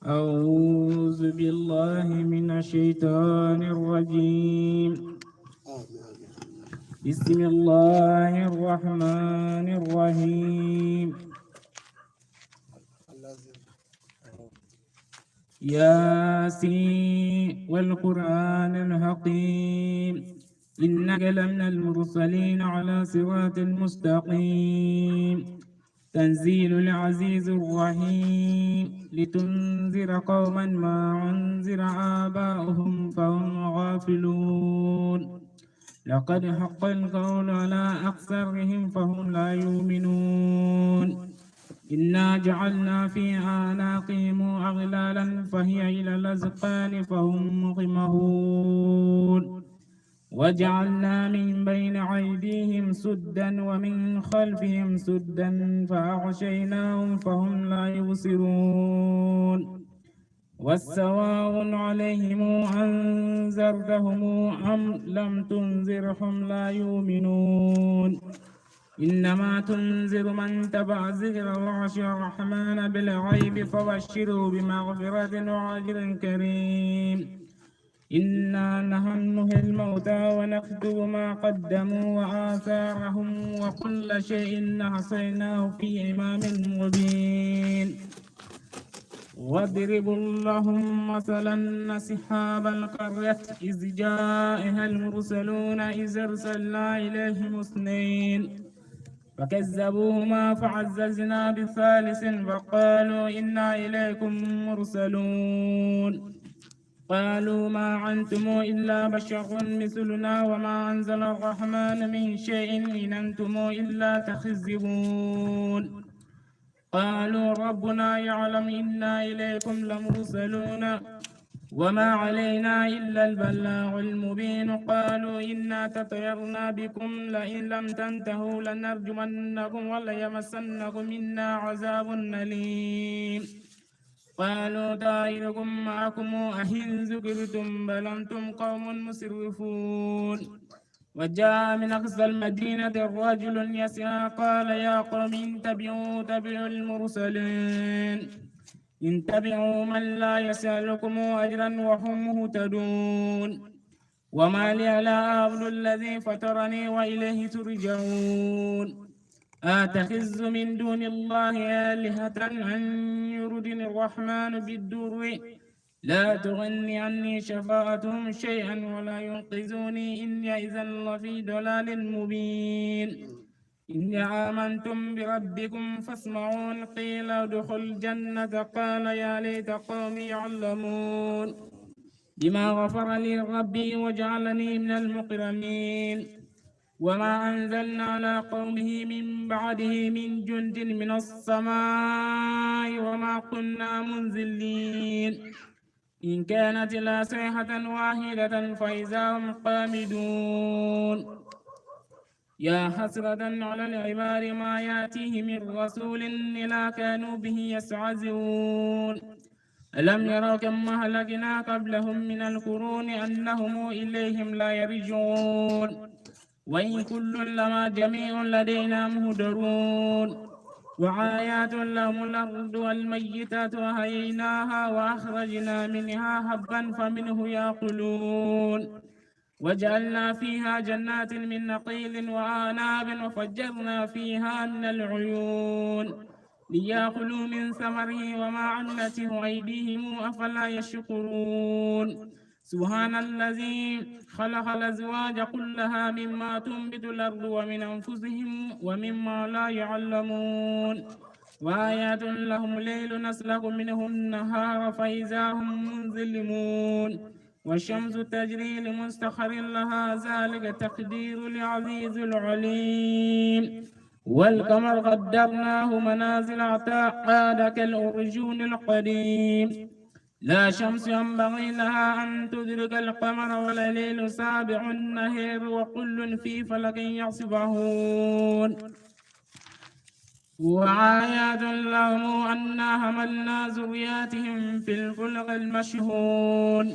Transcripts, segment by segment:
أعوذ بالله من الشيطان الرجيم. بسم الله الرحمن الرحيم. ياسين والقرآن الحكيم إنك لمن المرسلين على صراط مستقيم. تنزيل العزيز الرحيم لتنذر قوما ما أنذر آباؤهم فهم غافلون. لقد حق القول على أكثرهم فهم لا يؤمنون. إنا جعلنا في أعناقهم أغلالا فهي إلى الأذقان فهم مقمحون. وجعلنا من بين أيديهم سدا ومن خلفهم سدا فأغشيناهم فهم لا يبصرون. والسواء عليهم أنذرتهم أم لم تنذرهم لا يؤمنون. إنما تنذر من تبع ذكر العرش الرحمن بالغيب فبشره بمغفرة وأجر كريم. إنا نحن نحيي الموتى ونكتب ما قدموا وآثارهم وكل شيء أحصيناه في إمام مبين. واضربوا اللهم مثلا أصحاب القرية إذ جاءها المرسلون إذ أرسلنا إليهم اثنين فكذبوهما فعززنا بثالث فقالوا إنا إليكم مرسلون. قالوا ما أنتم إلا بشر مثلنا وما أنزل الرحمن من شيء إن أنتم إلا تكذبون. قالوا ربنا يعلم إنا إليكم لمرسلون وما علينا إلا البلاغ المبين. قالوا إنا تطيرنا بكم لئن لم تنتهوا لنرجمنكم وليمسنكم منا عذاب أليم. قالوا طائركم معكم أهن ذكرتم بل أنتم قوم مسرفون. وجاء من أقصى المدينة رجل يسعى قال يا قوم اتبعوا المرسلين. اتبعوا من لا يسألكم أجرا وهم مهتدون. وما لي لا أعبد الذي فطرني وإليه ترجعون. أتخذ من دون الله آلهة أن يردني الرحمن بالضر لا تغني عني شفاعتهم شيئا ولا ينقذوني إني إذا لفي ضلال مبين. إني آمنتم بربكم فاسمعون قيل ادخل الجنة قال يا ليت قومي يعلمون بما غفر لي ربي وجعلني من المكرمين. وما أنزلنا على قومه من بعده من جند من السماء وما كنا منزلين. إن كانت إلا صيحة واحدة فإذا هم قامدون. يا حسرة على العباد ما يأتيه من رسول إلا كانوا به يستهزئون. ألم يروا كم أهلكنا قبلهم من القرون أنهم إليهم لا يرجعون. وإن كل لما جميع لدينا مهدرون. وآيات لهم الأرض والميتات وأحييناها وأخرجنا منها حبا فمنه يأكلون. وجعلنا فيها جنات من نخيل وأعناب وفجرنا فيها من العيون ليأكلوا من ثمره وما عملته أيديهم أفلا يشكرون. سبحان الذي خلق الأزواج كلها مما تنبت الأرض ومن أنفسهم ومما لا يعلمون. وآيات لهم ليل نسلك منه النهار فإذا هم منظلمون. والشمس تجري لمستقر لها ذلك تقدير العزيز العليم. والقمر قدرناه منازل عاد كالأرجون القديم. لا شمس ينبغي لها أن تدرك القمر ولا الليل سابع النهار وكل في فلك يصبحون. وآيات لهم أنا حملنا ذرياتهم في الفلك المشحون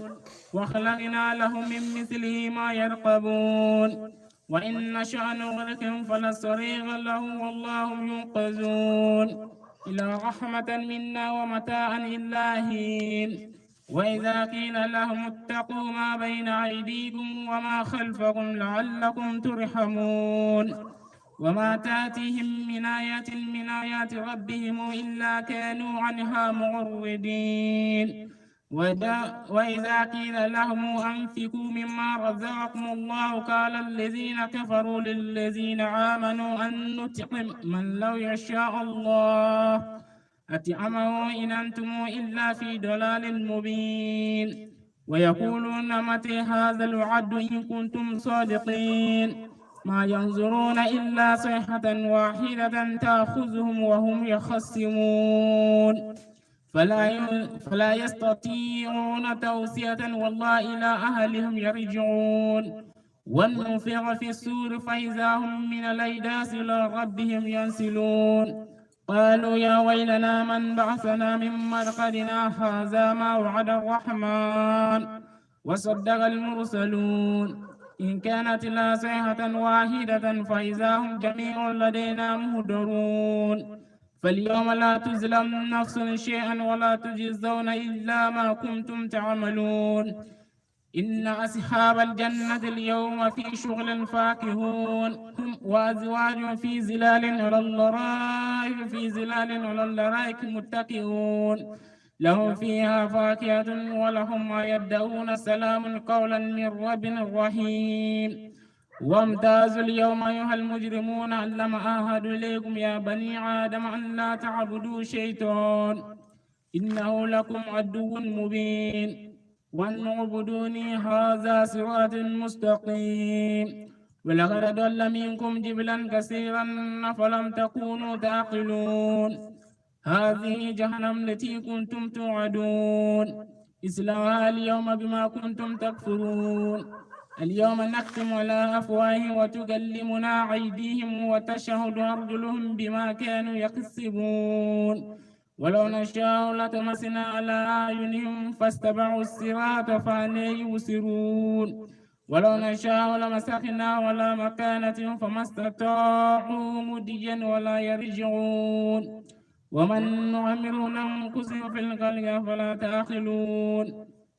وخلقنا لهم من مثله ما يركبون. وإن نشأ نغرقهم فلا صريخ لهم والله ينقذون. إلا رحمة منا ومتاعا إلا حين. وإذا قيل لهم اتقوا ما بين أيديكم وما خلفكم لعلكم ترحمون وما تأتيهم من آية من آيات ربهم إلا كانوا عنها معرضين. وإذا قيل لهم أنفقوا مما رزقكم الله قال الذين كفروا للذين آمنوا أن نطعم من لو يشاء الله أطعمه إن أنتم إلا في ضلال مبين. ويقولون متى هذا الوعد إن كنتم صادقين ما ينظرون إلا صيحة واحدة تأخذهم وهم يخصمون فلا يستطيعون توصية والله إلى أهلهم يرجعون. ونفخ في السور فإذا هم من الأجداث إلى ربهم ينسلون قالوا يا ويلنا من بعثنا من مرقدنا هذا ما وعد الرحمن وصدق المرسلون إن كانت إلا صيحة واحدة فإذا هم جميع لدينا مهدرون. فاليوم لا تظلم نفس شيئا ولا تجزون إلا ما كنتم تعملون. إن أصحاب الجنة اليوم في شغل فاكهون هم وأزواج في ظلال على الأرائك متكئون لهم فيها فاكهة ولهم ما يدعون سلام قولا من رب رحيم. وامتازوا اليوم أيها المجرمون علم أعهد إليكم يا بني آدم أن لا تعبدوا شيطان إنه لكم عدو مبين وأن اعبدوني هذا صراط مستقيم. ولقد ضل منكم جبلا كثيرا فلم تكونوا تعقلون. هذه جهنم التي كنتم توعدون اصلوها اليوم بما كنتم تكفرون. اليوم نختم على أفواههم وتكلمنا أيديهم وتشهد أرجلهم بما كانوا يكسبون. ولو نشاء لطمسنا على أعينهم فاستبعوا الصراط فأنى يبصرون. ولو نشاء لمسخنا على مكانتهم فما استطاعوا مديا ولا يرجعون. ومن نعمره ننقصه في الخلق فلا تأخلون.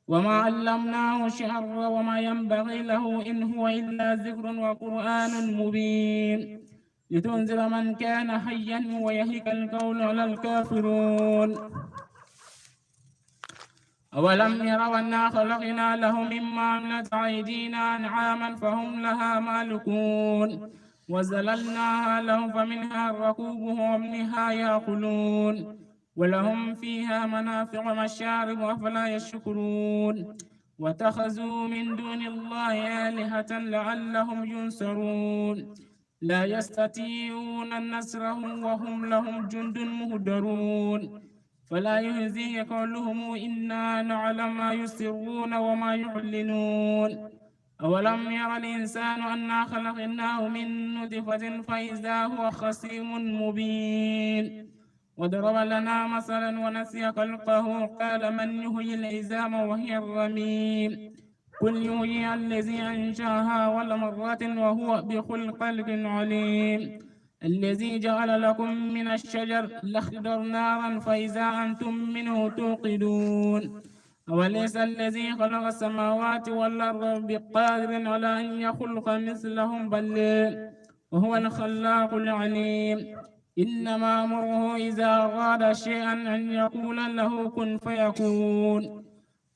وما علمناه شعر وما ينبغي له إن هو إلا ذكر وقرآن مبين لتنذر من كان حيا ويهلك القول على الكافرون. أولم يروا أنا خلقنا لهم مما عملت أيدينا أنعاما فهم لها مالكون وزللناها لهم فمنها ركوبهم ومنها يأكلون ولهم فيها منافع ومشارب أفلا يشكرون. واتخذوا من دون الله آلهة لعلهم ينصرون لا يستطيعون نصرهم وهم لهم جند مهدرون. فلا يهزيك قولهم إنا نعلم ما يسرون وما يعلنون. أولم ير الإنسان أنا خلقناه من نطفة فإذا هو خصيم مبين. وضرب لنا مثلا ونسي خلقه قال من يحيي العظام وهي الرميم قل يحييها الذي أنشأها أول مرة وهو بخلق عليم. الذي جعل لكم من الشجر الأخضر نارا فإذا أنتم منه توقدون. أوليس الذي خلق السماوات والأرض بقادر على أن يخلق مثلهم بل وهو الخلاق العليم. إنما أمره إذا أراد شيئا أن يقول له كن فيكون.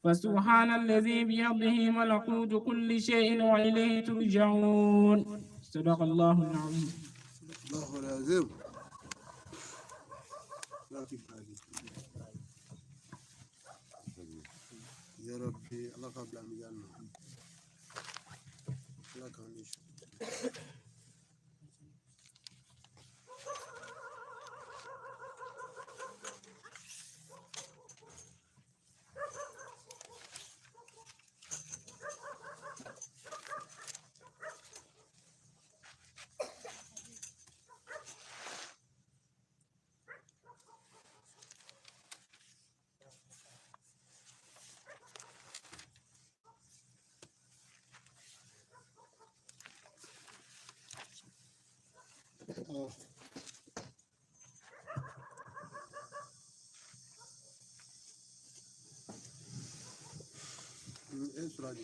فسبحان الذي بيده ملكوت كل شيء وإليه ترجعون. صدق الله العظيم. الله العظيم. يا ربي الله قبل أن يجعلنا الله كان سورة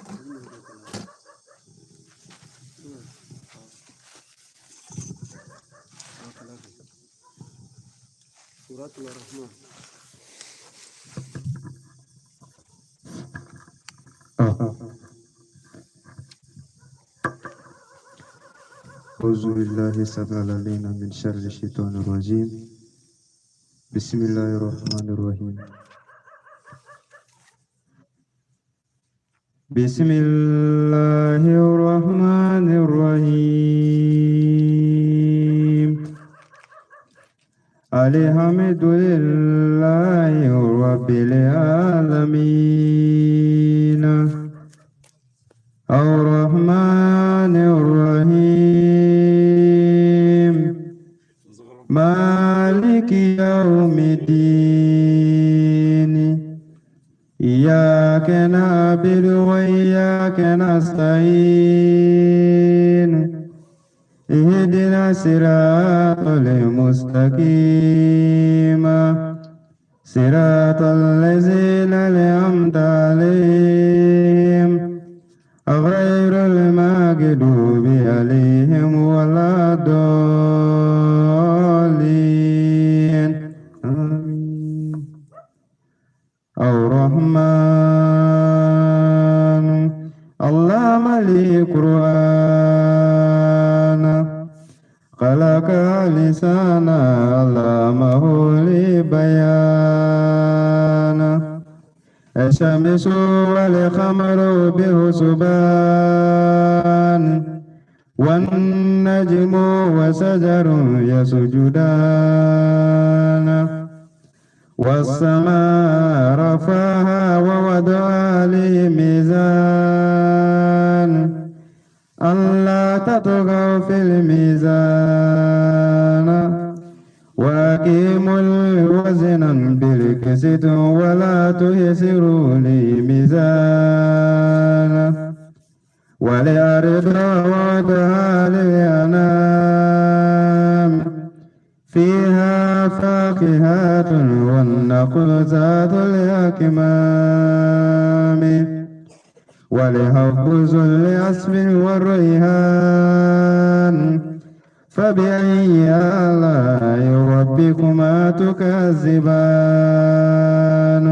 محمد الرحمن سورة الرحمن أعوذ بالله السميع العليم من شر الشيطان الرجيم. بسم الله الرحمن الرحيم. بسم الله الرحمن الرحيم. الحمد لله رب العالمين الرحمن الرحيم مالك يوم الدين إياك نعبد وإياك نستعين اهدنا الصراط المستقيم صراط الذين أنعمت عليهم غير المغضوب عليهم ولا الضالين آمين. الرحمن علم القرآن خلق لسان علمه البيان الشمس والقمر بحسبان والنجم وشجر يسجدان والسماء رفعها ووضع الميزان ألا تطغوا في الميزان وأقيموا الوزن بالقسط ولا تخسروا الميزان والأرض وضعها للأنام فيها فاكهة والنخل ذات الأكمام والحب ذو العصف والريحان فبأي آلاء ربكما تكذبان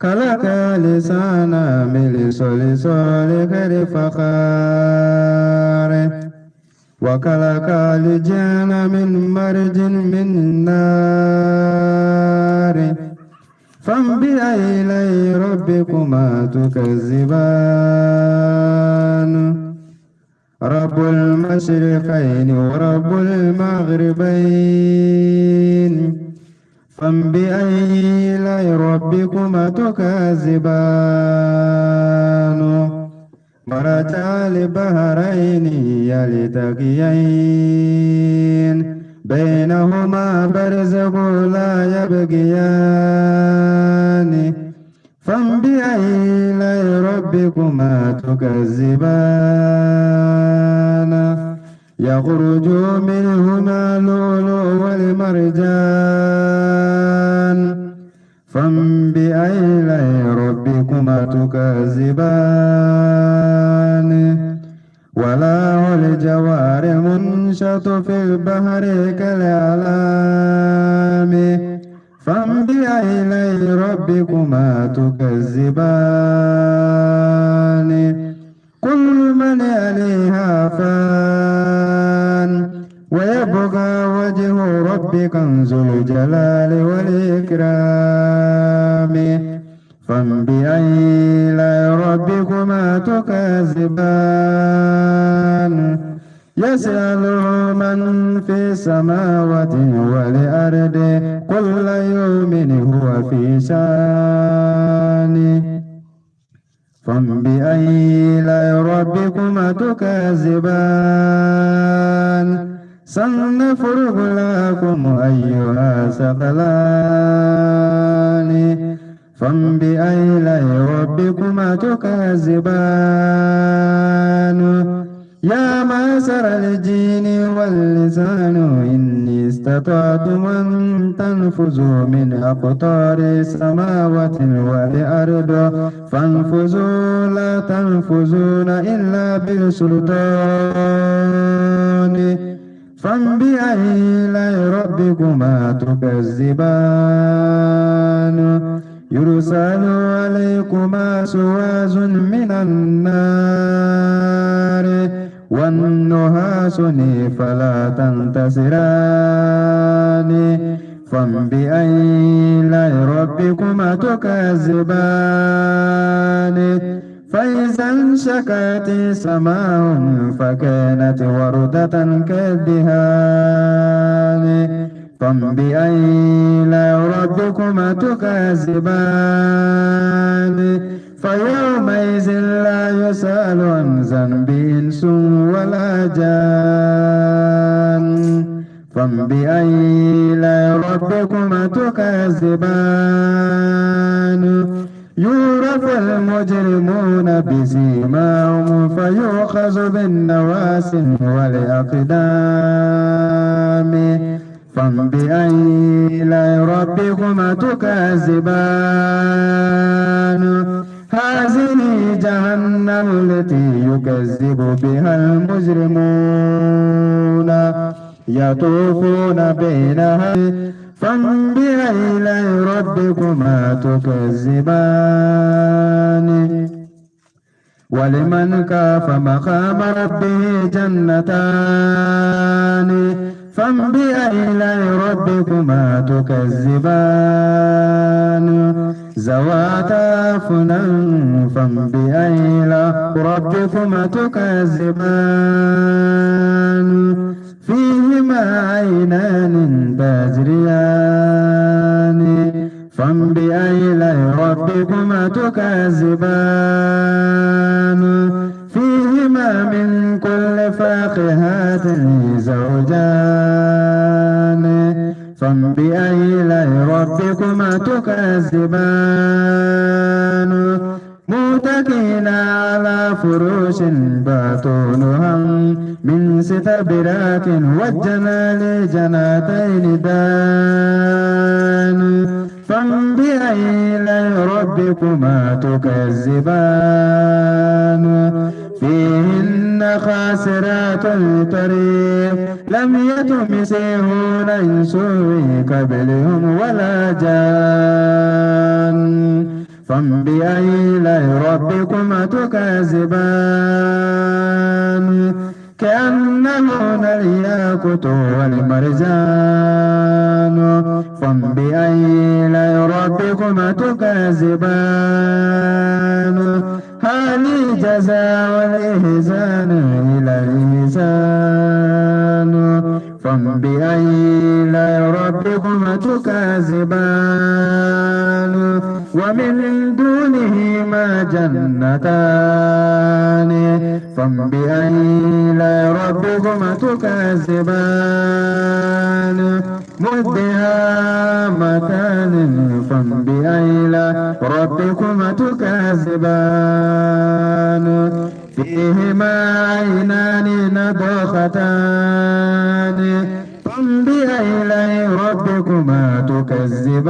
خلق لسان من صلصال كالفخار وخلق الجان من مرج من نار فبأي آلاء ربكما تكذبان رب المشرقين ورب المغربين فبأي آلاء ربكما تكذبان مرج البحرين يلتقيان بينهما برزخ لا يبغيان فبأي آلاء ربكما تكذبان يخرج منهما اللؤلؤ والمرجان فبأي آلاء ربكما تكذبان وله الجوار منشط في البحر كالأعلام فبأي آلاء ربكما تكذبان كل من عليها فان ويبقى وجه ربك ذو الجلال والإكرام فبأي آلاء ربكما تكذبان يسأله من في السماوات والأرض كل يوم هو في شأن فبأي آلاء ربكما تكذبان سنفرغ لكم أيها الثقلان فبأي آلاء ربكما تكذبان يا معشر الجن واللسان إني استطعت أن تنفذوا من أقطار السماوات والأرض فانفذوا لا تنفذون إلا بسلطان فبأي آلاء ربكما تكذبان يرسل عليكما شواظ من النار والنحاس فلا تنتصران فبأي آلاء ربكما تكذبان فإذا انشقت السماء فكانت وردة كالدهان فبأي آلاء ربكما تكذبان فيومئذ لا يسأل عن ذنب إنس ولا جان فبأي آلاء ربكما تكذبان يعرف المجرمون بسيماهم فيؤخذ بالنواصي والأقدام فبأي آلاء ربكما تكذبان هذه جهنم التي يكذب بها المجرمون يطوفون بينها فبأي آلاء ربكما تكذبان ولمن خاف مقام ربه جنتان فبأي آلاء ربكما تكذبان ذواتا أفنان فبأي آلاء ربكما تكذبان فيهما عينان تجريان فبأي آلاء ربكما تكذبان فيهما من كل فاكهة زوجان فبأي آلاء ربكما تكذبان متكئين على فروش بطونها من استبرق والجنان جنتين دان فبأي آلاء ربكما تكذبان فيهن خاسرات الطريق لم يطمسهن إنس قبلهم ولا جان فبأي آلاء ربكما تكذبان كأنهن الياقوت والمرجان فبأي آلاء ربكما تكذبان هل جزاء الإحسان إلى الإحسان فبأي آلاء ربكما تكذبان ومن دونهما جنتان فبأي آلاء ربكما تكذبان مدهامتان فبأي آلاء ربكما تكذبان فيهما عينان نضختان فبأي آلاء ربكما تكذبان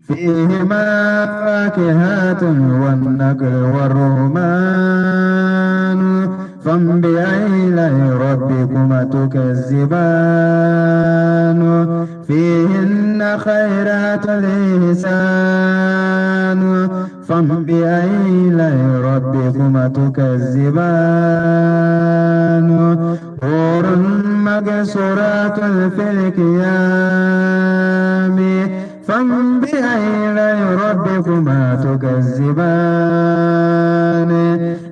فيهما فاكهة والنخل والرمان فبأي آلاء ربكما تكذبان فيهن خيرات الإحسان فبأي آلاء ربكما تكذبان حور مقصورات في الخيام فبأي آلاء ربكما تكذبان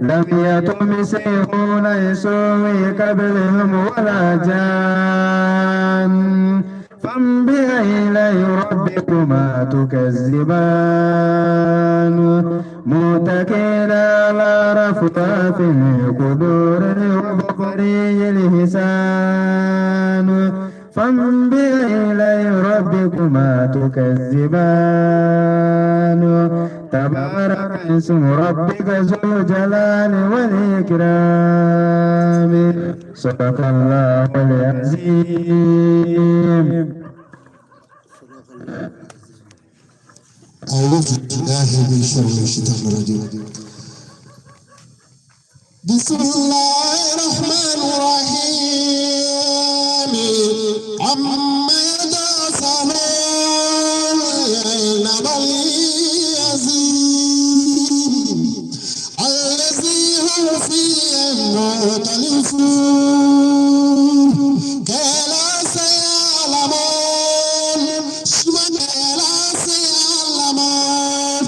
لم يطمسهن إنس قبلهم ولا جان فبأي آلاء ربكما تكذبان متكئين على رفرف خضر وبقري الحسان فبأي آلاء ربكما تكذبان تبارك اسم ربك ذو الجلال والإكرام صدق الله العظيم. أعوذ بالله من شر الشيطان الرجيم. بسم الله الرحمن الرحيم. عما يتساءلون نبأ العظيم الذي هم فيه مختلفون كلا سيعلمون ثم كلا سيعلمون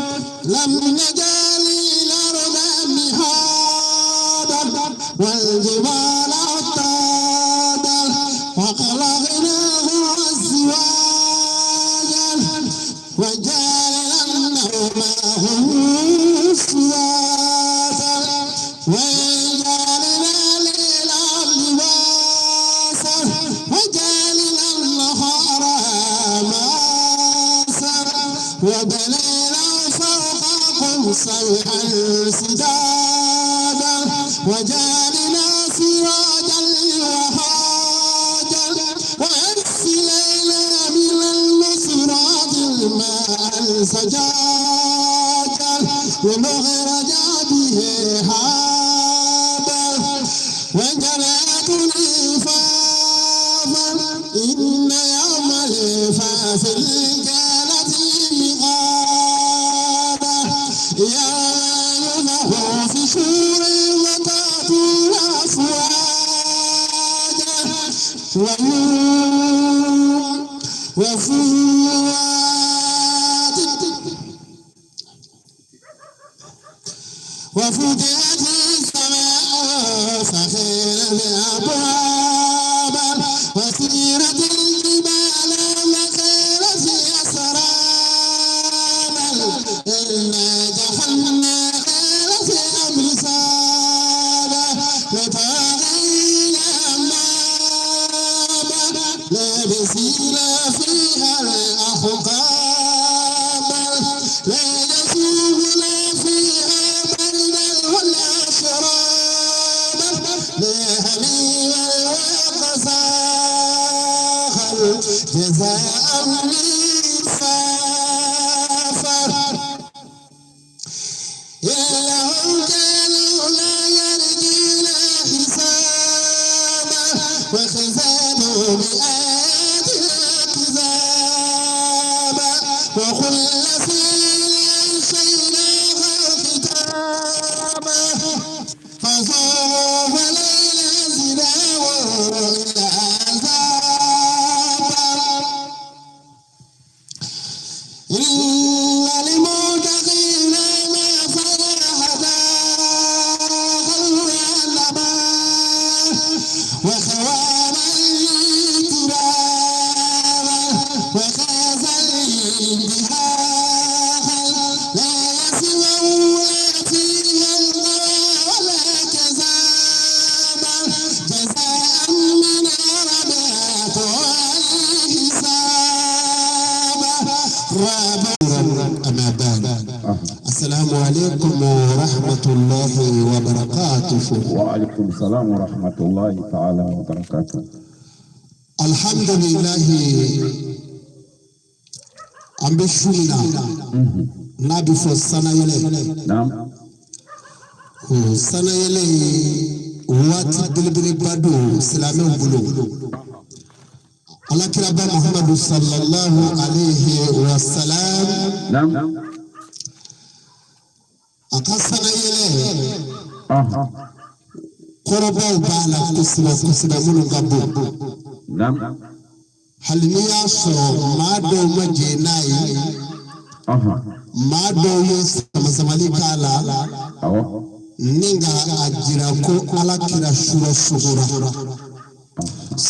لم نجعل الأرض مهادا والجبال أوتادا وخلقناهم أزواجا وجعلنا نومهم سباتا وجعلنا الليل لباسا وجعلنا النهار معاشا وبنينا فوقكم سبعا سدادا وجعلنا سراجا وهاجا وأرسلنا من المسرات الماء سجاجا ونخرج به حابا وجنات الإنفاذا إن يوم الفاصل كانت ميقاتا يوم ينفخ في الصور وتأتون أفواجا وفتحت السماء فخرت أبوابا وسيرت الجبال فسيرت أسرابا إنا جعلنا خيرت أمرسادا وطاغين أمابا لابسين فيها الأحقابا لا يسوغون فيها ولا شرابا لا حميما وقساخا جزاء وفافا إنهم كانوا لا يرجون حسابا وخزانوا بآياتنا كذابا وكل شيء أنشيناه كتابا فسوف لا يزيدهم إلا عذابا إن للمتقين مفازا حدائق وخواما ترابا وكأسا دهاقا لا يسمعون فيها اللغو ولا كذابا جزاء من ربك والحسابا أما بعد السلام عليكم ورحمة الله وبركاته. وعليكم السلام ورحمة الله تعالى وبركاته. الحمد لله أمبشونا نبي فسنا يله نعم سنا يله واتي بلبل بدو سلامه بلو على كرب محمد صلى الله عليه وسلم. نعم أقصنا يله قربا بالا كسبا منو غبو. نعم هل نياسو ما دو مجيناي ما دو يسمى كالا ninga ajira ko alakira shura sugura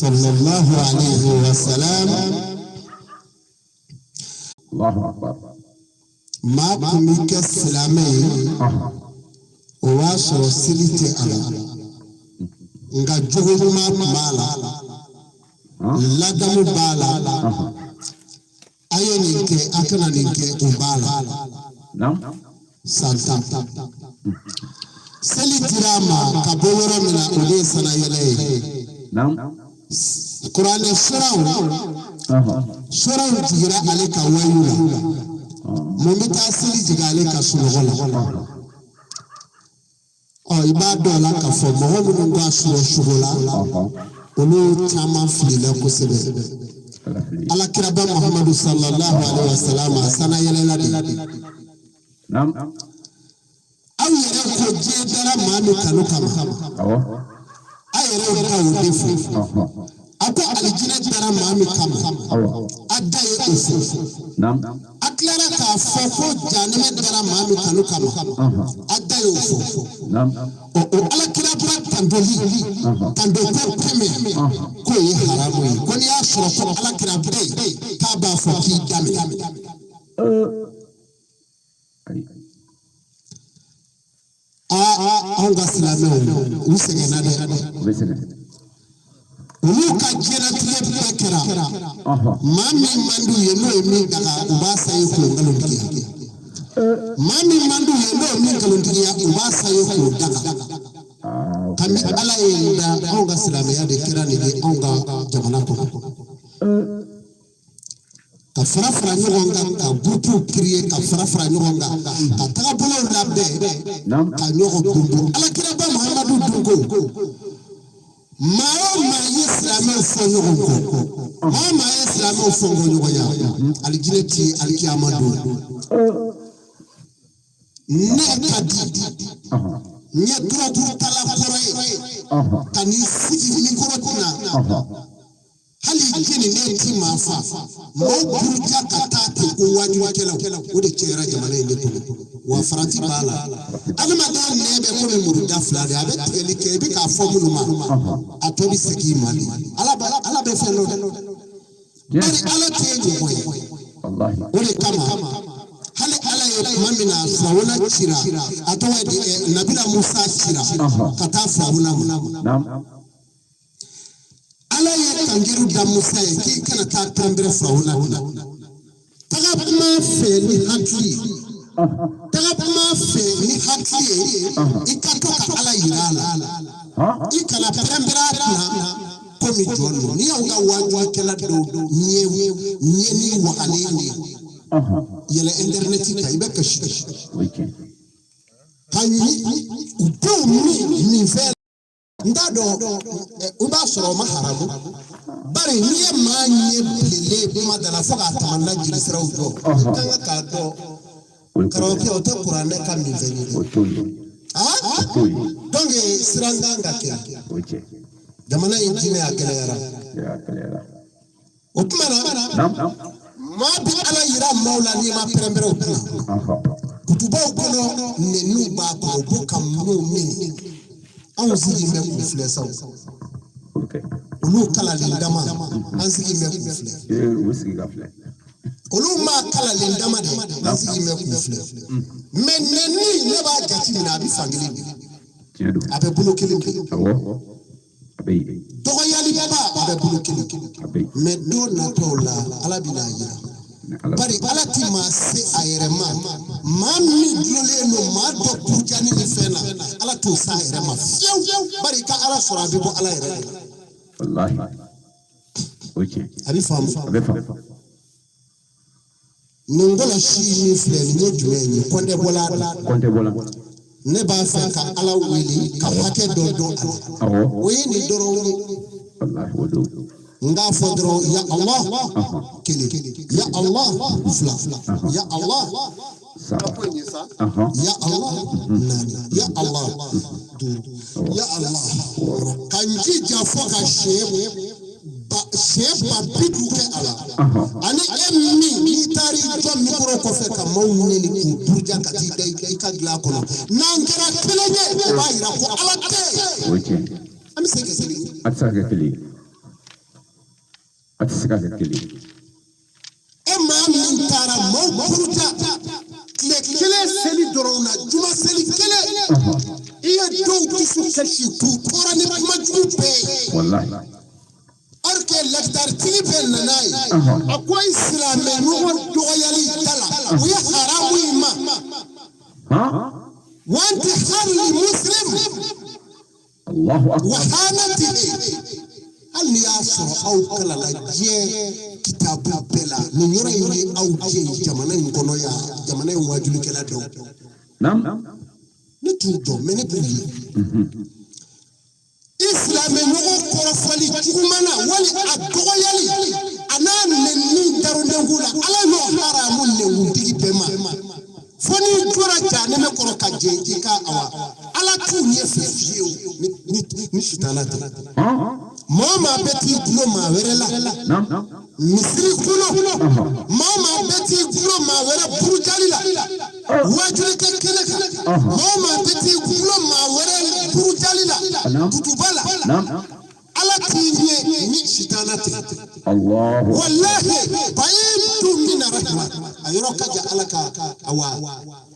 sallallahu alayhi wa sallam. Allahu akbar. Ma kumike silame o wa so silite ala nga jogo ma bala ladamu bala ayo ninke akana ninke ubala Naam. Santa. Seli dirama kaboro mina ule sana yele. Naam. Qur'an sura jigira aleka wayula. Mumita seli jiga aleka sunogola. Ibado la ka fo Muhammadu ngwa shugola. Olu chama filila kusebe. Ala kiraba Muhammadu sallallahu alaihi wasallam sana yele la di. Naam. Aw yɛrɛ ko diɲɛ dara maa min kanu kama a yɛrɛ ka o de fo a ko alijinɛ dara maa min kama a da ye o fo a tilara k'a fɔ ko jahanɛmɛ dara maa min kanu kama a da ye o fo o alakiraba tantoli tanto ko kɛmɛ k'o ye haramu ye ko n'i y'a sɔrɔ ko alakira bɛ yen k'a b'a fɔ k'i daminɛ. An ka silamɛw u sɛgɛnna dɛ olu ka diɲɛlatigɛ bɛɛ kɛra maa min man d'u ye n'o ye min daga u b'a saye k'o nkalontigiya maa min man d'u ye n'o ye min nkalontigiya u b'a saye k'o daga kami Ala ye da anw ka silamɛya de kɛra nin ye anw ka jamana kɔnɔ ka fara fara ɲɔgɔn kan ka butu créer ka fara fara ɲɔgɔn kan ka tagabolow labɛn ka ɲɔgɔn gundu alakiraba Muhammadu dunko maa o maa ye silamɛw fɔ ɲɔgɔn kɔ maa o maa ye silamɛw fɔ ɲɔgɔnya alijinɛ ti alikiyama don ne ka di n ye turabu kala kɔrɔ ye ka n'i sigi mikoro kunna hali jini ne ti maa fa maaw buruja ka taa ten ko wajibikɛlaw o de cɛra jamana in de kɔnɔ wa farati b'a la adamaden nɛɛ bɛ komi muruda fila de a bɛ tigɛli kɛ i bɛ k'a fɔ minnu ma a tɔ bɛ segin i ma de ala bɛ fɛn dɔ dɛ bari ala tɛ ɲɔgɔn ye o de kama hali ala ye tuma min na Firawuna cira a tɔgɔ ye Nabila Musa cira ka taa Firawuna ma. Ala ye kangiru da Musa ye k'i kana taa tɛnbɛrɛ Firawuna kunna taga kuma fɛ ni hakili taga kuma fɛ ni hakili ye i ka to ka Ala yira a la i kana tɛnbɛrɛ a kunna komi jɔn don n'i y'aw ka wajibikɛla dɔw ɲɛ ni wagalen de yɛlɛ internet kan i bɛ kasi ka u denw min fɛ nda dɔn u b'a sɔrɔ o ma haramu bari n'i ye maa ɲɛ bilele kuma dala fo k'a tamanna jiri siraw jɔ kan ka k'a dɔn karamɔgɔkɛ o tɛ kuranɛ ka min fɛn ye donc siran kan ka kɛ jamana in diinɛ a gɛlɛyara o tuma na maa bɛ Ala yira maaw la n'i ma pɛrɛnpɛrɛn o kunna kutubaw kɔnɔ nɛniw b'a kɔnɔ u b'o ka minɛw nɛni anw sigi bɛ k'u filɛ sa olu kalalen dama an sigi bɛ k'u filɛ olu ma kalalen dama de an sigi bɛ k'u filɛ mais nɛni ne b'a jate minɛ a bɛ fankelen a bɛ bolo kelen dɔgɔyaliba a bɛ bolo kelen mais don nataw la Ala bɛna yira bari Ala ti maa se a yɛrɛ ma maa min dulolen don maa dɔ burujani ni fɛn na Ala t'o se a yɛrɛ ma fiyewu bari i ka Ala sɔrɔ a bɛ bɔ Ala yɛrɛ de la a bɛ faamu nin kɔlɔsi min filɛ nin ye jumɛn ye kɔntɛ bɔla ne b'a fɛ ka Ala wele ka hakɛ dɔ dɔn a la o ye nin dɔrɔn ye nga fɔ dɔrɔn ya Allah kelen ya Allah fila ya Allah ya Allah naani ya Allah duuru ya Allah ka n jija fɔ ka siyɛ ba bi duuru kɛ a la ani min n'i taara i jɔ mikoro kɔfɛ ka maaw ɲini k'u buruja ka t'i da i ka dilan kɔnɔ n'an kɛra kelen ye o b'a yira ko Ala tɛ an bɛ se ka kelen ye. A tɛ se ka kɛ kelen e maa min taara maaw buruja tile kelen seli dɔrɔn na juma seli kelen i ye dɔw dusu kasi k'u tɔɔrɔ ni kuma jugu bɛɛ ye alors que lɛkitaritigi bɛɛ nana ye a ko i silamɛ ɲɔgɔn dɔgɔyali da la o ye haramu i ma وانتحار المسلم الله أكبر وحانته هل ياسر أو كلا لجي كتاب بلا نيوري أو جي جمانين كنويا جمانين واجلي كلا دو نعم نتوجو مني بولي إسلام نوغو كورفالي جومانا ولي أدوغو يلي أنا ننين دارو نغولا ألا نو حرامون نغوندي بما فني جورا جاني مكورو كجي كا أوا ألا توني فيفيو نشتاناتي ماما بيتي كلو ما ورلا نعم misiri kulo mama beti kulo ma wera burujali la wajuri kekele mama beti kulo ma wera burujali la tutubala ala tinye ni shitanati الله wallahi bayitu min rahma ayroka ja alaka awa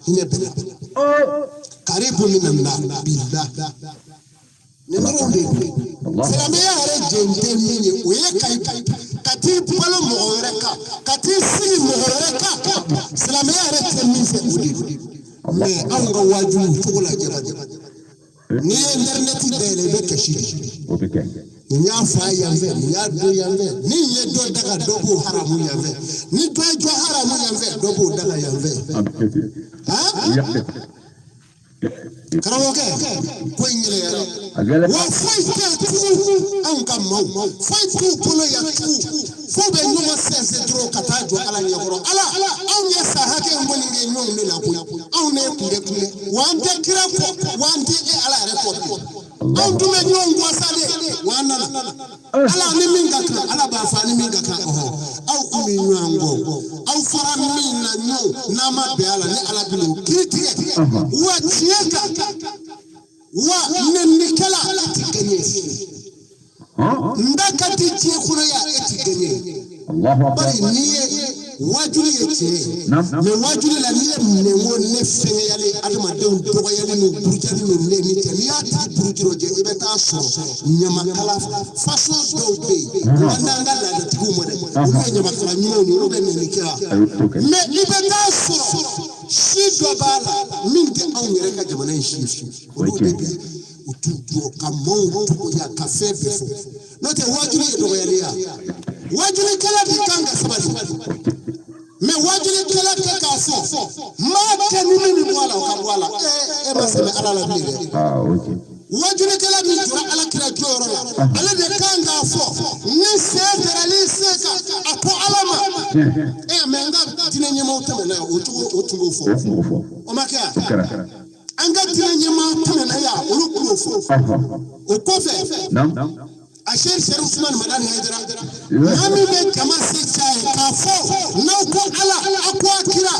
hine bela karibu min an-nar billah ninaronde selame ya hare jente mini oye kai kati palo mooreka kati sigi mooreka selame ya hare temin se udi me anga waju tola jaba ni internet dele be kashi وبكي ni ya fa yanve ni ya do yanve ni ye do daga dobo haramu yanve ni do jo haramu yanve dobo daga yanve ha karawoke ko ingile ya wa fight tu anga mau fight tu polo ya tu fo be nyoma sense dro katajo ala nyagoro ala aw ya sahake ngoni nge nyom ne na ko aw ne kunde wande kira ko wande e ala record aw dume nyom ko sale wana ala ni minga ka ala ba fa ni minga ka aw kumi nyango aw fara min na nyo na ma be ala ni ala bilo kiritiye wa tieka wa nemikala atikenye ndaka titie kuna ya etikenye الله bari أكبر niye wajuli yete me wajuli la niye mnemo ne fenge yale adama don dogo yale no burjali no ne ni te ya ti burjiro je ibeta so nyama kala faso do be wananga la ti ko mo de o nyama kala nyuma no ro ne ni kya me ibeta so shi do bala min te on yere ka jamana shi o be utudo kamo to ya cafe befo no te wajuli dogo yale ya wajuli kala di kanga sabali me wajuli kala ka fo ma kanini ni wala ka wala e ba se me ala la bile اوكي wajuli kala mi jura ala kira joro ala de kanga fo ni se derali se ka ako alama me nga tinenye mo tamana o tungo fo o maka anga tinenye ma tamana ya o lu fo o kofe نعم Asher Sher Usman Madan Haidara Mami be kama se chai kafo na ko ala akwa kira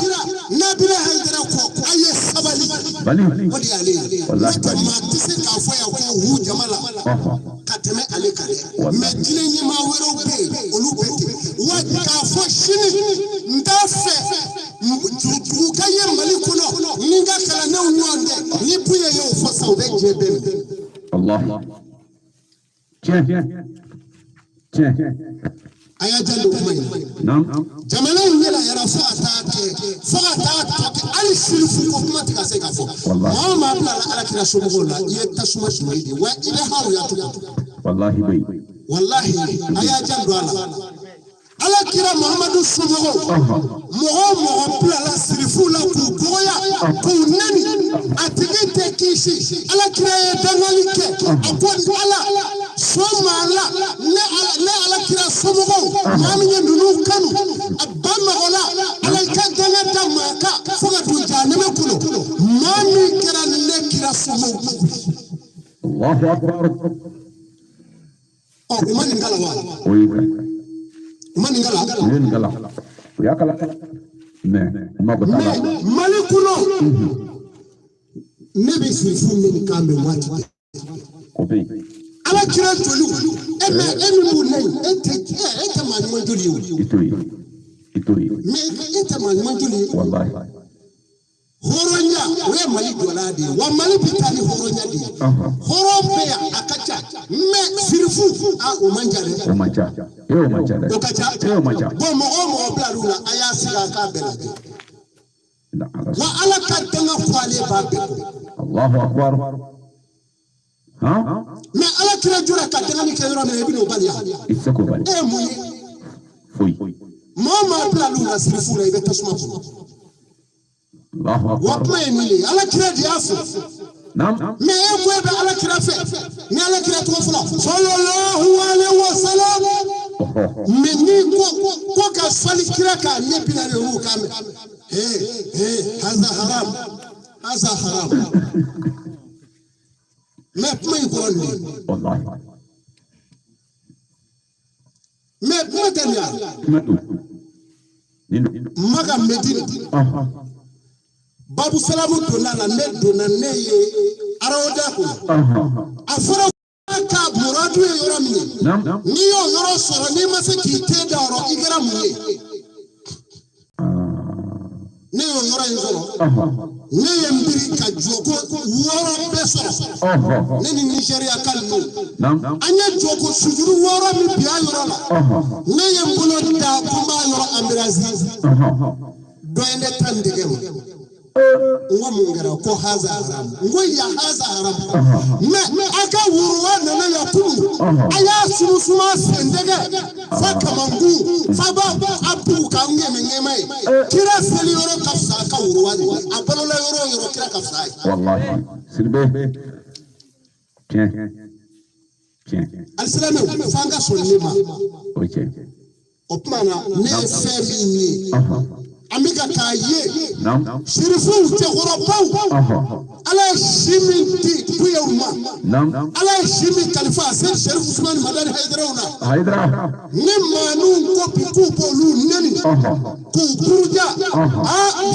na bile Haidara ko aye sabali بني wadi ale والله ma tise kafo ya ko hu jamala kateme ale kale me tine ni ma wero be olu bete wa kafo shini ndafe tu kaye mali kuno ninga kala na unyonde ni puye yo fosa ube jebe الله كيف aya jando kumai نعم jamana ngela yara fo atake ali silfu ko kuma tika se ka fo والله ma bla ala kira shomo la ye tasuma shumidi wa ile haru ya tuka والله بي wallahi aya jando ala kira muhammadu shomo mo bla la silfu la ku goya ko nani atigite kishi ala kira ya dangalike akon ala soma la ne ala kira shomo mami ndunu kanu abama wala ala kadana tamaka fuga tujane mekulo mami kira ne kira shomo الله أكبر o umani ngala wa ويكا umani ngala وين قال ويا كلا ما بتاع malikuno ne be sifu min kambe wati كوبي ala kira tolu emi bu nei ete mani manduli يتوي me ete mani manduli والله horonya we mali dolade wa mali bitani horonya di horombe akacha me sirifu a umanjare وماجا يوم ماجا okacha يوم ماجا bo mo bla lula aya siga ka belaje wa ala ka danga kwale ba be Allahu akbar. Ha? mais ala kira jura ka danga ni kayro me bi no baliya Isako bali. mu Fui. mama bla lu na sirifu la ibe tasuma ko Allahu akbar. wa play ni ala kira di afu Naam. mais mu be ala kira fe ni ala kira to fula sallallahu alaihi wasallam mais ni ko ka sali kira ka ne bi na ru ka me haza haram mais kuma ko ni Wallahi. mais kuma tanya Madu. Nino. maga medina babu salamu donana ne donane ye arawda ko afara ka muradu ye yoro mi Naam. ni yo yoro soro ni ma se ki te da ro igara mu ye ni yo yoro ye soro ne ye mbiri ka jogo woro be soro ne ni Nigeria kalmu Naam. anya jogo sujuru woro mi biya yoro la ne ye mbulo da kuma yoro amirazi do ende tandige mo ngo mungera ko haza haram ngo ya haza haram me aka wuruwa na ya kunu aya suma sendege fa kamangu fa ba abu ka ngeme kira seli yoro kafsa ka wuruwa abalo la yoro kira kafsa Wallahi. Silbe. Tiens. alislamu fanga solima Okay. opmana ne femi ni amiga kaye Naam. shirifu te horopaw ala shiminti kuyawma Naam. ala shimi kalifa sen sharif usman madani haydrauna Haydra. nimanu ko piku bolu neni ko kurja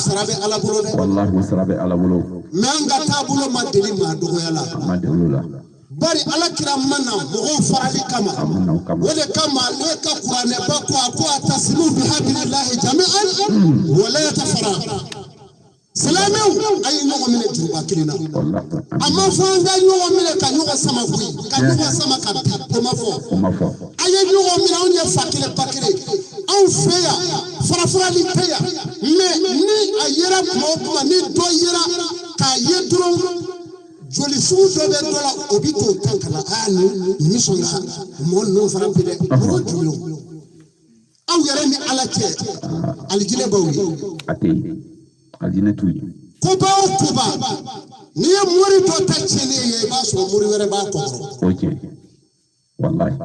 sarabe ala bolo de Wallahi wasrabe ala bulu. manga tabulo madeli ma dogo yala Madulula. bari ala kira mana mo farali kama Amna kama. wale kama ne ka qur'ane ba ko atasimu bi hablillahi jami'an wala yatafarraqu salamu ay no mine juba kilina Wallahi. amma fo nga nyogo mine ka nyogo sama kuyi ka nyogo sama ka ko mafo aye nyogo mine on ya fakile pakire on feya farafrali teya mais ni ayera ko ni do yera ka yedro joli su do be dola obito tankala ani ni songa mon no farampide mo julo aw yare ni alate aljile bawi Ate. Aljina tuyi. kuba ni muri to tachene ye ba so muri were ba ko Okay. Wallahi.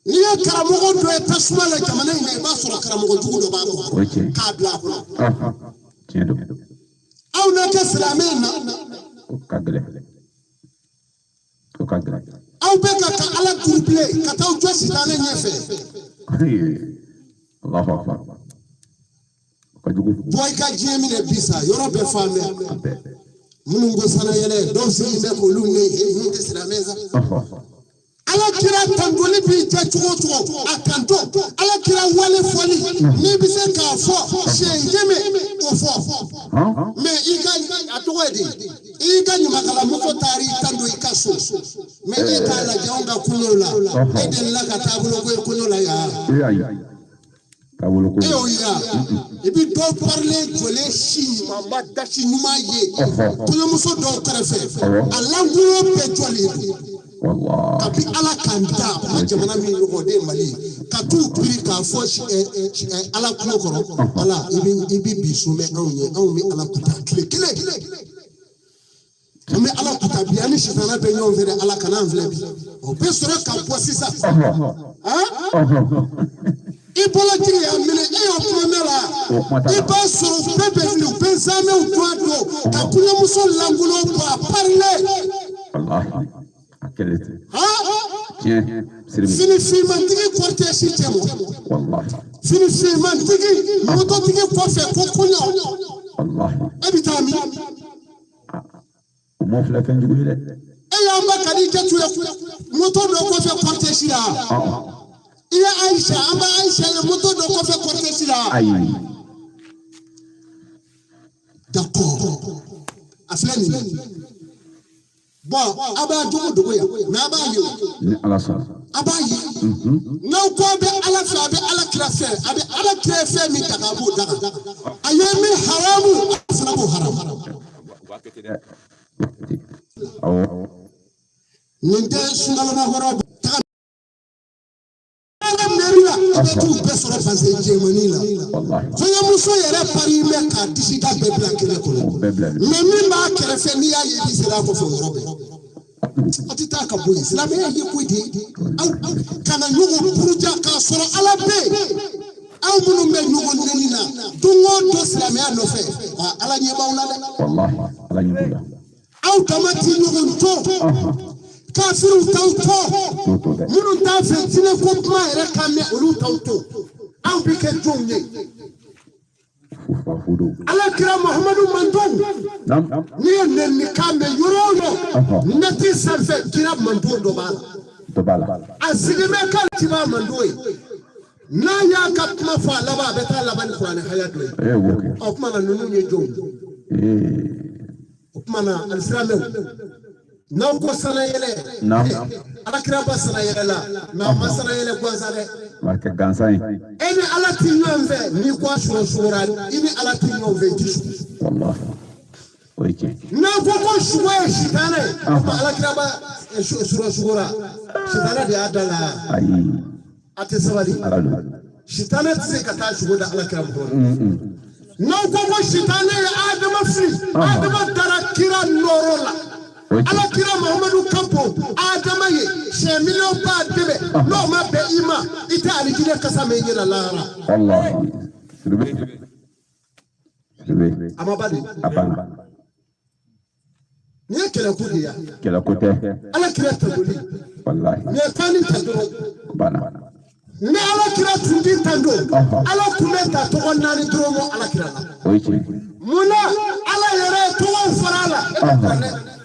ni karamogo do tasuma la jamana ni ba so karamogo jugo do ba ko Okay. ka bla ko Tiens donc. aw na ka islamena Kagre. aw be ka ala couple ka taw josi dane nyefe Allahu akbar. Kajugu. boy ka jemi ne bisa yoro be fame munungo sana yele do si ne ko lu ne ni islameza ala kira tangoli bi je chuo akanto ala kira wale foli ni bi se ka fo shengeme o fo me iga atwedi iga nyuma kala mufo tari tando ikaso me ita la jonga kunola eden la katabulo ko kunola ya Kabulo ko ya ibi do parler jole shi mama dashi nyuma ye kuno muso do karefe ala nguro pe jole wallah kapi ala kanda jamana mi ko de mali ka tu piri ka fo ala kuno koro ala ibi bisume anwe ala kuta kile mais ala kuta bi ani shitana be nyon vere ala kana envle bi o be soro ka posisa ibola ti ya mine e o promela iba soro bebe ni benzame o twado ka kunya muso langulo pa parler wallahi akelete tiens fini filmantigi korte si temo wallahi fini filmantigi moto tigi kofe ko kunya wallahi ebitami mo fla fen jugu de ya amba kadi jetu ya moto do kofe korte si la iya Aisha amba Aisha ya moto do kofe korte si la ayi d'accord aflani bon aba dogo ya na aba yo ni ala sa aba yi na ko be ala fa be ala krafe abe ala krafe mi takabo daga ayemi haramu afrabo Ninde sungalama horo Amerila tu besoro fanse Germany la fanya muso yere pari me ka disika bebla kele ko me mi ma kere fe ni aye bi sira ko fo robe atita ka boy islam ya yi ko di kana yugo puruja ka soro ala be aw munu me yugo nenina dungo do islam ya no fe ala nyeba wala de wallahi ala nyeba aw tamati yugo to kafiru tauto munu ta fe tine ko kuma ere kame olu tauto aw bi ke jonye ala kira muhammadu mandon ni ni kame yoro nati salfe kira mandon do bala asige me kan tiba mandoy na ya ka kuma fa laba beta laba ni qur'an hayat le o kuma na nunu nye jonye o kuma na alislam non ko sana yele ala kira ba sana yele la na ma sana yele ko sale ma ke gansai eni ala tinyomve ni ko shura ini ala tinyomve tishu wallahi oike na ko shuwa shitane ala kira ba shura shitane de adala ai ate sawali shitane tse kata shugo da ala kira ko na ko shitane adama free adama darakira norola ala kira muhammadu kampo adama ye shemilo ba debe no ma be ima ita alijine kasa me yela lara wallahi sirbe amabadi abana ni kele kudiya kela kote ala kira tadoli wallahi ni tani tadoro bana ni ala kira tundi tando ala kumeta to nani dromo ala kira oike muna ala yere to farala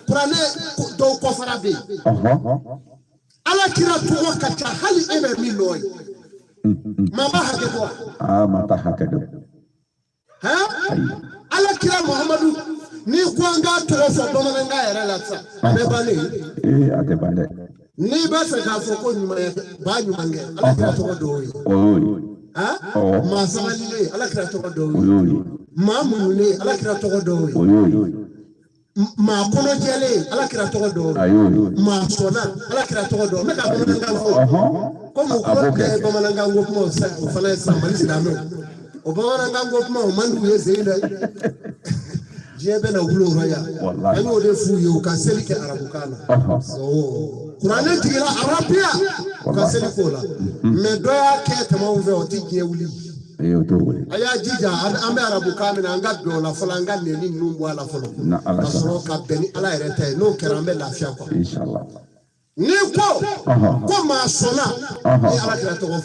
Prane do ko farabe ala kira to kata hali ebe mi loy mama hake bo mata hake do ha ala kira muhammadu ni ko anga to fo bomana nga yere latsa abe bale ate bale ni ba se ka fo ko nyuma ba nyuma nge ala kira to do ha ma samalile ala kira to do ma munule ala kira to do ma kono jele ala kira to do ma sona ala kira to do me ka bono ngal fo ko mo ko ke bomana ngal ngop mo sa fala sambali silamo o bomana ngal ngop mo mandu ye zeila jebe na wulo roya wallahi ani ode fu yo ka selike arabukana so qur'an tigila arabia ka selikola me doya ke tamawve o tije wuli aya jija ambe arabukana na anga dola fala anga neni numbu ala folo na ala so ka beni ala erete no kerambe lafia ko inshallah ni ko ma sona ni ala kira to ko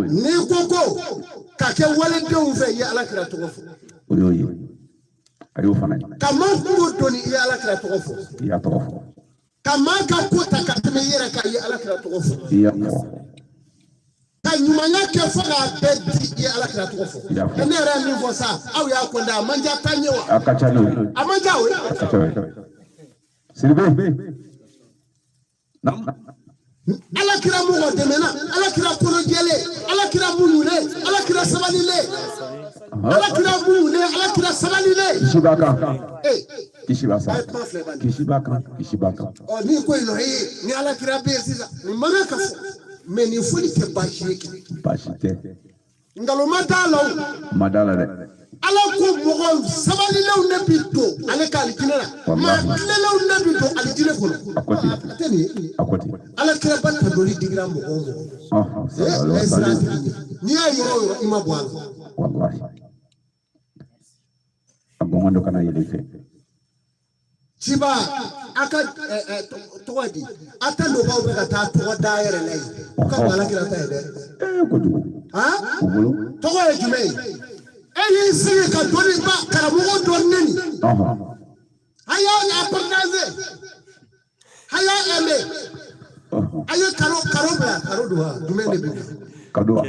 ni ko ka ke wale de on fe ya ala kira to ko ayo fana kama ko doni ya ala kira to ko ya to kama ka ko ta ka teme yere ka ya ala kira to ko ya kanyumanya ke fanga bedi ya ala kira to ko ene ra ni fo sa aw ya ko nda manja tanyewa akachano amanja we sirbe ala kira mu ko demena ala kira kono jele ala kira munule ala kira sabalile ala kira munule ala kira sabalile kishibaka o ni ko ino ni ala kira be sisa ni maga ka me ni fuli te bashike ngalo madala de ala ko mo sabalile ne bito ale ka alijina ma lele ne bito alijina ko akoti ala kira batta doli digira mo ni ayo ima bwana wallahi agongo kana yelefe Chiba aka towadi ata no ba be ta to daire lay ka wala kira ta de ko du to ko e jume e si ka doni ba karamu don neni haya ya parnaze haya eme ayo karo doa dume ne bi kadua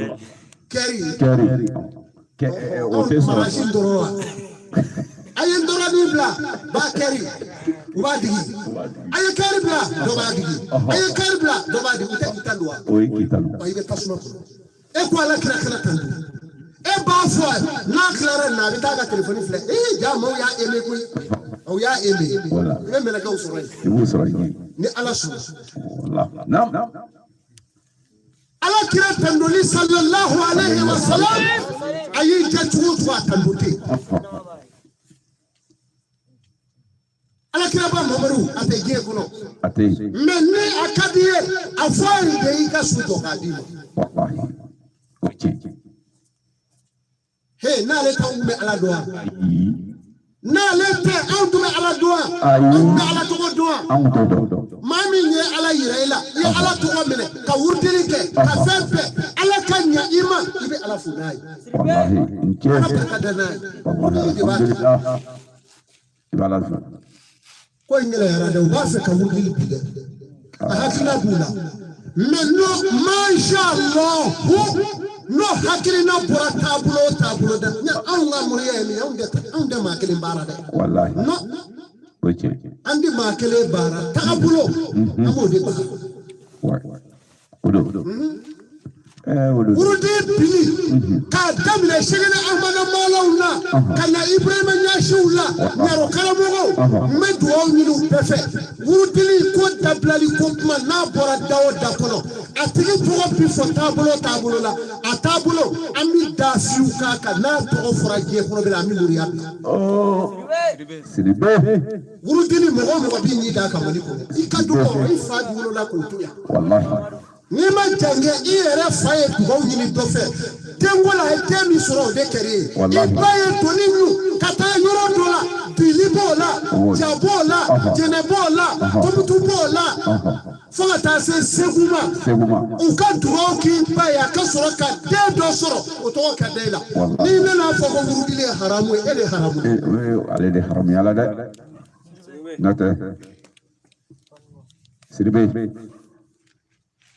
keri o teso ayen dora ni bla ba keri uba digi ayen keri bla do ba digi ayen keri bla do ba digi te kitandwa o kitandwa o ibe tasuma ko e ko ala kira tandu e ba fo na klara na bi ta ga telefoni fle ja mo ya eme ko أو يا إيمي ولا إيمي لك أوصرين يوصرين ني على شو والله نعم على كلا تندولي صلى الله عليه وسلم أي جتوت واتندوتي على كلا بامرو أتيجي كنو أتي مني أكادية أفاي ديكا سوتو كاديم والله وجه هي نالك أمي على دعاء نالك أمي على دعاء أمي على دعاء مامي يا على يريلا يا على دعاء منه كوردينك كفيف على كنيا إما يبي على فناي والله إنك أنا بكدناي والله الحمد لله يبقى الفن كوي نلا يا رادو باسك كورديني بيجا أهكنا بولا منو ما شاء الله no hakili na pura tabulo da ya Allah muriya mi ande makili bara da wallahi no oke andi makili bara tabulo amode ba wudu urudi bili ka damle shigana amana malawna kana ibrahima nyashula nero kalamogo medu onyilu pefe urudi ko dablali ko kuma na bora dawo dakono atigi togo bi fo tabulo la atabulo ami dasiu kaka na togo furaje kono bela ami muriya sidibe urudi mogo bi ni da kamani ko ikadu ko ifa dulo la ko tuya wallahi ni ma jange iyere faye dugaw ɲini dɔ fɛ denko la ye den min sɔrɔ o de kɛr'i ye i ba ye doni ɲu ka taa yɔrɔ dɔ la bili b'o la ja b'o la jɛnɛ b'o la tomutu b'o la fo ka taa se segu ma u ka dugaw k'i ba ye a ka sɔrɔ ka den dɔ sɔrɔ o tɔgɔ ka da i la n'i nana fɔ ko wurudili ye haramu ye e de haramu ye ale de haramu yala dɛ n'o tɛ Sidibe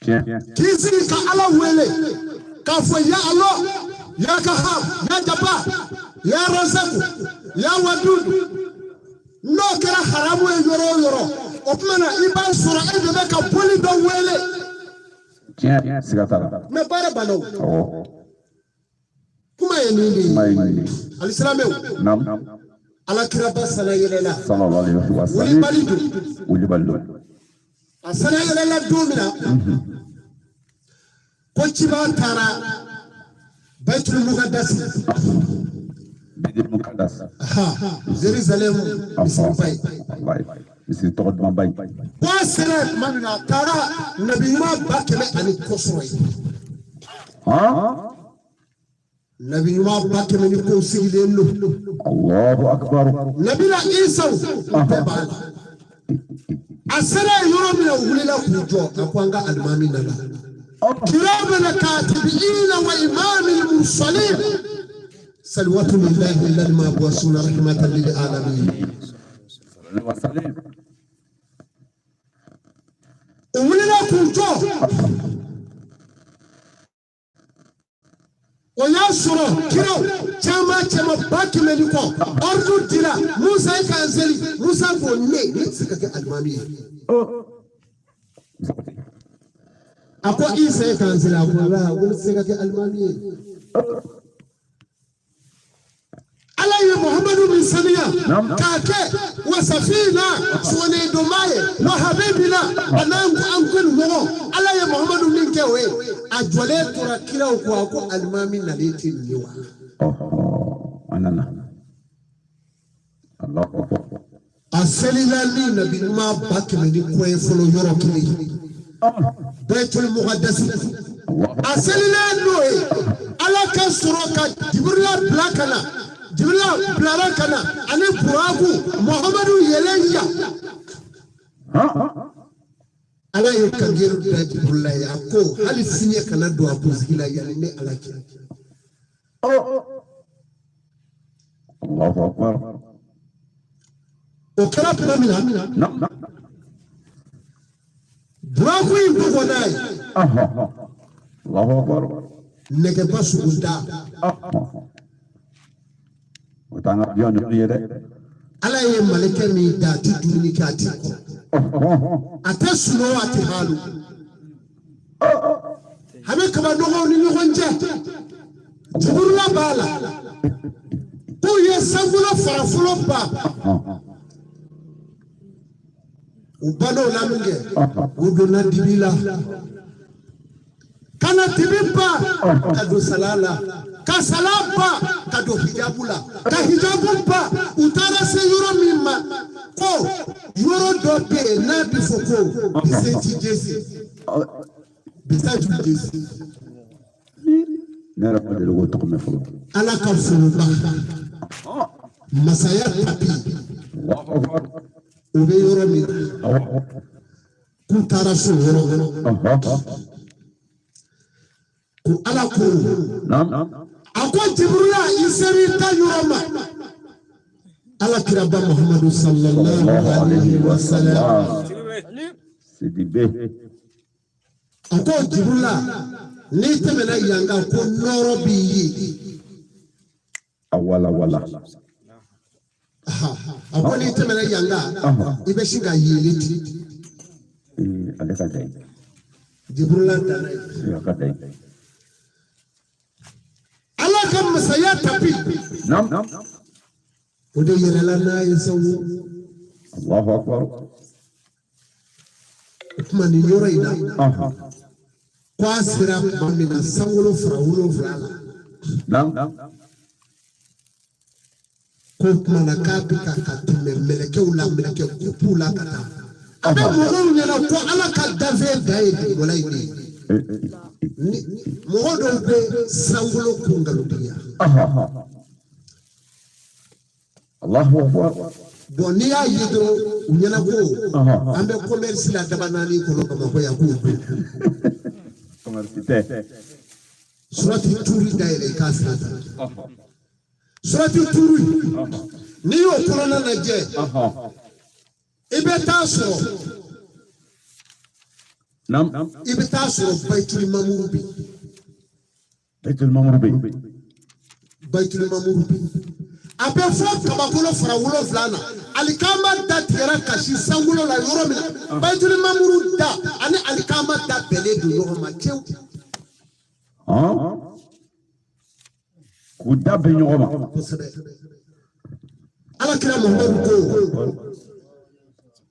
kisi ka ala wele ka fɔ ya Allah ya Kahhar ya Jabbar ya Razak ya Wadud n'o kɛra haramu ye yɔrɔ o yɔrɔ o tuma na i b'a sɔrɔ e de bɛ ka boli dɔ wele tiɲɛ siga t'a la mais baara banna o kuma ye nin de ye alisilamɛw ala kira ba sana yɛlɛla sallallahu alaihi wa sallam wulibali don a sana yɛlɛla don min na ko ciba taara Baitul Muqaddas Baitul Muqaddas Jerusalem misiri misiri tɔgɔ duman ba ye ko a sera tuma min na a taara nabi ɲuman ba 100 ani kɔ sɔrɔ ye nabi ɲuman ba 100 ni ko sigilen don Allahu akbar nabi la Isa o bɛɛ b'a la a sera yɔrɔ min na u wulila k'u jɔ a ko an ka alimami nana كرام الكاتبين وإمام المرسلين صلوات الله لما بوسنا رحمة للعالمين ومننا كنتو وياسر كيرو كما باكي منكو أرجو ديلا موسى كانزلي موسى بوني سكك المامي أكو إيسا كانزلا والله ولسكك المانية على محمد بن سمية كاكي وسفينة سوني دماي وحبيبنا أنا أنقل هو على محمد بن كوي أجولي تركيلا وكواكو المامي نليتي نيوا أنا الله أكبر أسألي لالي نبي ما باكي مني كوي فلو يروكي Baitul Muqaddas asalila noe ala ka sɔrɔ ka Jibrila bila kana Jibrila bilara kana ani buraku Muhammadu yeleya ala ye kangeru da Jibrila ya ko hali sinye kana do abuzila ya ne ala ki Allahu akbar o kɛra tuma min na buraku in bɔgɔ n'a ye Allahu akbar nɛgɛba sugunda o t'an ka avion ninnu ye dɛ ala ye malikɛ min da a ti dumuni kɛ a ti kɔrɔ a tɛ sunɔgɔ a tɛ halu a bɛ kabadɔgɔw ni ɲɔgɔn cɛ Jibrila b'a la k'u ye sanfɔlɔ fara fɔlɔ ba ubano lamunge udona dibila kana tibimba kado salala ka salamba kado hijabula ka hijabumba utara se yoro mimma ko yoro dobe na bifoko biseti jesi bisaju jesi nara padelo goto ko mefolo ala ka fuluba masaya tapi ube yoro mi kutara so yoro ku ala ko ako jibrila iseri ta yoroma ala kiraba muhammadu sallallahu alaihi wasallam sidibe ako jibrila ni temela yanga ko noro biyi awala ako ni temela yanga ibe shiga yeliti aleka dai jibrila dana ya kadai ala kam masaya tapi nam ode yerela na yesawu Allahu akbar kuma ni yoro ina kwa sira mamina sangulo fraulo frala nam ko kuma na kapika katume meleke ula meleke kupula kata abe mogo nyana ko ala ka dave dae wala ini mogo do be sangulo kungaludia Allahu akbar boni ya yidro nyana ko ambe commerce la dabanani ko no ko ya ko commerce surati turi dae kasra surati turi ni yo korona na je ibe taso nam ibe taso baitul mamurubi abe fo kabakolo farawulo flana alikama datira kashi sangulo la yoromina baitul mamuru da ani alikama da bele do yoroma tew kuda benyoma ala kira muhammadu ko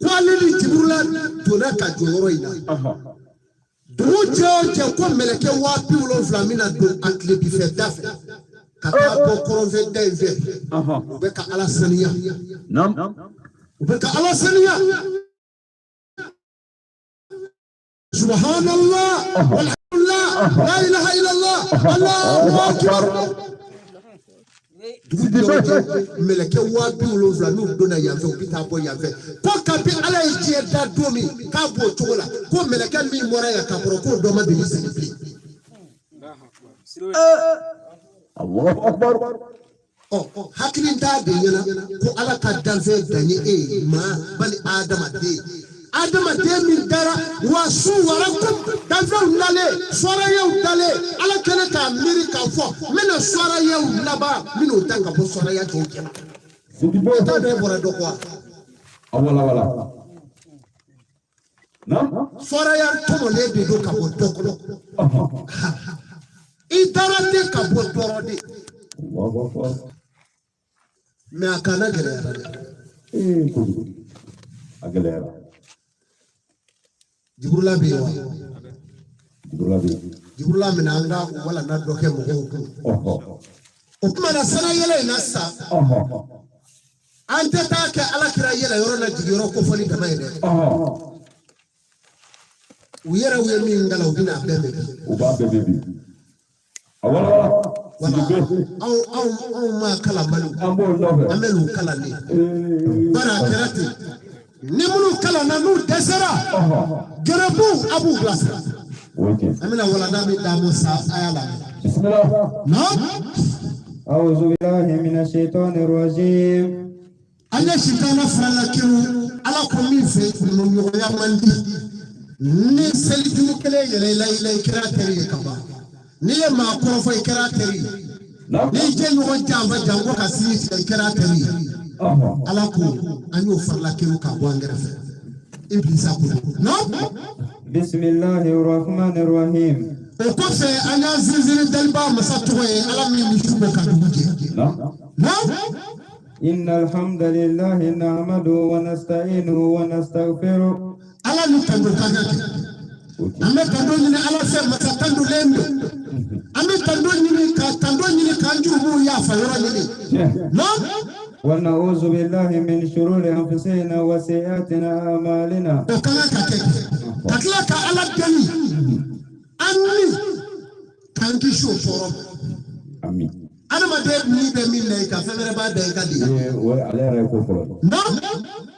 kwalili jibrila dona ka joro ina dojo ko meleke wapi ulo flamina do atle bi fe dafe kata ko koronve denve ubeka ala saniya nam ubeka ala saniya subhanallah walhamdulillah la ilaha illallah allahu akbar meleke wapi ulo flamina dona yanve ubita bo yanve ko kabi ala je da domi ka bo chogola ko meleke mi mora ya kabro ko do ma de isipli Allahu akbar hakili nda de yana ko ala ka danfe danye ma bali adama de min dara wa su wara ko danfe nale sora ye dale ala kene ka miri ka fo mena sora ye laba mino tanga bo sora ya to ke sidibe ta de bora do ko awala nam sora ya to mo le de do ka bo do ko itarate ka bo torode Allahu akbar me akana gere agalera jibrila minanga wala na doke mo o kuma na sana yele na sa ante ta ke ala kira yele yoro na jigiro ko foni da mai de uyera uye mi ngala ubina bebe uba bebe awala au ma kala malu amelu kala ni bara kerati ni mulu kala na nu desera gerebu abu glasa amina wala nami da musa ayala bismillah no a'udhu billahi minash shaitanir rajim anya shitana frala kiru ala ko mi fe no mi ya mandi ni selitu kele yele la kirateri kaba ni ma ko fa kirateri ni je yo jamba jango ka si kirateri ala ko anyo frala kiru ka bo ngere fe iblisa ko no bismillahir rahmanir rahim o ko fe anya ziziri dalba masatuwe ala mi shube ka duje no إن الحمد لله نحمده ونستعينه ونستغفره. Ala ni tando kagake. Ame tando ni ala se mata tando lembe. Ame tando ni kanjubu ya fayora ni. No? ونعوذ بالله من شرور أنفسنا وسيئاتنا أعمالنا. Katlaka ala deni. Ani kanki shoforo. Amin. Ana madeb ni be min lay ka femere ba de kadi. No?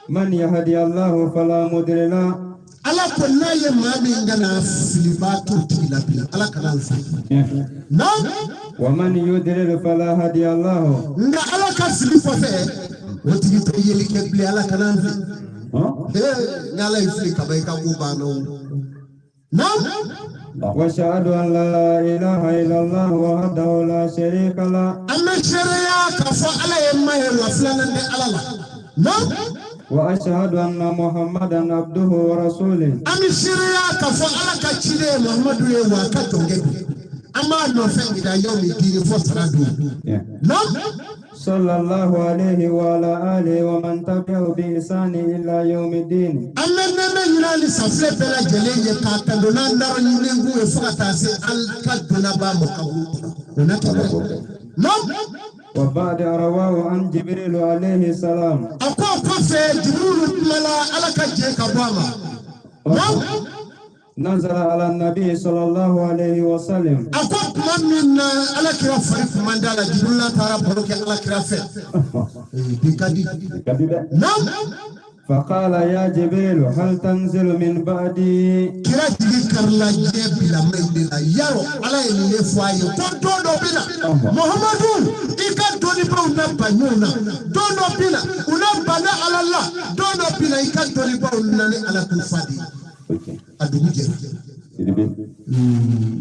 من يهدي الله فلا مضل له. Ala konna ye mami ngana filibatu tila bila. Ala kana alfa. No? ومن يضلل فلا هادي له. Nga ala ka filipo fe. Wotigi to yeli ke bli ala kana alfa. Ngala ifli ka bay ka kubano. No? وأشهد أن لا إله إلا الله وحده لا شريك له. Amma sharia ka fa ala yemma ye waflana de ala la. No? وأشهد أن محمدا عبده ورسوله. Ami sharia ka fa ala ka chile Muhammadu ye wa ka tonge. Ama no fe ida yomi dini fo saradu. No? صلى الله عليه وعلى آله ومن تبعه بإحسان إلى يوم الدين. Amma neme yinali safle bela jele ye ka tandona ndaro nyingu e fukata se al kaduna ba mokabu. No? وبعد رواه عن جبريل عليه السلام. Ako fe jibril mala ala ka je ka bama. No? نزل على النبي صلى الله عليه وسلم. Ako min ala kira farik mandala jibril tara boroke ala kira fe. Bikadi. No? فقال يا جبريل هل تنزل من بعدي؟ Kira digi karla je bila maydela yaro ala ile fwaye ko dodo bila Muhammadu ika doni ba una banyuna dodo bila una bana ala Allah dodo bila ika doni ba una ni ala kufadi adugu je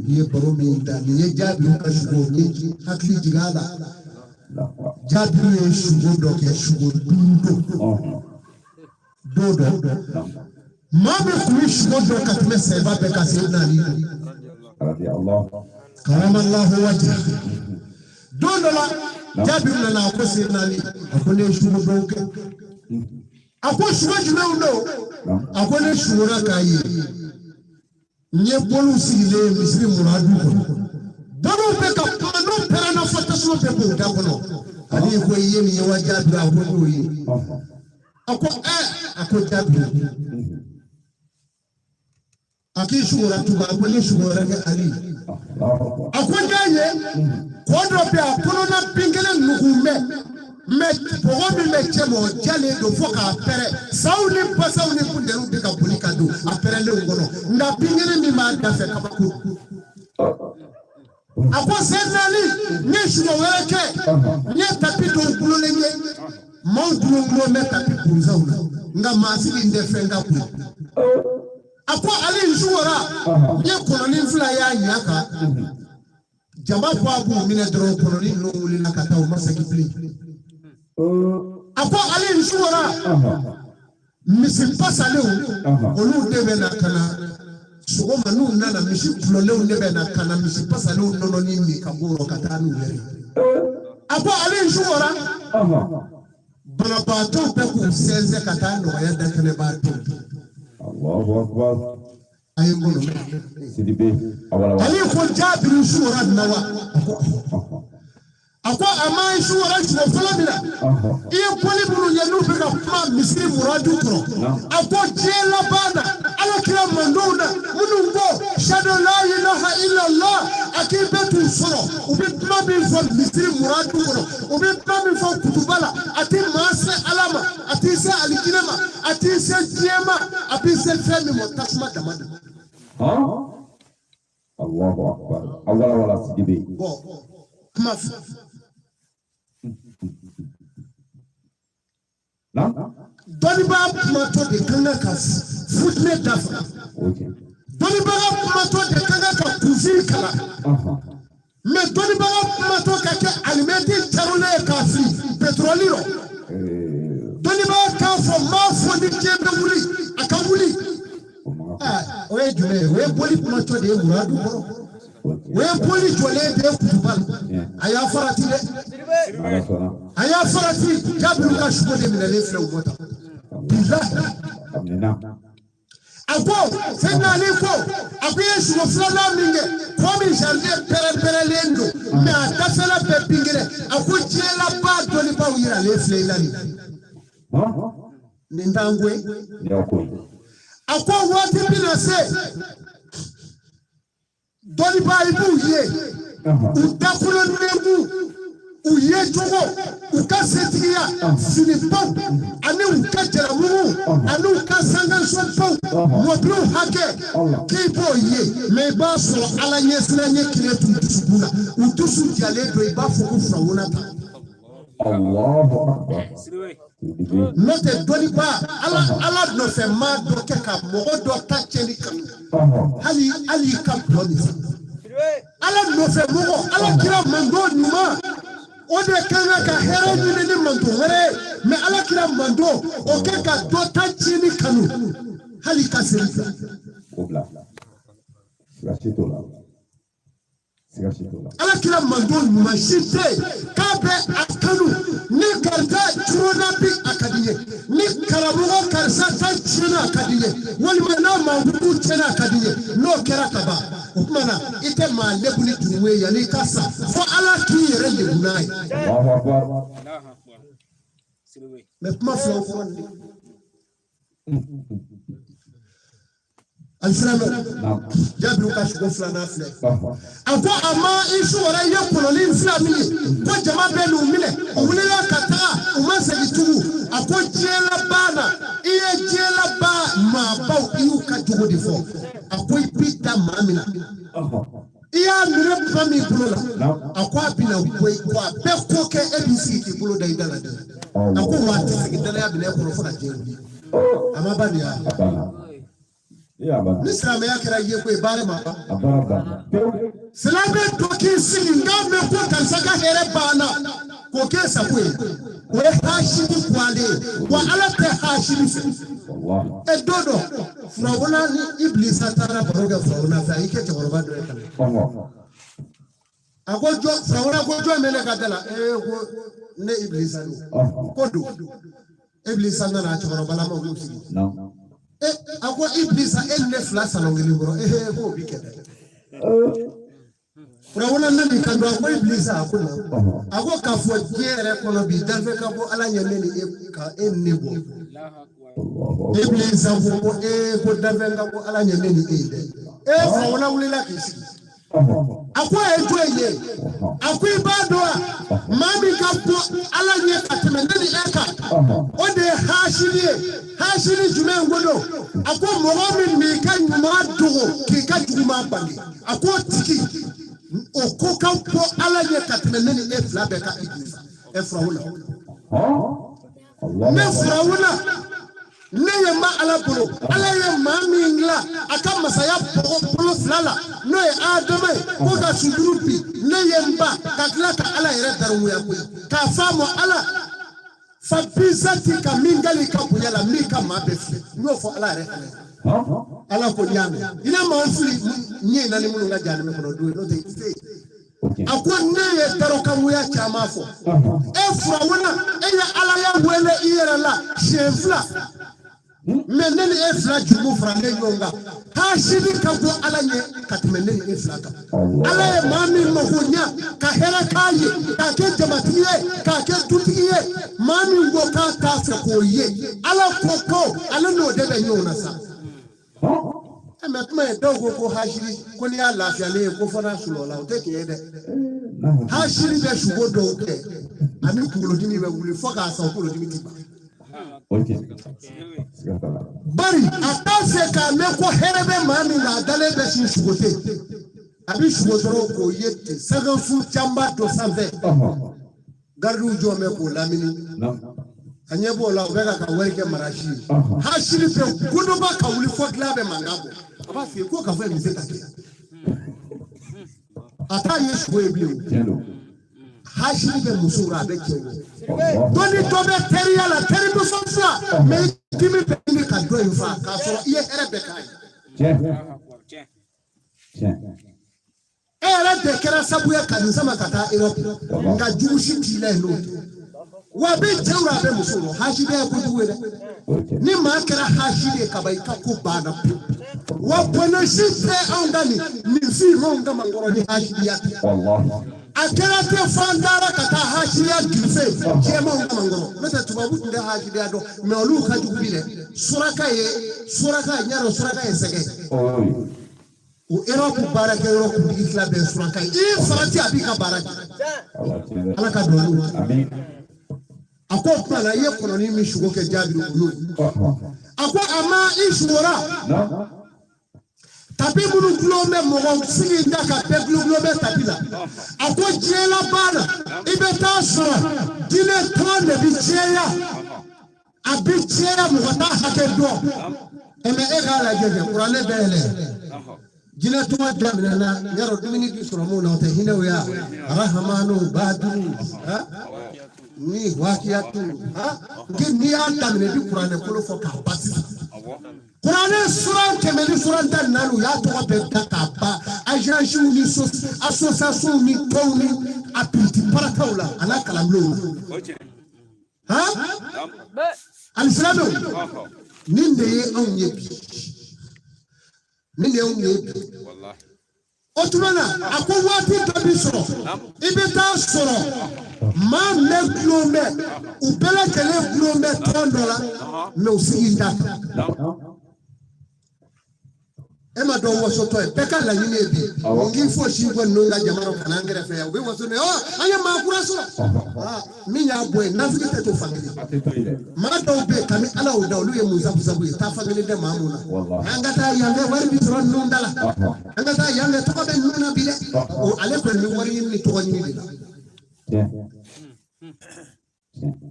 ye baro mi da ye jabi ka shugo ni hakli jigala jabi ye shugo do ke shugo dodo Mami kuishi modo katime seba beka sayyidina Ali karama Allah wajha dodola Jabir na ko sayyidina Ali akone shugo doke ako shugo jime undo akone shugo rakayi nye bolu sigile misri muradu ko bolu beka pano perana fatasno pe ko da kono ali ko yemi ye wajabira ko yi ako Jabir Aki shugura tuba akone shugura ke Ali. Akonjaye kodo pe akono na pingele nukume me pogo mi me chemo jale do foka pere sauni pasauni kunderu bika bulika do apere le ngono nga pingele mi ma dafe kabaku. Ako senali ni shugura ke ni tapi do kulole nye mo dulo me tapi kuzauna nga masili ndefe nga ku. Ako ali njuwara ye koloni fula ya nyaka jamba kwa abu mine dro koloni no wuli na kata o masaki pli ako ali njuwara misi pasale olu debe na kana sugo manu nana misi klole o debe na kana misi pasale o nono ni mi kaburo kata nu leri ako ali njuwara banabato pe ku senze kata no ya dakane bato Allahu Akbar. Ayengolo. Sidibe awala. Ali ko Jabir shura nawa. Ako amai shura shura falamina. Iye poli bulu yenu beka kuma misri muradu kro. Ako jela bana ala kira mandona munungo shado la ilaha illa Allah akibetu soro ubi mami fo misri muradu kro ubi mami fo kutubala ati masre alama ati se alikinema ati se diema ati se femi motasma damada. Allahu Akbar. Awala wala sidibe. Kuma Na? Doniba kumato de kanga ka footnet dafa. Okay. Doniba kumato de kanga ka kufiri kala. Me doniba kumato ka ke alimenti charule ka fi petroliro. Doniba ka fo ma fo di jebe wuli akawuli. Oye jume we boli kumato de muradu boro. We boli jole de kutubal. Aya farati de. aya farati Jabir ka shugo de minale fle ubota billahi amina abo sena liko akuye shugo fla minge komi jardin pere lendo me atasala pe pingire akujela ba doli ba wira le fle ilani nindangwe yako akwa wati binase doli ba ibu ye utakulo nemu uye jogo ukasetiya sinipau ani ukajeramu ani ukasanga sopau modlu hake kibo ye me ba so ala nyesna nye kiretu tusubuna utusu jale do iba fuku frawuna ta Allahu akbar note doni ba ala no fe ma do ke ka mo do ta cheni kam ali kam doni ala no fe mo ala kira mando numa o de kana ka hero ni mando mere me ala kira mando o ke ka do ta cheni kanu hali kasiri obla sigashitola ala kira mando numa shite ka be akanu ni karta chuna bi akadiye ni karabugo karsa ta chuna akadiye wali mana ma hudu chuna akadiye no kera kaba umana ite ma lebuli tuwe ya ni kasa fo ala ki yere lebunai Allahu akbar me kuma flo ko ni alframa Jabir ka shugo flana fle ako ama isu wala ye kololi flami ko jama benu mile uwulela kata umasegitubu ako jela bana iye jela ba ma ba iu ka jogo di fo ako ipita mamina iya mire pami bulola ako abina ko be ko ke ABC ki bulo da idala de ako wa te idala ya bina ko fo na jendi ama ba dia ya ba Islam ya kira ye ko ibare ma ba ababa Silame toki silinga me ko kansaka here bana ko ke sakwe we hashimi kwale wa ala te hashimi wallahi edodo frawona ni iblis atara baroga frawona fa ike te woroba do ekale Allah agojo frawona gojo mele kadala ko ne iblis ani kodo iblis na te woroba la mo musi no ako iblis enne flasa longeli bro ko bikede frawona nani kando ako iblis akuna ako kafo jere kono bi dalfe kabo ala nyameni ka ennebo iblis ako ko dalfe kabo ala nyameni ede frawona wulila kisi ako ejoye ako ibadoa mami kapo ala nye katemendeni eka ode hashiri jume ngodo ako mohamed mi kan ma dogo ki ka juma bangi ako tiki o ko po ala nye katemendeni e flabe ka iblis e frawuna Allah ne frawuna ne yema ala bolo ala ye mami ngla aka masaya polo flala no e adame ko ka sudurupi ne yemba ka klata ala yere daru ya ko ka famo ala fabizati ka mingali ka buyala mika mabefi no fo ala yere ala ko diame ina ma fuli nyi na ni munu nga jani me ko do no te ako ne ye daru ka muya chama fo e frawuna e ya ala ya wele iyera la shefla meneni efla jumu frande yonga hashidi kabo ala nye katmeneni efla ka ala ye mami mahunya ka hera kaye ka ke jamatiye ka ke tutiye mami ngo ka ta se ko ye ala koko ala no de be nyona sa metma dogo ko hashidi ko ni ala afia le ko fona sulola o te ke de hashidi be shugo do ke ami kulo dimi be wuli foka sa kulo dimi tiba bari atase ka me ko herebe mami na dale be sin sugote abi sugotoro ko yete sagan fu chamba to sanve gardu jo me ko lamini anye bo la obega ka werke marashi ha shiri pe gudu ba ka wuli fotla be mangabo aba fi ko ka fe mi se take ata yesu we bi hashiri be musura be kewo doni to be teriala teri musofla me kimi be ni ka do infa ka so iye herebe kai era de kera sabu ya kanisa makata Europe nga juushi tile no wa be tawra be musulo hashide ko duwele ni ma kara hashide kabaika ko bana wa bona shite angani ni fi honga mangoro ni hashide ya wallahi akara te fandara kata hashide ya gilfe jema honga mangoro meta tubabu nda hashide ya do me olu khaju bile suraka nyaro suraka sege o Europe baraka Europe bigitla be suraka e farati abika baraka ala ka do amin ako pala ye kono ni mishugo ke jabi uyo ako ama ishura tapi munu glome mo sigi ndaka pe glome tapila ako jela bana ibeta sura dile tonde bi jeya abi jeya mo ta hakedo eme egala jeje qur'ane bele jina tuma damina na yaro dumini bi sura mo na te hinew ya rahmanu badru ha ni wakiyatu ni anta mine di Qur'ane ko fo ka basi Qur'ane sura kemeli sura dan nalu ya to be ka ba ajanju ni association ni tawni apiti para tawla ala kalamlo ha al-islamu ninde on yebi wallahi otumana akwati tabisoro ibeta soro ma me glome ubele kele glome $10 me usiinda ema do wosoto e peka la nyine bi ngi fo shi gwa nunga jamaro kanangere fe ya we woso ne anya ma kuraso minya boy nafike to family ma do be kami ala o dawlu ye muzabu zabu ta family de mamuna angata yande wari bi ron nundala angata yande to be nuna bi de o ale ko ni wari ni to nyini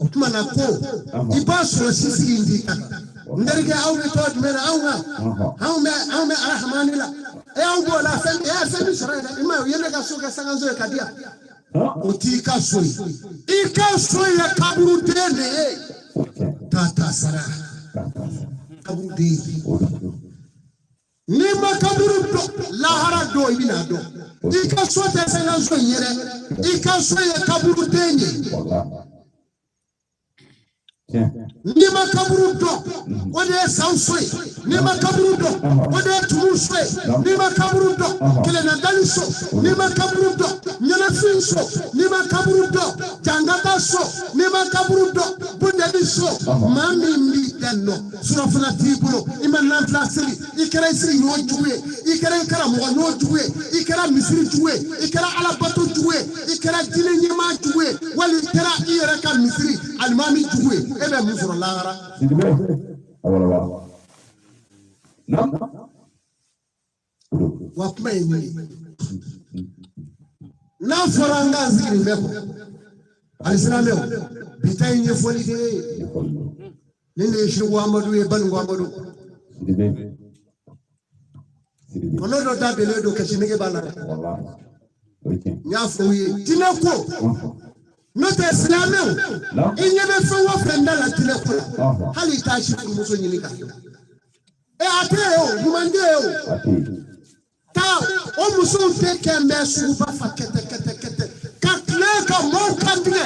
otumana ko ibaso sisi indi ndarige awne to mena awme arahmanila au bola femi sharada ima yende ka soka sanganzo ya kadia otika soi ika soi ya kaburu dende tata sara kaburu dende nima kaburu do lahara do ibina do ika sote sanganzo yere ika soi ya kaburu dende nima kaburu do ode sausoi nima kaburu do ode tumusoi nima kaburu do kele na daliso nima kaburu do nyana finso nima kaburu do jangata so nima kaburu do bundadiso mami mbi danno surafuna tibulo imana flasiri ikara isiri no juwe ikara ikara mo no juwe ikara misiri juwe ikara alabato juwe ikara jile nyama juwe wali ikara iyere ka misiri almami juwe ebe mufuro lahara awala wakmeni na foranga zikiri mbeko alisinameo bitai nye foli de nende shiru amadu e banu amadu kono do dabele do keshinege bana nya foye tinako Notre Islamien, il n'y avait pas offert dans la téléphone. Hali tashi kumuso nyinika. E ateo, mumandeo. Ta o muso te kembe suba fa kete. Kakle ka mo kandile.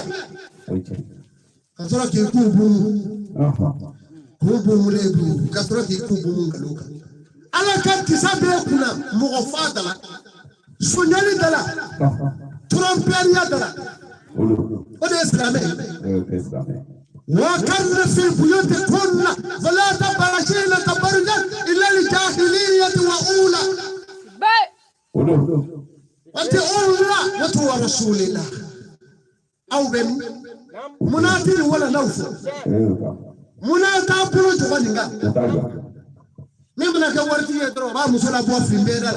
Kasoro ki kubu. Kubu mulebu, kasoro ki kubu ngaluka. Ala ka kisabe kuna mo fadala. Sunyali dala. Tromperia dala. What is Islamé? وكان في البيوت كنا فلا تبرجين تبرجا إلا الجاهلية وأولى وأنت أولى وتو رسول الله أو بني مناتير ولا نوفل مناتا بلوت ونينغا ممنا كورتي يدرو با مسلا بو في مبيدال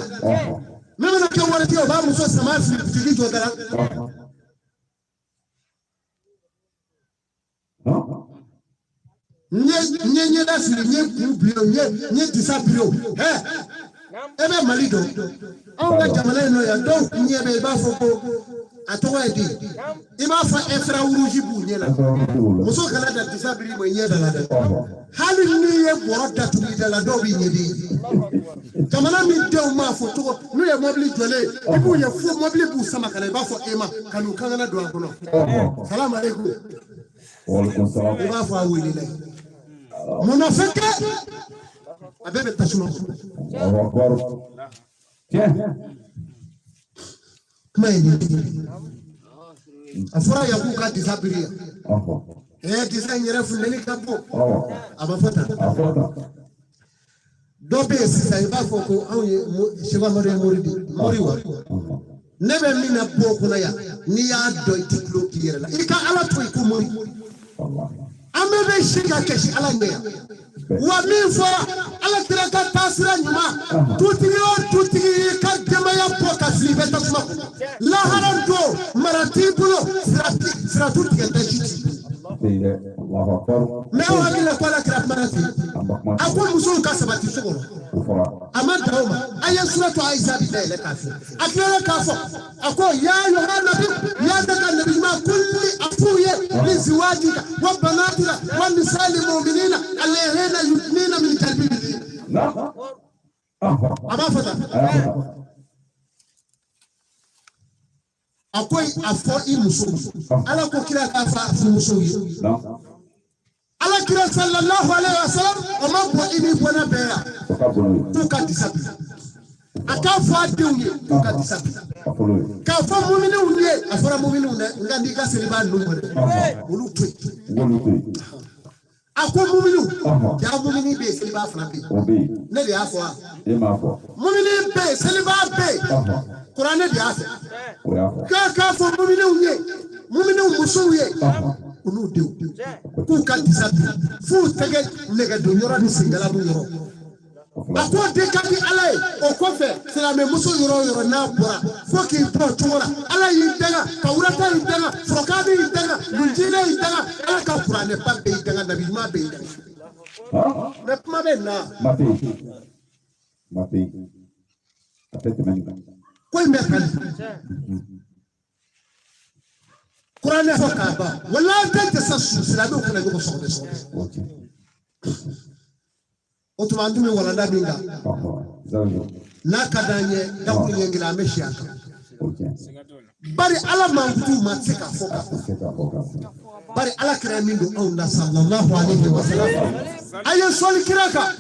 ممنا كورتي با مسو سما في تيجي جودال nye da siri nye kubio nye disapio ebe malido onga jamala no ya do nye be ba foko atowa edi ima fa efra uruji bu nye la muso kala da disapio mo nye da la hali ni ye borota tu da la do bi nye di jamala mi de o ma foto no ye mobili jole ibu ye fu mobili bu sama kala ba fo ema kanu kangana do akono salam alaikum Walaikum salam. I b'a fɔ a wulila munafiki a bɛɛ bɛ tasuma Allahu Akbar. Tiens. kuma ye nin a fɔra Yakubu ka disa biri yan disa in yɛrɛ funtɛni ka bon a ma fɔ tan dɔ bɛ yen sisan i b'a fɔ ko anw ye Seko Amadu ye mori wa ne bɛ min na bɔ o kɔnɔ yan n'i y'a dɔn i tɛ tulo k'i yɛrɛ la i ka Ala to yen ko mori an bɛɛ bɛ si ka kɛsi Ala ɲɛ yan wa min fɔra Alakira ka taasira ɲuman dutigi o dutigi y'i ka denbaya bɔ ka fili i bɛ tasuma kɔnɔ lahara don mara t'i bolo siratu tigɛ tɛ si ci Allahu Akbar. mais aw hakili la ko Alakira kumana ten a ko musow ka sabati so kɔnɔ a ma dan o ma a ye suratu Aisha de dayɛlɛ k'a fɔ a tilala k'a fɔ a ko yaa ayyuhan nabi yaa daga nabi ɲuman kulli a f'u ye min ziwaajika wa banaatika wa nisaa'il mu'minina alayhinna yudnina min jalabibihinna a b'a fɔ tan a ko a fɔ i musow Ala ko kira k'a fɔ a furumusow ye Alakira sallallahu alaihi wasallam o ma bɔ i ni bɔnɛ bɛɛ yan k'u ka disa bila a k'a fɔ a denw ye k'u ka disa bila k'a fɔ mumininw ye a fɔra mumininw dɛ nka n'i ka seliba ninnu kɔni olu to yen a ko mumininw jaa muminin bɛ yen seliba fana bɛ yen ne de y'a fɔ wa muminin bɛ yen seliba bɛ yen kuranɛ de y'a fɔ k'a fɔ mumininw ye mumininw musow ye olu denw k'u ka disa bila f'u tɛgɛ nɛgɛdon yɔrɔ ni sengala dun yɔrɔ a ko den ka di Ala ye o kɔfɛ silamɛmuso yɔrɔ o yɔrɔ n'a bɔra fo k'i bɔ cogo la Ala y'i danga Tawurata y'i danga Furukani y'i danga Linjila y'i danga Ala ka kuranɛba bɛ y'i danga Nabi ɲuman bɛ y'i danga mais kuma bɛ na ko in bɛ kan kuranɛ fɔ k'a ban walahi bɛɛ tɛ sa silamɛw kana ɲɔgɔn sɔgɔbɛ o tuma an tun bɛ walanda min kan n'a ka d'an ye dakuru ɲɛ kelen an bɛ si a kan bari Ala mankutu ma se k'a fɔ ka fɔ bari Alakira min don anw na sallallahu alaihi wa sallam a ye sɔli kira kan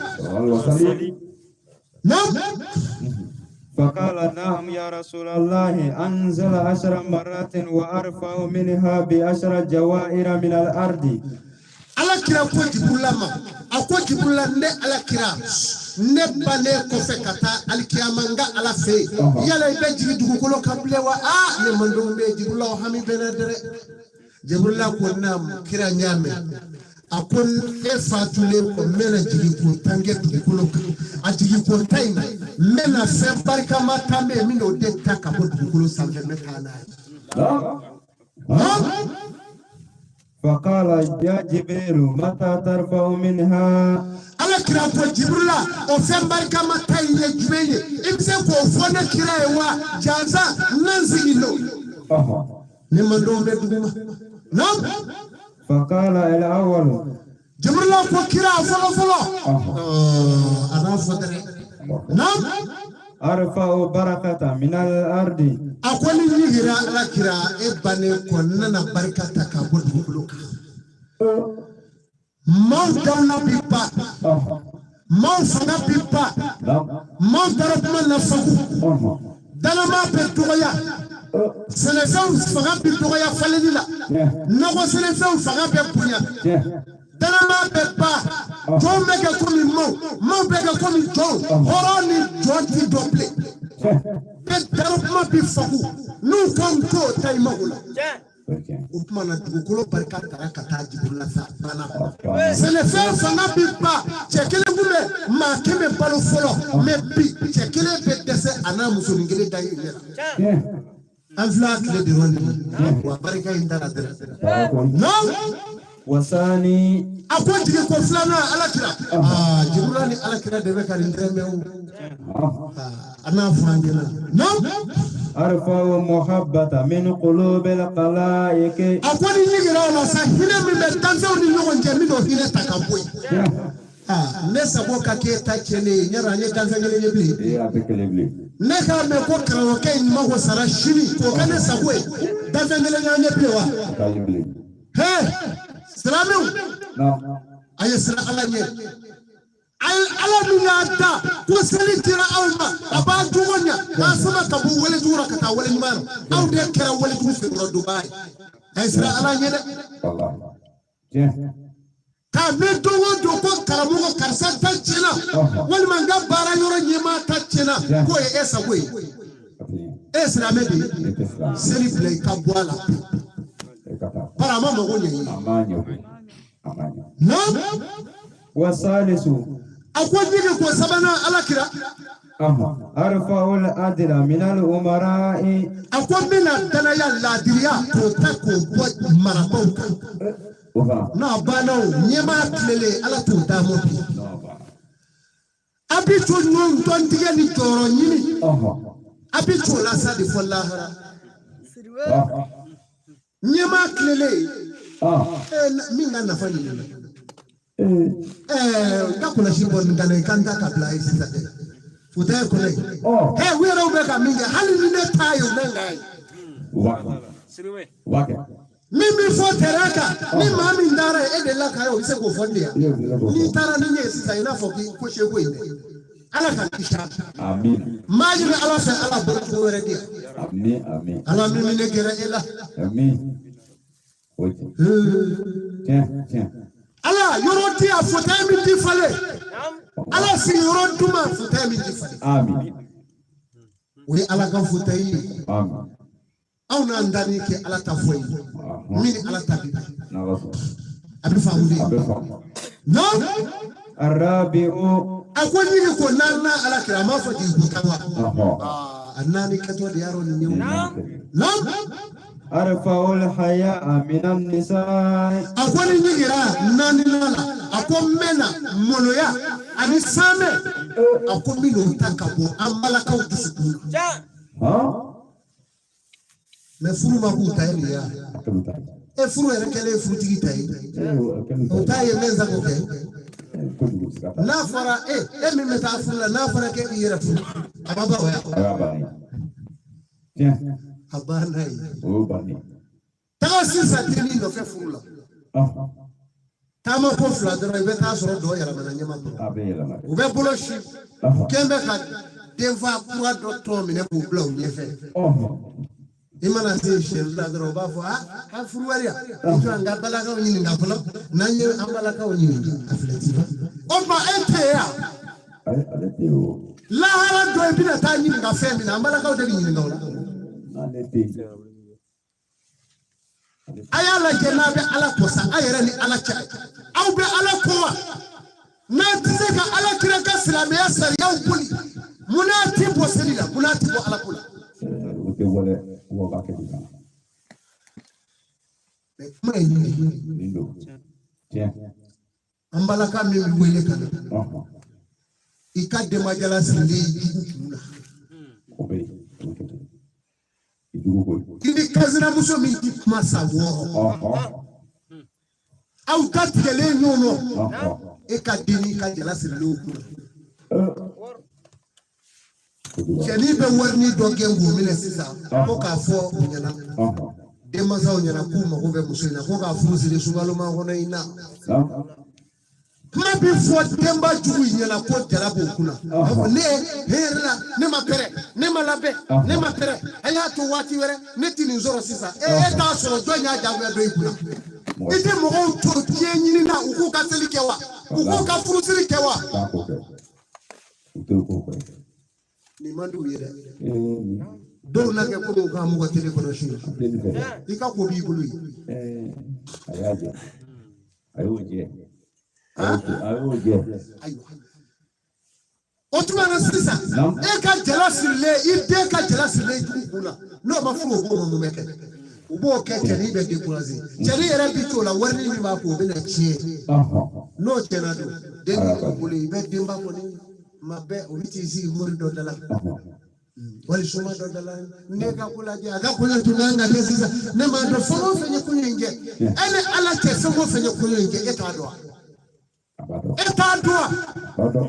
فقال نعم يا رسول الله أنزل 10 مرات وأرفع منها ب10 جوائر من الأرض Alakira ko Jibrila ma a ko Jibrila ne Alakira ne bane kɔfɛ ka taa alikiyama nga Ala fɛ yala i bɛ jigin dugukolo kan bilen wa ne man dɔn bɛ Jibrila o hami bɛ ne dɛ Jibrila ko naam kira ɲaamɛ a ko e fatulen ko n bɛna jigin k'o tan kɛ dugukolo kan a jigin k'o ta in n bɛna fɛn barikama ta bɛ yen n bɛna o de ta ka bɔ dugukolo sanfɛ n bɛ taa n'a ye. فقال يا جبريل متى ترفع منها Alakira ko Jibrila o fɛn barikama ta in ye jumɛn ye i bɛ se k'o fɔ ne kira ye wa jansa n na n sigi n'o ne man dɔn bɛ dugu ma فقال الأول Jibrila ko kira fɔlɔ a b'a fɔ dɛ أرفع بركة من الأرض a ko ni yigira Alakira e bannen kɔ n nana barika ta ka bɔ dugukolo kan maaw dawula bi ban maaw fanga bi ban maaw darakuma na fagu dalama bɛ dɔgɔya sɛnɛfɛnw fanga bɛ dɔgɔya faleli la nɔgɔ sɛnɛfɛnw fanga bɛ bonya dalama bɛ ban jɔnw bɛ kɛ komi maaw bɛ kɛ komi jɔnw hɔrɔn ni jɔn ti dɔ bilen bɛ darakuma bi fagu n'u ko n t'o ta i mago la o tuma na dugukolo barika tara ka taa Jibrila fɛ a banna sɛnɛfɛn fanga bi ban cɛ kelen kun bɛ maa kɛmɛ balo fɔlɔ mais bi cɛ kelen bɛ dɛsɛ a n'a musonin kelen da i ɲɛ la an filɛ a tile de rɔn wa barika in dara dɛrɛ وثاني a ko jigin ko filanan Alakira Jibrila ni Alakira de bɛ ka nin dɛrɛmɛ a n'a fɔ an ɲɛna أرفع محبة من قلوب الخلائق a ko ni yigira o la sa hinɛ min bɛ danfɛnw ni ɲɔgɔn cɛ min n'o hinɛ ta ka bɔ yen ne sago ka k'e ta tiɲɛlen ye ɲɛra an ye danfɛn kelen ye bilen ne k'a mɛn ko karamɔgɔkɛ in mago sara sini k'o kɛ ne sago ye danfɛn kelen y'an ye bilen wa Salamu. Aye sira ala nye. Ala minata kusali tira alma abantu wonya asama kabu wale jura kata wale nyimano au de kera wale tufe no Dubai aye sira ala nye ka medo wodo ko karamugo karsa tachina wal manga bara yoro nyima tachina ko esa we esra medi seli play kabwala para mama wonye amanyo no wasalisu akwajike kwa sabana alakira arfa'ul adla min al umara'i akwamina dana ya ladiriya ko tako maraboka na bana nyema klele ala to damo bi abitu non ton dige ni toro nyini abitu la sadi follahara nyema klele minga na fani kakuna shimbo ndana kanta kabla isisa de futa ko lay we raw be ka minga hali ni ne tayo mengai wake mimi fo teraka ni mami ndara ede la kayo ise ko fondia ni tara ni ne sisa ina fo ko shego ine ala ka kisha amin majina ala fa ala bo ko were dia amin ala mimi ne gere ela amin oje tiens ala yoro dia fota mi di fale ala si yoro duma fota mi di fale amin we ala ka fota yi amin aw na ndani ke ala ta foyi mini ala ta bi na rasul abi faudi no arabi'u akwani ni ko nana ala kira ma fadi hutawa annani kato da yaro ni no arfa'ul haya'a min an-nisa'i akwani ni gira nani nana akon mena moloya ani same akon mino takabo amala ka utusu me furu ma ku tayi ya e furu ere kele furu tigi tayi o tayi menza ko ke na fara mi meta furu la na fara ke yera furu ababa wa habana yi ta sisa tini no fe furu la tama ko fula dro be ta soro do yara bana nyama ko o be bolo shi kembe ka deva kwa do to mi ne ko blo nyefe imana se shella dro ba fo ha furuwaria to anga balaka nyini ngapolo nanye ambalaka nyini afleti o ma etea la hala do bina ta nyini ngafe mi na ambalaka o de nyini ngawla ayala jenabe ala kosa ayere ni ala cha au be ala kowa na tizeka ala kiraka silamiya sariya ukuli munati bo selila munati bo ala kula wale wabake dina lindo tiens ambalaka mi wele kana ikade majala sinde obey idugo ili kazina muso mi dikma sawo au katkele nyono ikadini kajala sinde Cheni be warni doge ngumile sisa ko ka fo nyana de maza nyana kuma ko be musina ko ka fuzi le sungalo ma ko na ina ma bi fo demba jugu nyana ko jarabo kuna ne herla ne ma pere ne ma labe ne ma pere aya to wati were ne tini nzoro sisa ta so do nya jago do ikuna ite mo ko to tie nyini na uko ka selikewa uko ka fuzi kewa ni mandu yere do na ke ko ga mu ko tele ko shi ika ko bi bulu ayaje ayoje otuma na sisa e ka jelasile ide ka jelasile kuna no ma fu ko mo meke ubo ke tele be de kurazi tele yere bi to la warni ni ba ko be na chie no tena do de ko bulu be de mba ko ni mabe uliti zi muri do dala wali suma do dala nega kula ja ga kula tunanga lesiza ne ma do fo fenye kunyenge ene ala ke fo fenye kunyenge eta do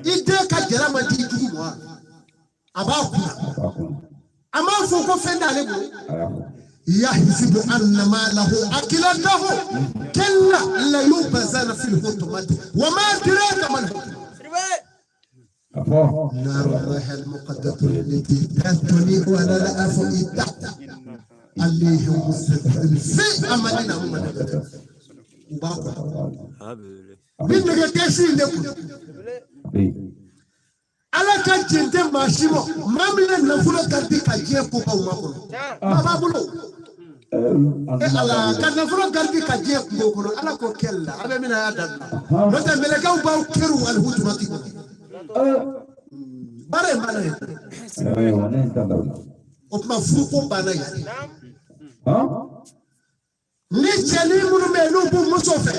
ide ka jera ma di tugu mo aba ku ama fo ko fenda le bo يحسب أن ماله أكلته كلا ليبذل في الحطمة وما أدراك ما الحطمة نار الله المقدة التي تنيح ولا لا أفئدة اللي هو مستقبل في أماننا هم بينك كيسين لكم على كجنت ماشيمو ما من نفولا كارتي كجيه كوكو ماكو ما بابلو على كان نفولا كارتي كجيه كوكو على كوكيلا ابي من هذا متى ملكاو باو كيرو الهوتماتيك bare bare opma fuko bana ya ni cheli munu melu bu musofe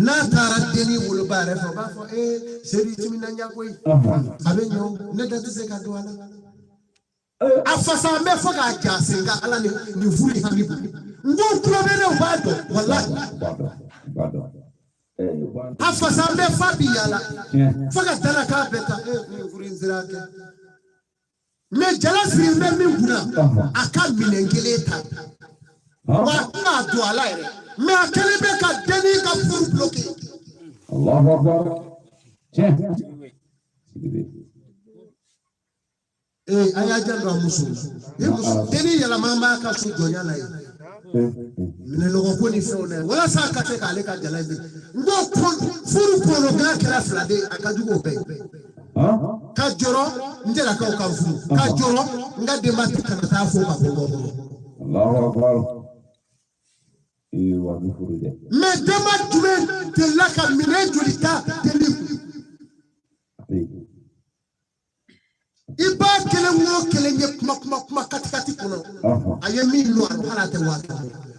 na tara deni wul bare fa ba fo seri timina nyakoy abenyo ne dati se ka duala afasa me fo ka jasinga ala ni vuli hanibu ngo kulobele ubado wallahi bado afasa me fabi yala faka dala ka beta furinzirake me jalasri me minguna aka minengeleta wa na duala ere me akele be ka deni ka furu bloqué Allahu akbar aya jando musu deni yala mama ka su jonya la yi mine logo ko ni fe ona wala sa ka te ka le ka jala bi ndo furu polo ga kala flade akajugo be ka joro ndela ka ka furu ka joro ngade mati kana ta fo ka bo Allahu akbar mais dema tume de la ka mine jolita de iba kele wo kele nye kuma katikati kono aye mi lo ala te wa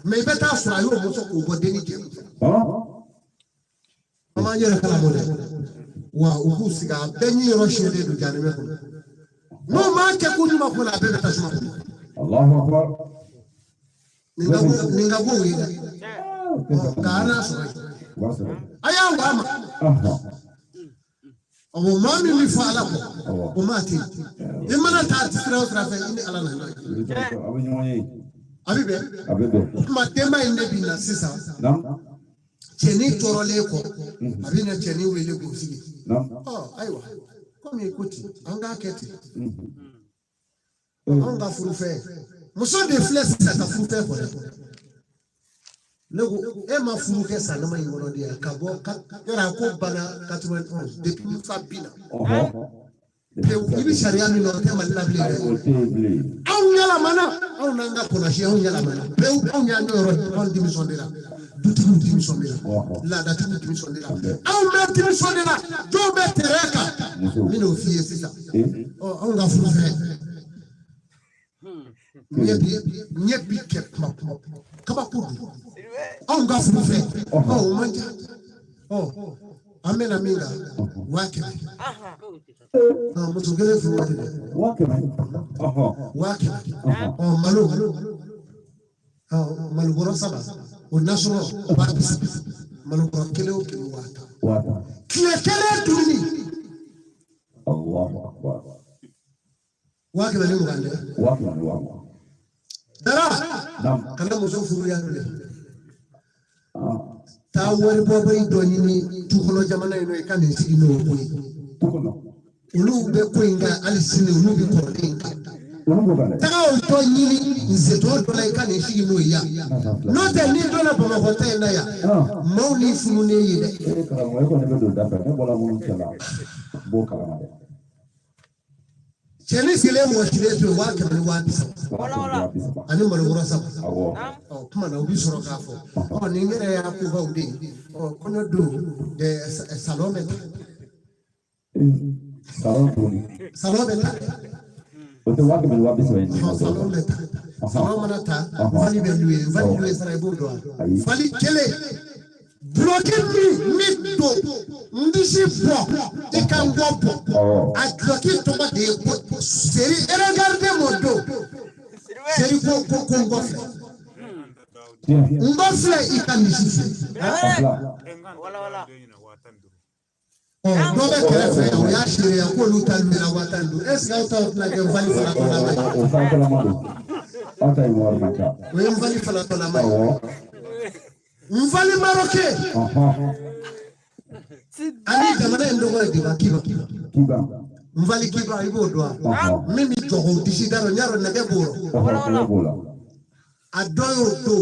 mais beta sura yo mo so ko bo deni je mama nyere kala mo de wa ubu siga benyi ro shede du jani me ko no ma ke ko nyuma ko la be beta suma Allahu akbar ninga bo wi kana so aya wa ma o mami mi fala ko o mati imana ta tisra trafe ini ala na abibe ma tema inde bina sisa cheni torole ko abina cheni wele ko sigi aiwa komi ekuti anga keti anga furufe muso de flex ta furufe ko lego e ma furufe sanama yimono dia kabo era ko bana 91 depuis fabina ibi sharia mi no tema labli aw nyala mana aw nanga kona shi aw nyala mana be aw nyanya ro on dimission dira dutu dimission dira la datu dimission dira aw me dimission dira do be tereka mi no fiye sisa aw nga furufe nyebi kep kaba kudu aw nga furufe manja amena minga wake mtu gele fu wake malu goro saba o national party malu goro kele o kele wata kele duni Allahu akbar wake na ngande wake dara kana muso furu ya dole ta wari bobai doni ni tukono jamana ino ikane sigino ko tukono ulu be ko inga alisine ulu be ko inga ta o to nyini nzeto dola ikane sigino ya no te ni dola bama ko ta na ya mauni funu ne yide kala mo ko ne be do da fa ne bola mo chala bo kala ma de cheni sile mo shile to wa ka ni wa bisa ani mo ngoro sa kuma na ubi soro ka fo ni ngere ya ku ba udi kono do de salome salome o te wa ka be wa bisa ni salome na ta vali be lui sara bo do vali kele bloqué mi do ndisi bo e kan go bo a bloqué to ba de seri regarde mo do seri ko ngofle ikanisifi wala dobe kele fe o ya shire ya ko lutal mi na watandu es ga uta na ke vali fara ko na Ota imor macha. We mvali fala tola mai. Mvali maroke. Ali jamana ndogo ya kiba. Mvali kiba ibo doa. Mimi jogo dishidaro nyaro na geburo. Adoyo to.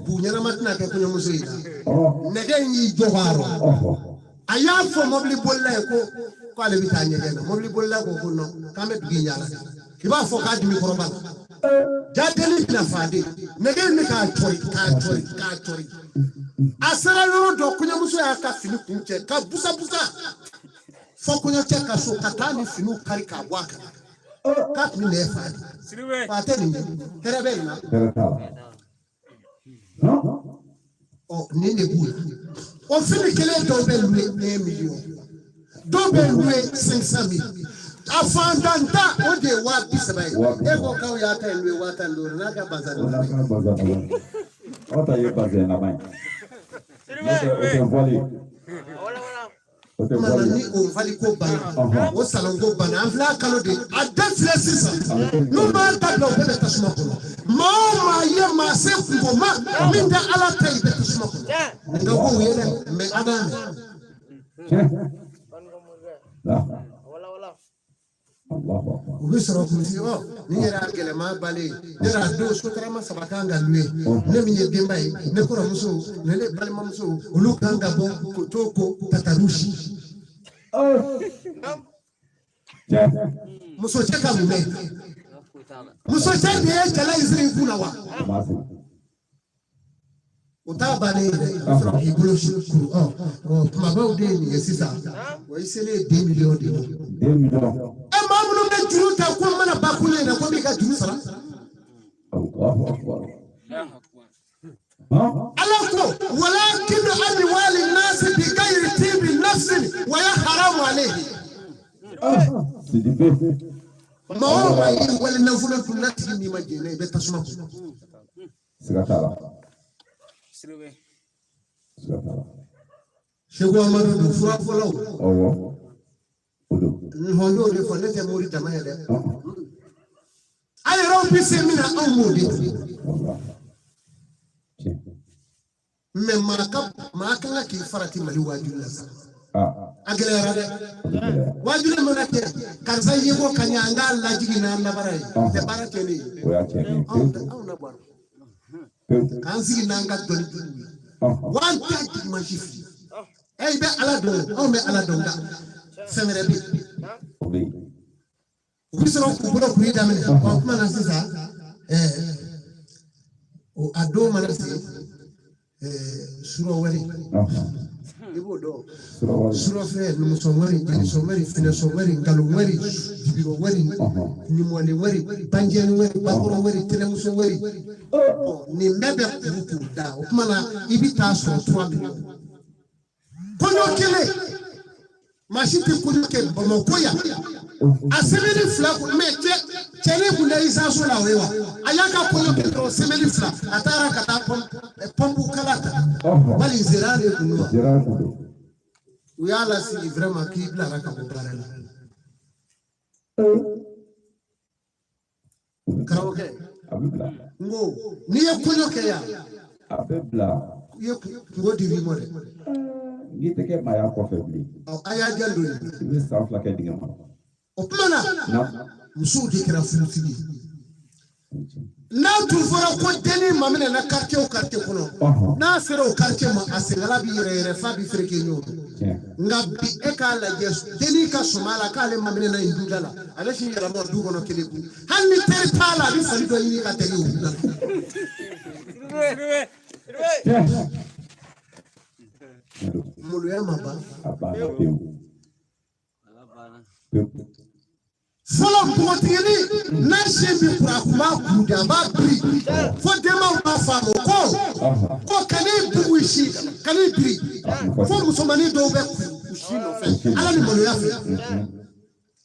Bunyana matna ke kunyo musuida. Nege nyi jogaro. Ayafo mobli bolla ko ale bitanye gena mobli bolla ko kuno kame binyala. Kiba fo ka dimi korobal. Jadeli na fadi. Nege ni ka chori. Asara yoro do kunyo musu ya ka fini kunche ka busa. Fo kunyo che ka so katani finu kari ka bwaka. Kat mi ne fadi. Siriwe. Fateni terebe na. Oh nene bula. On finit que les dobe loué 1 million. Dobe loué 500,000. Afin d'anta, on dit wa bisabay. Ego ka ya ta loué wa ta loué na ka bazana. Ota ye bazana mai. Mana ni on vali ko bana. O salon ko bana. Afla kalo de. Adefle sisa. No ma ta do be tasuma ko. Ma ye ma se ko ma. Minda ala tay be tasuma ko. Ndo ko yele me adam. Allahu akbar. Ubisoro kumtio ni era gele ma bale era do sotara ma sabakanga luwe ne minye bimbai ne kora muso ne le bale muso ulukanga bo kotoko tatarushi muso cheka mume muso cheke chala izri kuna wa utabale from hibulushi mabao de ni yesisa wa isele 2 million de 2 million. Mamuno be juru ta ko mana ba kunye na ko be ka juru sara. Allahu akbar. Alako walakin amwali nas bi ghayri tibi nafs wa ya haram alayhi. Ma yi wala nafuna tunati ni majene be tasuma. Sigatala. Siriwe. Shego amadu du fura folo. Owo. Hondo de fone te mori tamaya de. Ay rompi semina amudi. Me maka ki farati mali wajula sa. Agere rade. Wajula monate kanza yego kanyanga lajigi na nabarai. Te barate ni. Oya cheni. Auna bwana. Kanzi nanga doni. One take machifi. Hey be ala do, o me ala do nga. Femere bi. Ubisoro kubulo kuida mene. Kwa kuma na sisa o ado manasi suro wali. Ibo do. Suro fe no somari, somari, fina somari, ngalo wali, dibiro wali, ni mwale wali, banjeni wali, bakoro wali, telemuso wali. Ni mebe kuruku da. O kuma na ibita so 3 million. Kono kele. Mashiti kunuke bomokoya asemeli fla me chene kuna isa so la wewa ayaka kono ke semeli fla atara kata pompu kalata bali zirane kunua uyala si vraiment ki bla raka bobarela karoke Abibla. ngo niye kono ke ya Abibla. ye ngo divi more Gite ke maya ko febli. aya jando Ni safla ke diga ma. opmana Na. musu dikira fulfili na tu fora ko deni mamene na quartier o quartier kono na sero o quartier ma asengala bi yere fa bi freke nyo ngabi e ka la jes deni ka somala ka le mamene na indudala ala shi yara mo du kono kelebu hanni ter tala bi fali do yi ka teri o mulu ya maba Abana peu. Follow Potini, Nashim Prakuma, Kudaba, for them out of Famo. For can it be wishy? Can it be? For so many do back. Alan Moluafi.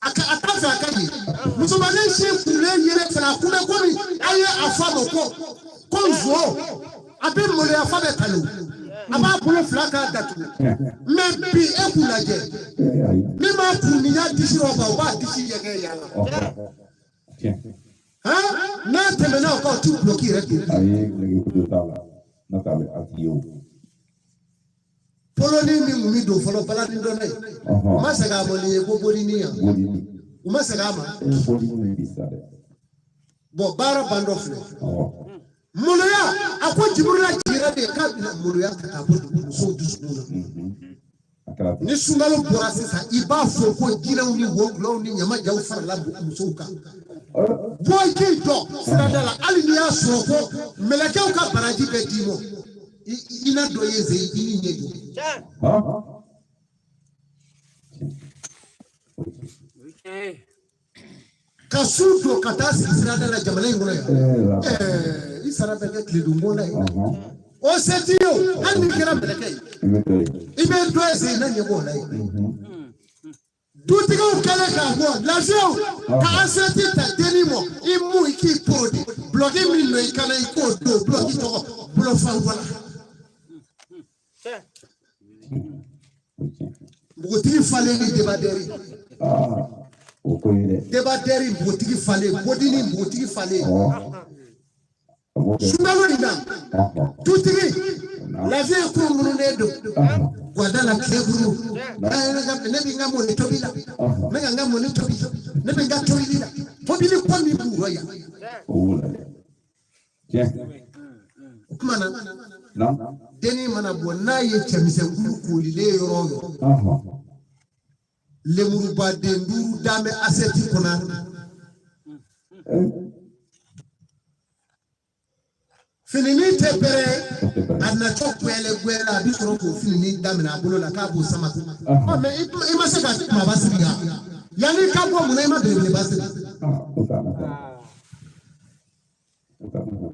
Atafa Kadi. Musumane ship to lay yet for Akuna Komi, Aya Afamo. Conzo. I've been Moluafa. Aba pulo flaka datu me bi ekulaje mi ma puni ya disi roba wa disi yege yala ha n'a tɛmɛna o kan o t'i bloqué yɛrɛ de. a ye nege kutu t'a la n'a t'a bɛ a tigi ye o. Poloni min mi don fɔlɔ balani dɔ n'a ye. U ma segin a ma nin ye ko bolini yan. Bolini. U ma segin a ma. Bolini bi sa dɛ. Bon baara ban dɔ filɛ. Maloya a ko Jibrila jigira de k'a bɛna maloya ta k'a bɔ musow dusukun na. Ni sunkalo bɔra sisan i b'a fɔ ko jinɛw ni wogulaw ni ɲamajaw farala musow kan. Bɔ i k'i jɔ sirada la hali n'i y'a sɔrɔ ko mɛlɛkɛw ka baraji bɛ d'i ma i na dɔ ye ze i ni ɲɛ jɔ. Ka su don ka taa sigi sirada la jamana in kɔnɔ yan. I sara bɛ kɛ tile donbon na ye. O se t'i ye o hali n'i kɛra mɛlɛkɛ ye. I bɛ dɔ ye ze i na ɲɛ b'o la ye. Dutigiw kɛlen k'a bɔ lafiyaw ka asɛti ta denni mɔ i mu i k'i poro de bloki min don i kana i k'o don bloki tɔgɔ bolofan wala. Npogotigi falen ni debadɛri. O ko ye dɛ. Debadɛri npogotigi falen bodini npogotigi falen. Sunkalo nin na dutigi lafiya ye ko mununen don. Guarda la teburu. Ne bɛ n ka mɔni tobi la. Ne ka n ka mɔni tobi. Ne bɛ n ka tobili la. Tobili ko min b'u rɔ yan. O tuma na denni mana bɔ n'a ye cɛmisɛnkulu korilen yɔrɔ o yɔrɔ. Lemurubaden 5 d'a bɛ asɛti kɔnɔ. Finini tɛ bɛrɛ a natɔ gwɛlɛ a bɛ sɔrɔ k'o finini daminɛ a bolo la k'a b'o sama. Mais i ma se ka kumaba sigi yan. Yanni ka bɔ munna i ma belebeleba sigi.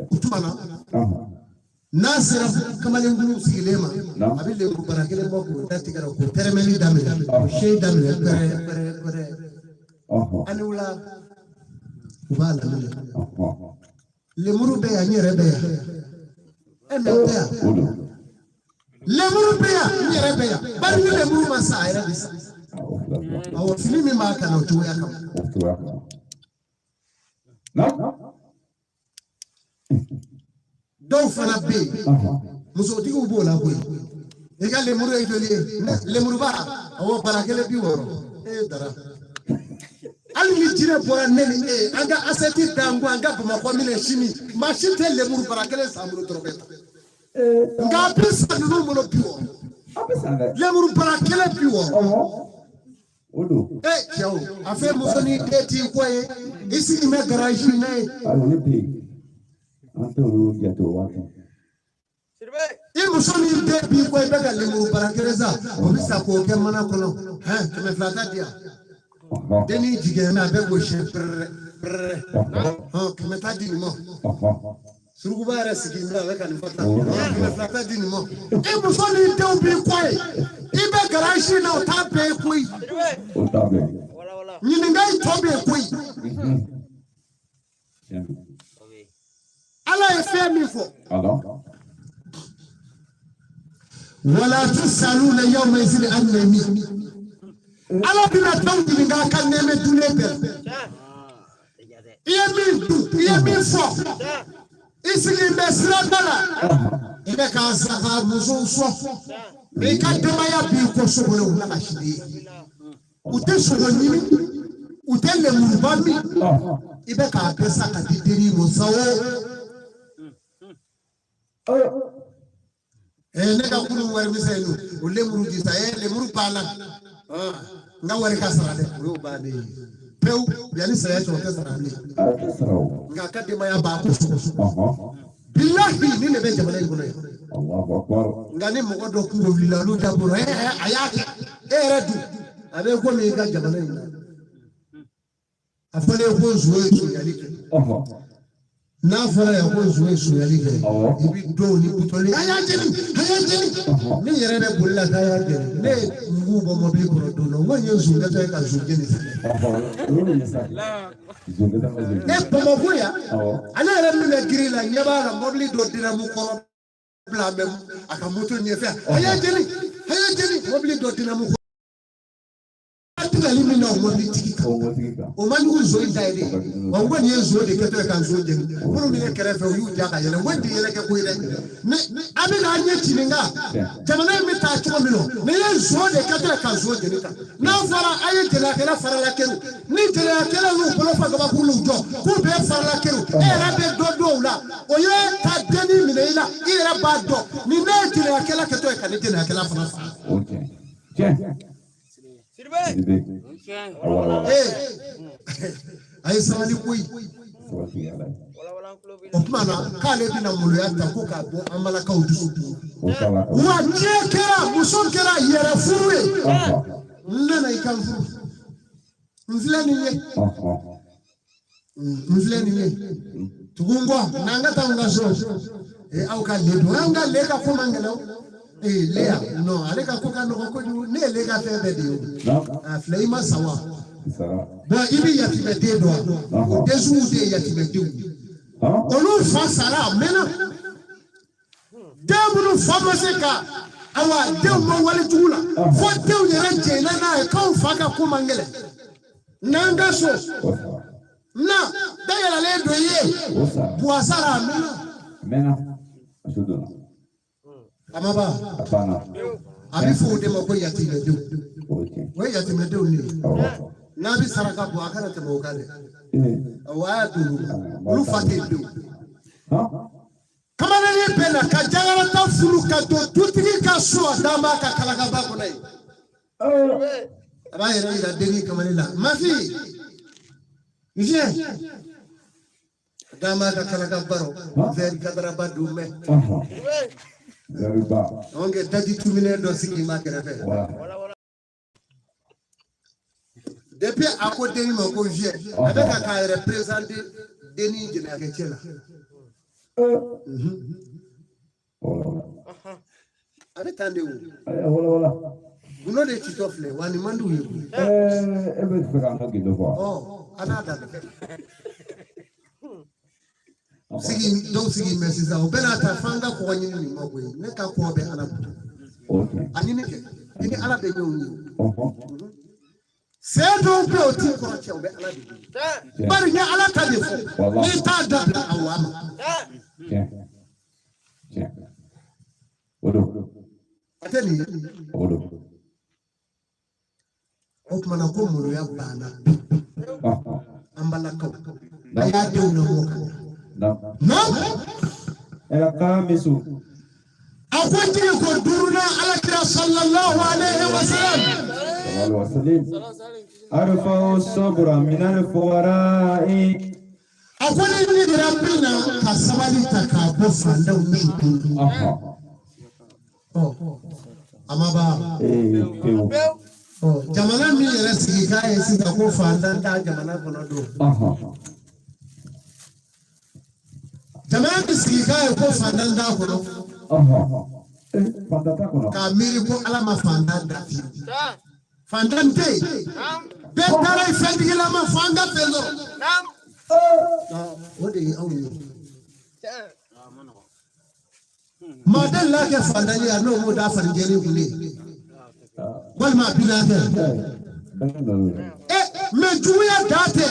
O tuma na n'a sera kamalenkuru sigilen ma a bɛ lemuru bara kelen bɔ k'o datigɛ k'o pɛrɛmɛli daminɛ k'o se daminɛ pɛrɛ. Ani wula u b'a lamɛn. Lemuru bɛ yan n yɛrɛ bɛ yan. E mɛ o tɛ yan. Lemuru bɛ yan n yɛrɛ bɛ yan. Bari ni lemuru ma sa a yɛrɛ bɛ sa. Awɔ fili min b'a kan o cogoya kama. Dɔw fana bɛ yen musotigiw b'o la koyi. I ka lemuru ye joli ye? Lemuruba awɔ bara kelen 60. Dara. Hali ni jinɛ bɔra ne ni e an ka asɛti dango an ka Bamakɔ minɛ sini maa si tɛ lemuru bara kelen san bolo dɔrɔn bɛ ta. Nka a bɛ san ninnu bolo 60. Lemuru bara kelen 60. Cɛw a fɛ muso ni den t'i kɔ ye i sigi bɛ garage na ye. I muso ni den b'i kɔ i bɛ ka lemuru bara kelen san o bɛ sa k'o kɛ mana kɔnɔ 200 ta di yan. Denni jigin na a bɛ gosi pɛrɛ. Kɛmɛ ta di nin ma. Surukuba yɛrɛ sigi n bɛ a bɛ ka nin fɔ tan. 200 ta di nin ma. I muso ni denw b'i kɔ ye i bɛ garage na o t'a bɛɛ ye koyi. Ɲininkali tɔ bɛ yen koyi. Ala ye fɛn min fɔ. Wala tusaluna yawma izin an naimi. Ala bina taw ɲininka ka nɛmɛ dunnen bɛɛ. I ye min dun i ye min fɔ i sigi bɛ sirada la i bɛ k'a saga musow sɔn mais i ka denbaya b'i kɔ so kɔnɔ u nana si ye. U tɛ sogo ɲini u tɛ lemuruba min i bɛ k'a bɛɛ sa ka di denni ma sa o. Ne ka kunu wari misɛn don o lemuru di sa lemuru banna. N ka wari ka sara dɛ o y'o bannen ye pewu yanni saya cɛ o tɛ sara bilen nka a ka denbaya b'a ko sogo bilahi ni ne bɛ jamana in kɔnɔ yan nka ni mɔgɔ dɔ kungo wulila olu da bolo a y'a kɛ e yɛrɛ dun a bɛ komi i ka jamana in na a fɔlen ko nso ye sunyali kɛ n'a fɔra yan ko nso ye sunyali kɛ i bɛ dɔw ni butɔli a y'a jeni ni yɛrɛ bɛ boli la k'a y'a jeni ne ye mugu bɔ mɔbili kɔnɔ don dɔ n ko n ye nso kɛtɔ ye ka nso jeni Bamakɔ yan ale yɛrɛ min bɛ giri la ɲɛ b'a la mɔbili dɔ dira mu kɔrɔ bila bɛ a ka moto ɲɛfɛ a y'a jeni mɔbili dɔ dira mu kɔrɔ kila limi na umobitika o manu zo ndaide o ngoni yezo de keto kan zo je buru mi ne kere fe yu jaka yele wende yele ke kuire ne abi na anye chininga jamana mi ta chuko mino ne yezo de keto kan zo je nika na fara aye de la kala fara la keru ni de la kala lu ko fa ga ku lu jo ku be fara la keru e ra be do la o ye ta deni mi ne ila e ra ba do ni ne de la kala keto kan de la kala fara okay tiens Sirbe ay samani koy okmana kale bina mulu ya ta ko ka bo amala ka udu wa jekera musokera yere fuwe nana ikamfu mfleni ye tugungwa nanga tanga so au ka ledo anga leka ko mangelo lea no aleka ko ka no ko ne leka febe de afleima sawa bo ibi ya tibede do o desu de ya tibede olu fa sara mena demunu famoseka awa demo wali tula fo dew yere jena na ka fa ka ko mangele nanga so na dayala le do ye boisara mena asudona amaba apana abifu de mako yatimedu okay we yatimedu ni na bi saraka bo akana te mo kale wa dulu lu fatidu kama ni pena ka jangala ta furu ka do tutiki ka so dama ka kala ka ba ko nay aba yere ida deni kama ni la mafi Viens. Dama ka kala ka baro ver kadara badu me Zaruba onge dadi tumine do siki ma kerefe depuis à côté ni mo ko vie avec ka représenter deni de la kechela avec tande wala buno de chitofle wani mandu yo ebe fera no gido ko anada sigi do sigi merci za obena ta fanga ko nyini ni mo boy ne ka ko be ala okay anini ke ni ala be nyoni c'est donc be o ti ko che be ala be bari nya ala ta defo ni ta da awama tiens odo ateni odo okmana ko mulu ya bana ambala ko ya de una boka no era kamisu akwati ko duruna ala kira sallallahu alaihi wasallam arfa sabra min al-fuqara'i akwani ni rabbina kasabali takabo fanda umidu amaba jamana mi yere sigi ka esi ka ko fanda da jamana kono do jamana mi sigi ka ko fanda da kono fanda ta kono ka miri ko ala ma fanda da fi fanda nte be tara ifendi la ma fanga pelo ode awu madan la ke fanda ni ano mo da farjeli kule wal ma bilade me juya date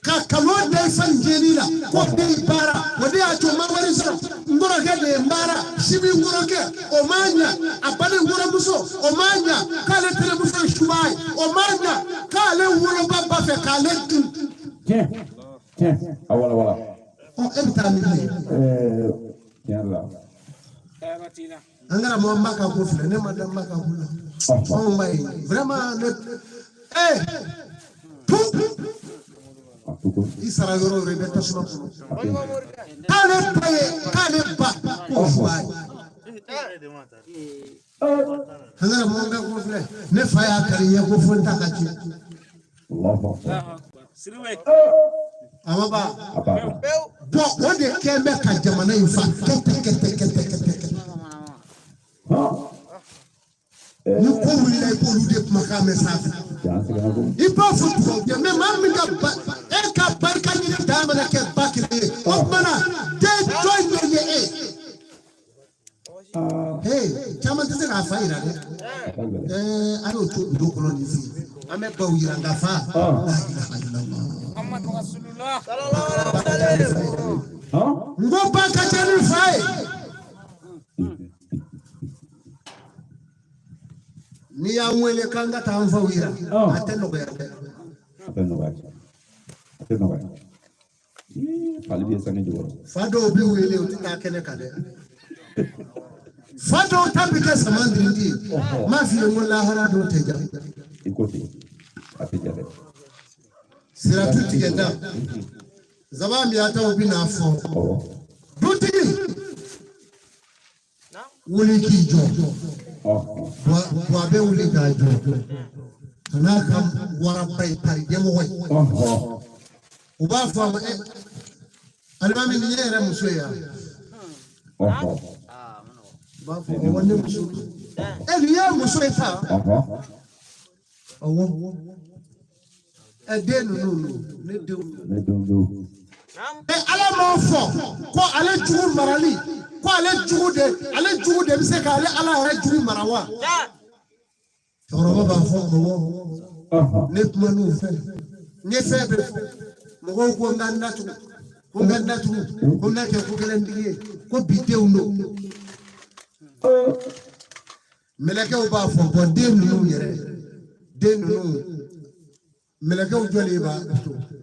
ka kalo de fanjelila ko de bara wode a to mawari so ngoro ke de bara sibi ngoro ke o manya abale ngoro muso o manya kale tele muso shubai o manya kale ngoro baba fe kale tin tiens wala o ebta mi tiens là Matina. angara mo mbaka ko fle ne madam mbaka ko oh my vraiment le isara yoro rebeta suma kale ba ko fuai angara mo mbaka ko fle ne faya kariye ko fonta kachi Allahu Sirbe amaba apa bo ode kembe ka jamana infa kete ni ko wuli ko lu de makame safi ipo futu de me mammi ka ka barka ni dama na ke bakire o mana de join ye Hey, chama tese ka fa ira de. Ayo to do kono ni fi. Ame ba ira nga fa. Muhammad Rasulullah sallallahu alaihi wasallam. Ngomba ka chani fa. Ni ya mwele kanga ta mfa ira. Ateno ko ya. Ateno ba. Fali bi sanni joro. Fado bi wele o tika kene kade. Fado tabika samandri ndi. Ma fi mo la hara do teja. Ikoti. Ateja de. Sira tuti genda. Zabami ata obi na afọ. Duti. Wuli ki jo. Wa be wuli ga jo. Ana kam wara pai pari demo wai. Uba fa almami ni yere muso ya. Ba fa wonde muso. Ni ya muso ta. Owo. Edenu ne do. Ala mo fo ko ale jugu marali ko ale jugu de bi se ka ale ala re jugu marawa. Toro ba fo ko ne kuma no fe. Ne fe be mo ko nganda tu. Ko nganda tu. Ko na ke ko kelen diye ko bitew no. Meleke o ba fo ko denu yere. Denu meleke jole ba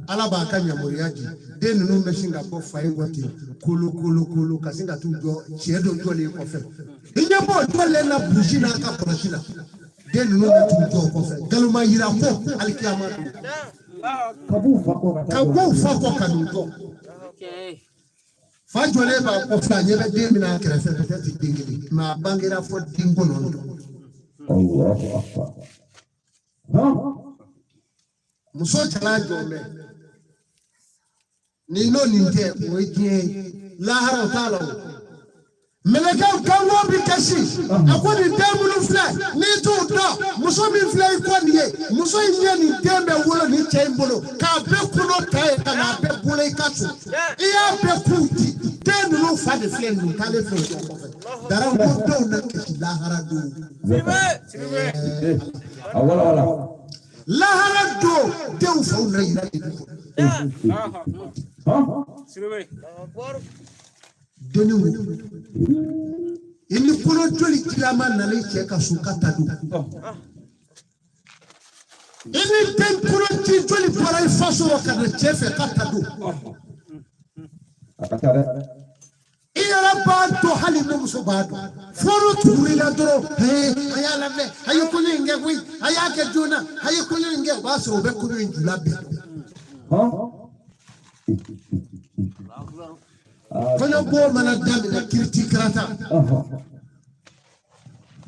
ala ba kanya moriyaji den no meshinga ko fai wati kulu kasinga tu jo chiedo jole ko fe inya bo jole na bujina ka proshina den no tu jo ko fe galuma yira ko alkiyama kabu fa ko kanu jo Okay. fa jole ba ko fa nyebe den mina krefe peut-être dingili ma bangira fo dingo non Allahu akbar. Muso chala jombe ni no ninte oje lahara talo meleka kawo bi kashi akodi demulu fla ni to do muso mi fla ko niye muso nye ni dembe wolo ni chembolo ka be kuno kai kana be bule kasu iya be kuti demulu fa de fla ni kale fo dara ko do na kashi lahara do Awala. lahara do dew fo na ira Sirwe deni wo ini kono joli kilama na le cheka sukata do ini ten kono ti joli para ifaso wakana chefe kata do Akatare. iyara banto hali mo so bado foro turila doro ayala me ayuko nge wi ayake juna ayuko nge baso be kuno njulabe kono bo mana dami na kirti krata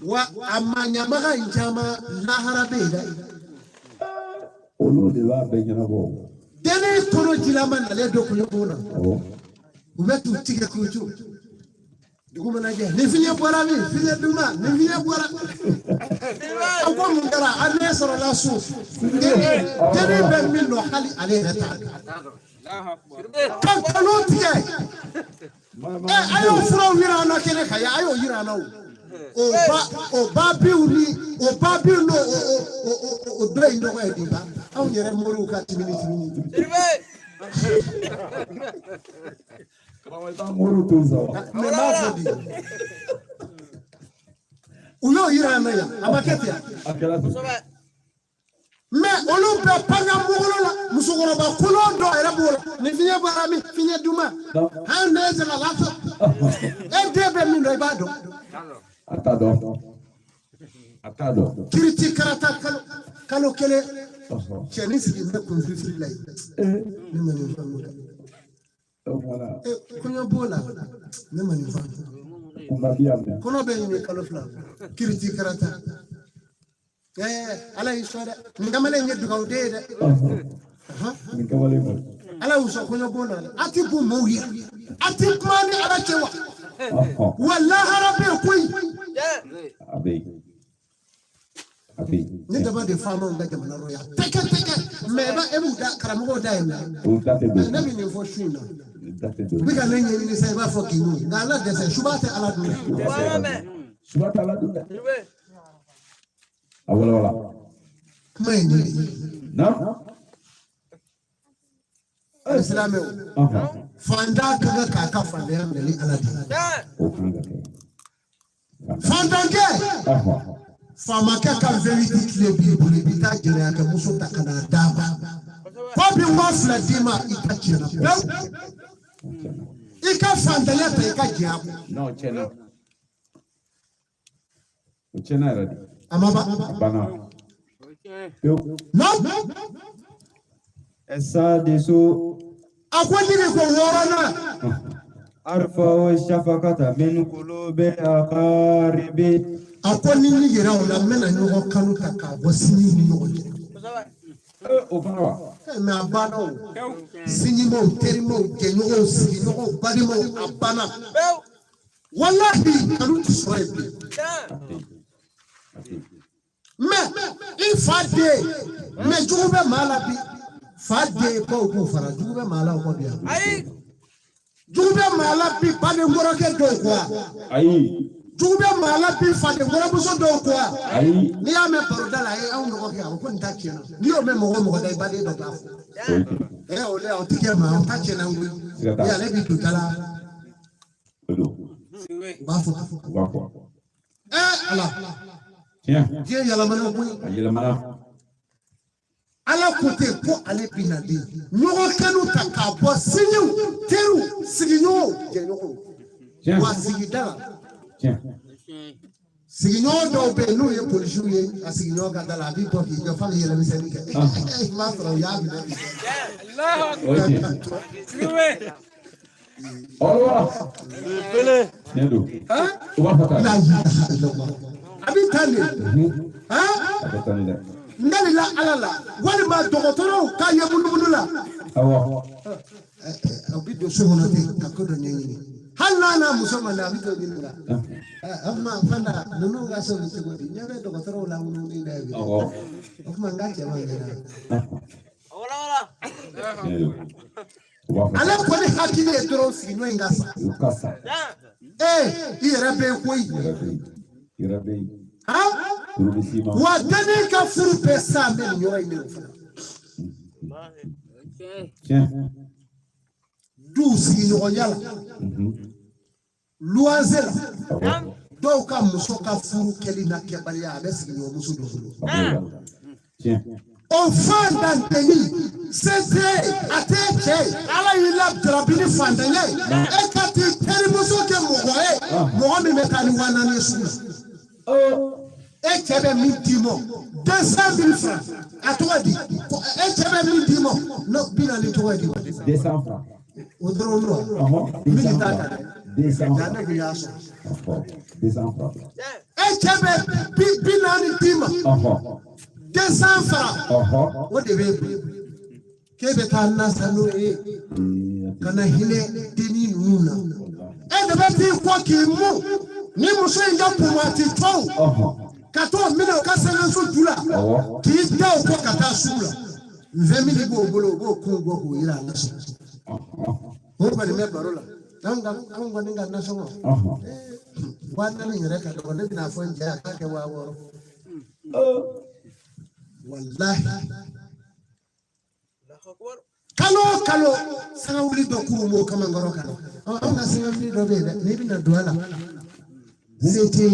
wa amanya maga njama lahara beda Olu de ba benyana bo. deni kono jilama na le do ko yobona ubetu tike kuju dugu na je ne finya bora mi finya duma ne finya bora ko mun dara ane soro la su deni be min no hali ale reta kan kanu tiye ayo furo wira na kene kaya ayo yira na o ba biuni o ba biuno o dre ndo ko ediba aw yere moru ka timini Moro tuzo. me mafodi uyo yira na ya abaketia Akala. me olumpe panga mugolo la musugoro ba kulo do era bola ni finya bara mi finya duma hande zela lato debe mi no ibado Atado. kiriti karata kalo kele chenisi ni ko free lay ni mani famu Wala. kunyo bola ni mani famu Kumabia. kono be ni kalo fla kiriti karata ala isora ngamale nyedu ka udede Nikawale mo. ala uso kunyo bola ati bu mawya ati mani ala chewa wallahi rabbi kuy Abe. Ni daba de fama on daga mana roya. Teke me ba ebu da karamo da ina. Na mi ni fo shuna. Bi ka nenye ni sai ba fo kinu. Na ala de sai shubate ala du. Shubate ala du. Awala. Mai Na? Islam fanda kaga kaka fanda yan da ni ala da. Fanda ke? Fama ka vérité clé bible bita jere ka muso ta kana daba. Ko bi wa fladima ita jira. Ika fanda ya ta ika jia. No chena. Uchena ready. Amaba. Bana. No. Esa desu Akwani ni ko worana. arfa shafaqata min qulubi aqaribi. Akwani ni yira o la mena ni ko kanu ta ka wasini ni no. O fana wa. Me abana o. Sinyi mo teri mo genyo o sigi no ko badi mo abana. Wallahi kanu ti so ebi. Me ifade me jube malabi. Fade ko ko fara jube mala ko dia. Ai jube mala bi bade ngoro ke do kwa. Ai Jube mala bi fade ngoro buso do kwa. ai Ni ame parodala e au ngoro ke ko nta chena. Ni o me mo dai bade do ta. O le o tike ma o ta chena ngui. Ya le bi tutala. Bafu. Ala. Tiens. Tie yala mana ko. Ayela mala. Ala kote po ale binade nyogo kanu takabo sinyu teru siginyo genoko wa sigidala siginyo do be no ye polisu ye asiginyo ga dala bi to ki jo fa ye le miseni ke ma tro ya bi Allah Sirwe Olwa. Pele Nendo. la abi tane Abatani. ndali la alala wali ma dokotoro ka ye bunubunula Awa. abi do so honote ka ko do nyi halana musoma na bito dinga amma fanda nono ga so ni ko di nyabe dokotoro la munu ni dabi Awa. kuma ngache mangena Nendo. ala ko ni hakili e doro si no ngasa Ukasa. ire be koyi Irabe. ha Kurubisima. wa dani ka furu pesa men yoro ine Tiens. du si no yala luazela Awa. do ka muso ka furu keli na ke bali ya be si no muso do Tiens. o fandanteni sese ateche ala yila drabini fandanye e kati teri muso ke mo mi metani wana ni su e chebe mi dimo 200,000 francs atwadi e chebe mi dimo no bina ni twadi 200 francs. odro no Aha. mi tata 200 francs. jana ke yaso 200 francs. e chebe bina ni dimo Aha. 200 francs Aha. o de be kebe kana sanu kana hile dini nuna e de be ti ko ki mu ni muso inga pumati to Aha. kato mina ka sanga so jula ki da ko kata sula nzemi ni bo bolo bo ko go ko ira na so o ba ni me barola nanga ko ninga na so Aha. wana ni reka do ne na fo nje aka ke wa woro wallahi kalo sanga wuli do kuru mo kama ngoro kala anga sanga wuli do be ne bi na duala zete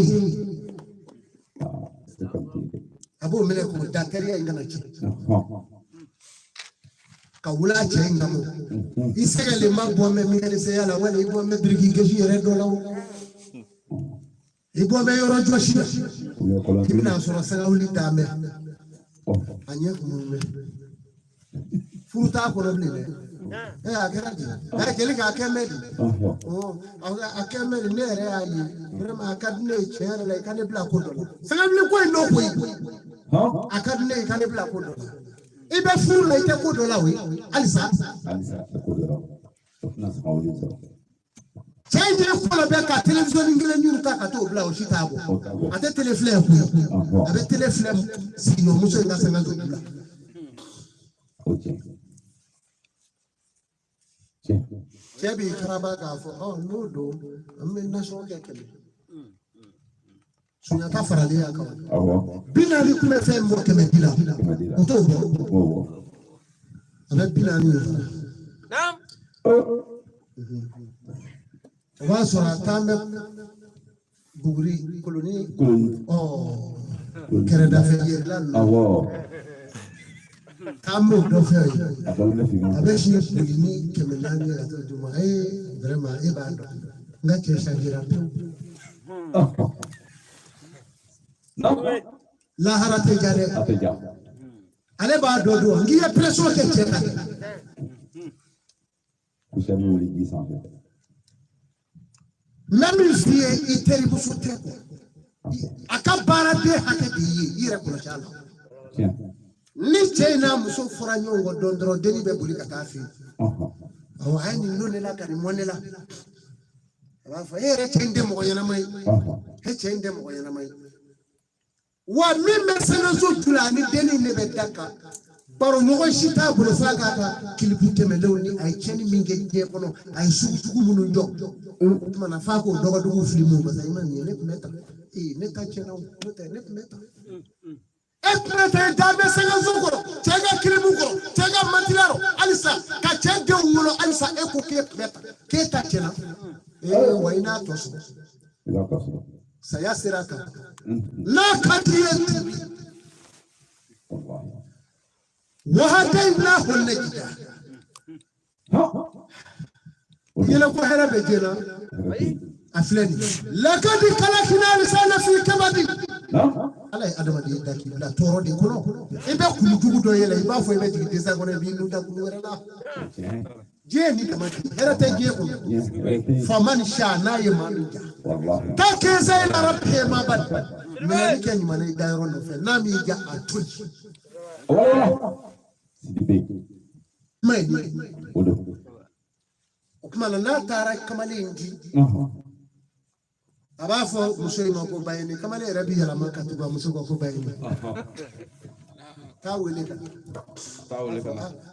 abo mele ko daktari ya ngana ci ka wula ce ngamo isega le magbo me mi ne se yala wala ibo me birgi geji yere do law ibo me yoro joshi ibna soro sanga wuli dame anya ko me furuta ko no ne akera ji kele ka kemedi akemedi ne re ayi vraiment akadne chere le kan bla ko do sanga wuli ko no ko akadne kan bla ko do ibe furu le te ko do la we alisa ko do la na sa hawli so che Change for a back at television in England, Takato, Blau, Chicago. At the teleflame, at the teleflame, see no Musa Nassana. Okay. Chebi Karabaga for oh no, I mean national decade. Sunyata Faralia. Bina Likume Fem work in Medina. Avec Binani. Was on a time Bugri Colony. Oh, Canada Fair. Tamu dofe abeshi ni kemelani atujuma vraiment ebando ngache shangira la harate jare ale ba dodo ngiye presso ke cheka kushamu ligisa mami vie iteri busute akabara de hakedi ire kuna chala ni chena muso foranyo ngodondro deni be bulika kafi awa hani none la kari monela afa ere chende mo yana mai chende mo yana mai wa mime sana zo tulani deni ne bedaka baro nyogo shita bulo faga ka kilipute meloni ay cheni minge je kono ay sugu munu ndo mana fa ko dogo dogo filimu ba sai man ne meta ne ta chena ne meta Etrete dame senga zukuro, tega kirimukuro, tega matilaro, alisa, kachende umulo, alisa eko kepeta, keta chena, waina toso. Saya siraka. La katiyeti. Wahadayna hulnejida. Yela kwa hera bejena. Afleni. Lakadi kalakina lisana fi kabadi. Alay adama di daki la toro di kono e be kulujugu do yele ba fo e be di desa kono bi nu da kulu wera la je ni tamati era te je ko faman sha na ye manuja ta ke zai la rabbe ma bad me ke ni mane da ron no fe na mi ja atuji mai di o kuma na tara kamale ngi abafo musoi mako bayini kamale rabi yala makatuba musuko ko bayini taweleka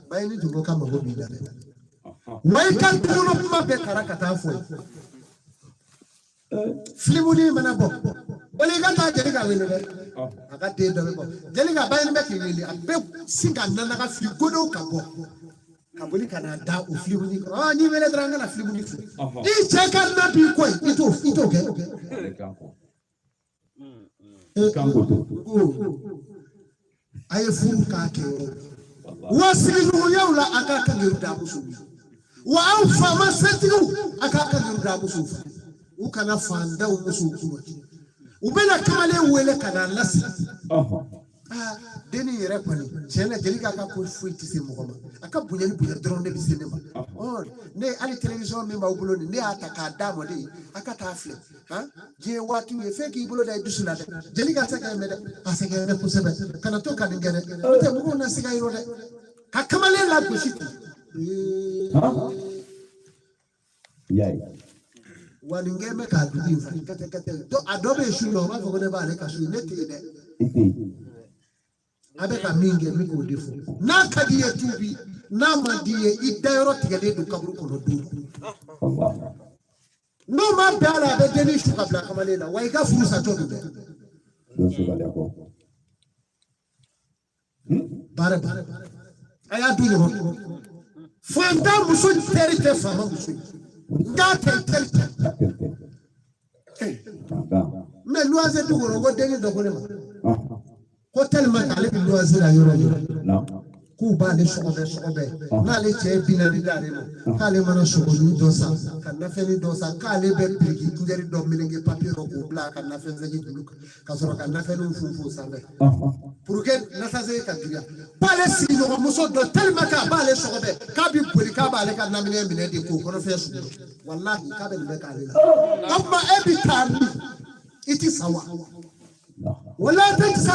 bayini dugo kama go bida wai kan tuno kuma be karakata fo flimuni manabo oli gata jeliga wele be aka te do be jeliga bayini be kilili abe singa nana ka fli godo ka bo kabuli kana da o flimuni ko ni wele dranga na flimuni fu I cheka na bi ko ito ke kanko to ay fu ka ke wasilu yawla aka ka girda musu wa an fama satigu aka ka girda musu u kana fanda musu kuma ubela kamale wele kana lasi deni yere kwani chena jeliga ka ko fuiti se mokoma aka bunyani bunya drone bi cinema ne ali television me mawbulo ne ataka damo de aka ta fle je watu ye feki bulo da dusula de jeliga saka me de asaka me ko sebe kana to ka ngere te bugo na siga iro de ka kamale la ko shiti yai wani ngeme ka dubi fa kete to adobe shulo ma ko ne ba le ka shu ne te de abeka minge miko defo na kadiye tubi na madiye idayro tigale do kabru ko do no ma bala be deni shu kabla kamalela wa ika furusa to do bare aya du no fanda muso terite fama muso ngate terite me luaze du go deni do ko le ma hotel makale bi loisir ayoro no ku ba le sobe na le che binari dare mo kale mana sogolu dosa kan na feli dosa kale be prigi ngeri do milingi papiro ko bla kan na feli zaji duluk ka soro kan na feli fufu sabe pour que na sa se ka dia pale si no muso do tellement ka ba le sobe ka bi boli ka ba le kan na mine mine de ko kono fesu wallahi ka be le ka le amma ebi tani iti sawa ولا تنسى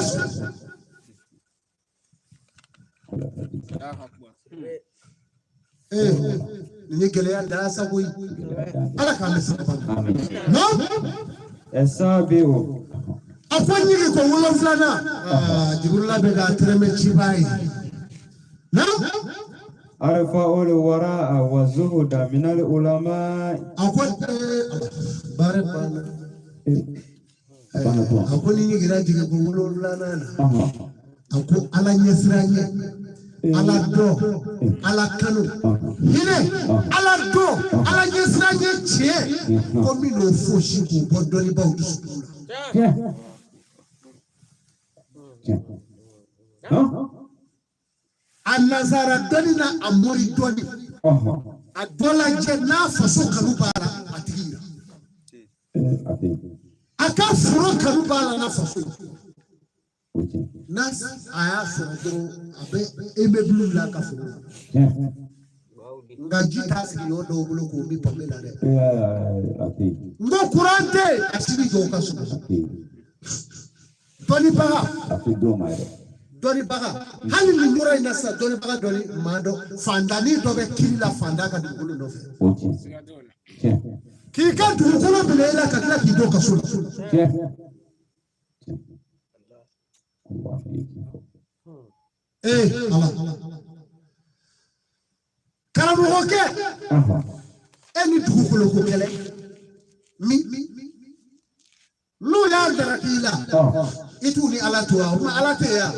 ni geleya da sabu ala ka me sababa no Esabiu. afanye ko wolo flana jibrila be ga treme chibai no أرفع الوراء والزهد من العلماء. akon bare bana akon ni gira dige ko wolo flana na akon ala nyesranye ala do ala kanu hine ala do ala nyesranye chie ko mi no foshi ko bodoni ba udusukula Anazara doni na amori doni. Adola jena faso kanubara atira. Aka furo kanubara na faso. Nas aya furo abe ebe blue la ka furo. Ngaji tas ki yo do bulo ko mi pamela re. Ngo kurante asiri jo ka so. Doni ba. Doni baga hali ni mura inasa doni baga doni mando fandani dobe kila fanda ka dugulu nofe ki ka dugulu bilela ka kila kidoka sura Allah karamu hoke eni dugulu ko kele mi no ya darakila itu ni ala tua ma ala te ya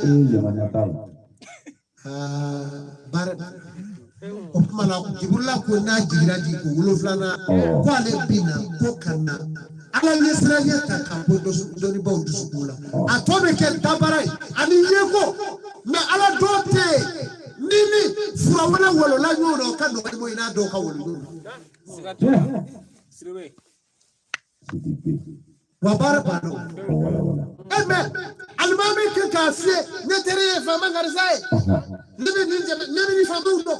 bare o mala jibrila ko na jigira di ko wolo flana ko ale bina ko kana ala yesraye ta ka ko do ni ba udu sukula atobe ke tabarai ani yego me ala dote nini fura wana wolo la nyono ka do mo ina do ka wolo Sirwe. Wabara pano. Amen. Almami ke kafie netere fama ngarisai. Nimi famundo.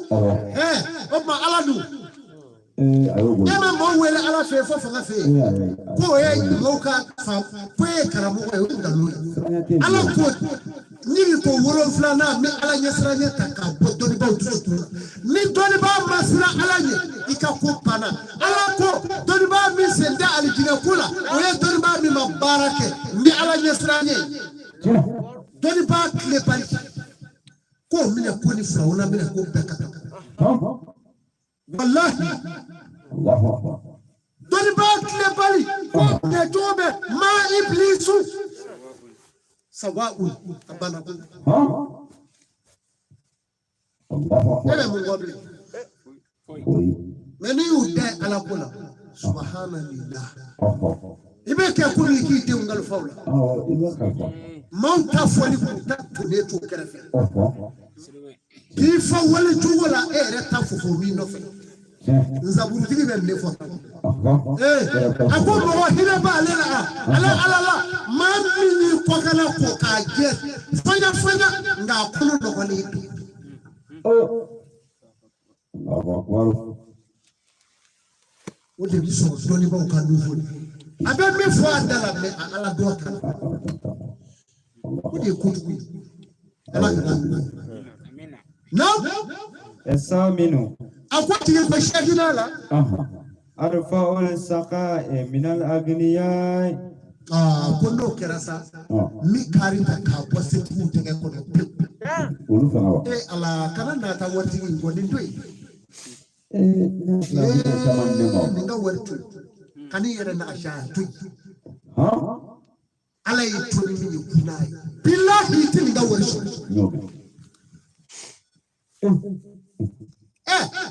Oma aladu. Yama mo wele ala fe fo fanga fe. Ko loka fa ko karamu ko ndalu. Ala ko ni ko wolo flana mi ala nyesra nyeta ka doni ba ututu. Ni doni ba masra ala nye ikaku pana. Ala ko doni ba mi senda alijina kula. Oye doni ba mi mabarake ni ala nyesra nye. Doni ba kle pali. Ko mi ne ko ni frauna mi ne ko beka. Wallahi Allahu Akbar. Doni ba kle pali. Ko ne jobe ma iblisu. Sawaun abana ko. Allahu Akbar. Ele mo goble. Meni ude ala kula. Subhanallah. Ibe ke kuli ki te ngal fawla. Mauta foli ko ta tune to kerefe. Ki fa wala tu wala ere ta fofo mi no fe. Nzaburu tigi be ne fo. Ako mo hina ba ala ma mi ko kana ko ka je. Fanya nga kulu no ko ni. Allahu Akbar. O de bi so doni ba o ka du fo. Abe me fo adala me ala do ka. O de kutu. Ala ka. No? Esaminu. Akwati ye ko shagina la. أرفع السقاء من الأغنياء. Kono kerasa. Mi karita ka positi utenge kono. Ala kana na ta wati ngoni ndoi. Ninga wertu. Kani yere na asha tu. Ala yitu ni kunai. Billahi tinga wertu.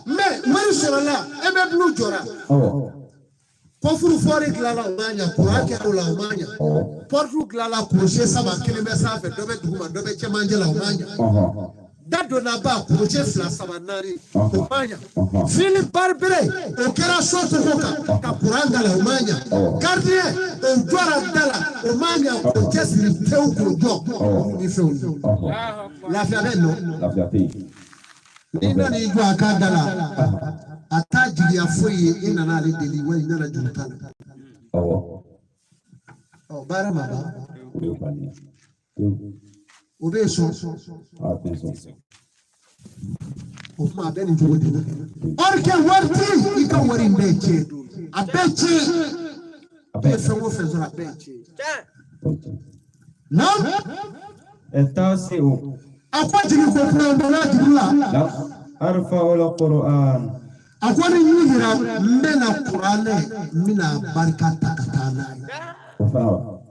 Me mari sorala ebe blu jora pofuru fori glala umanya kurake ola umanya portu glala crochet saba kilime safe dobe duguma dobe chemanje la umanya dado na ba crochet fla saba nari umanya Philip Barbere okera soto hoka ka kuranga la umanya gardien o jora dala umanya crochet siri teu kujo ni feu la fiabeno La fiapi. Nina ni jua kadala atajiri ya foye ina na ale deli we ina na junta. Bara maba. Obeso. Atenção. o ma bɛ nin cogo de la orike wariti I ka wari in bɛɛ tiɲɛ a bɛɛ tiɲɛ a bɛɛ fɛn o fɛn sɔrɔ a bɛɛ tiɲɛ na التاسع a ko jigi ko kuma dɔla jigi la أرفع القرآن a ko ni ɲin yira n bɛna kuranɛ n bɛna barika ta ka taa n'a ye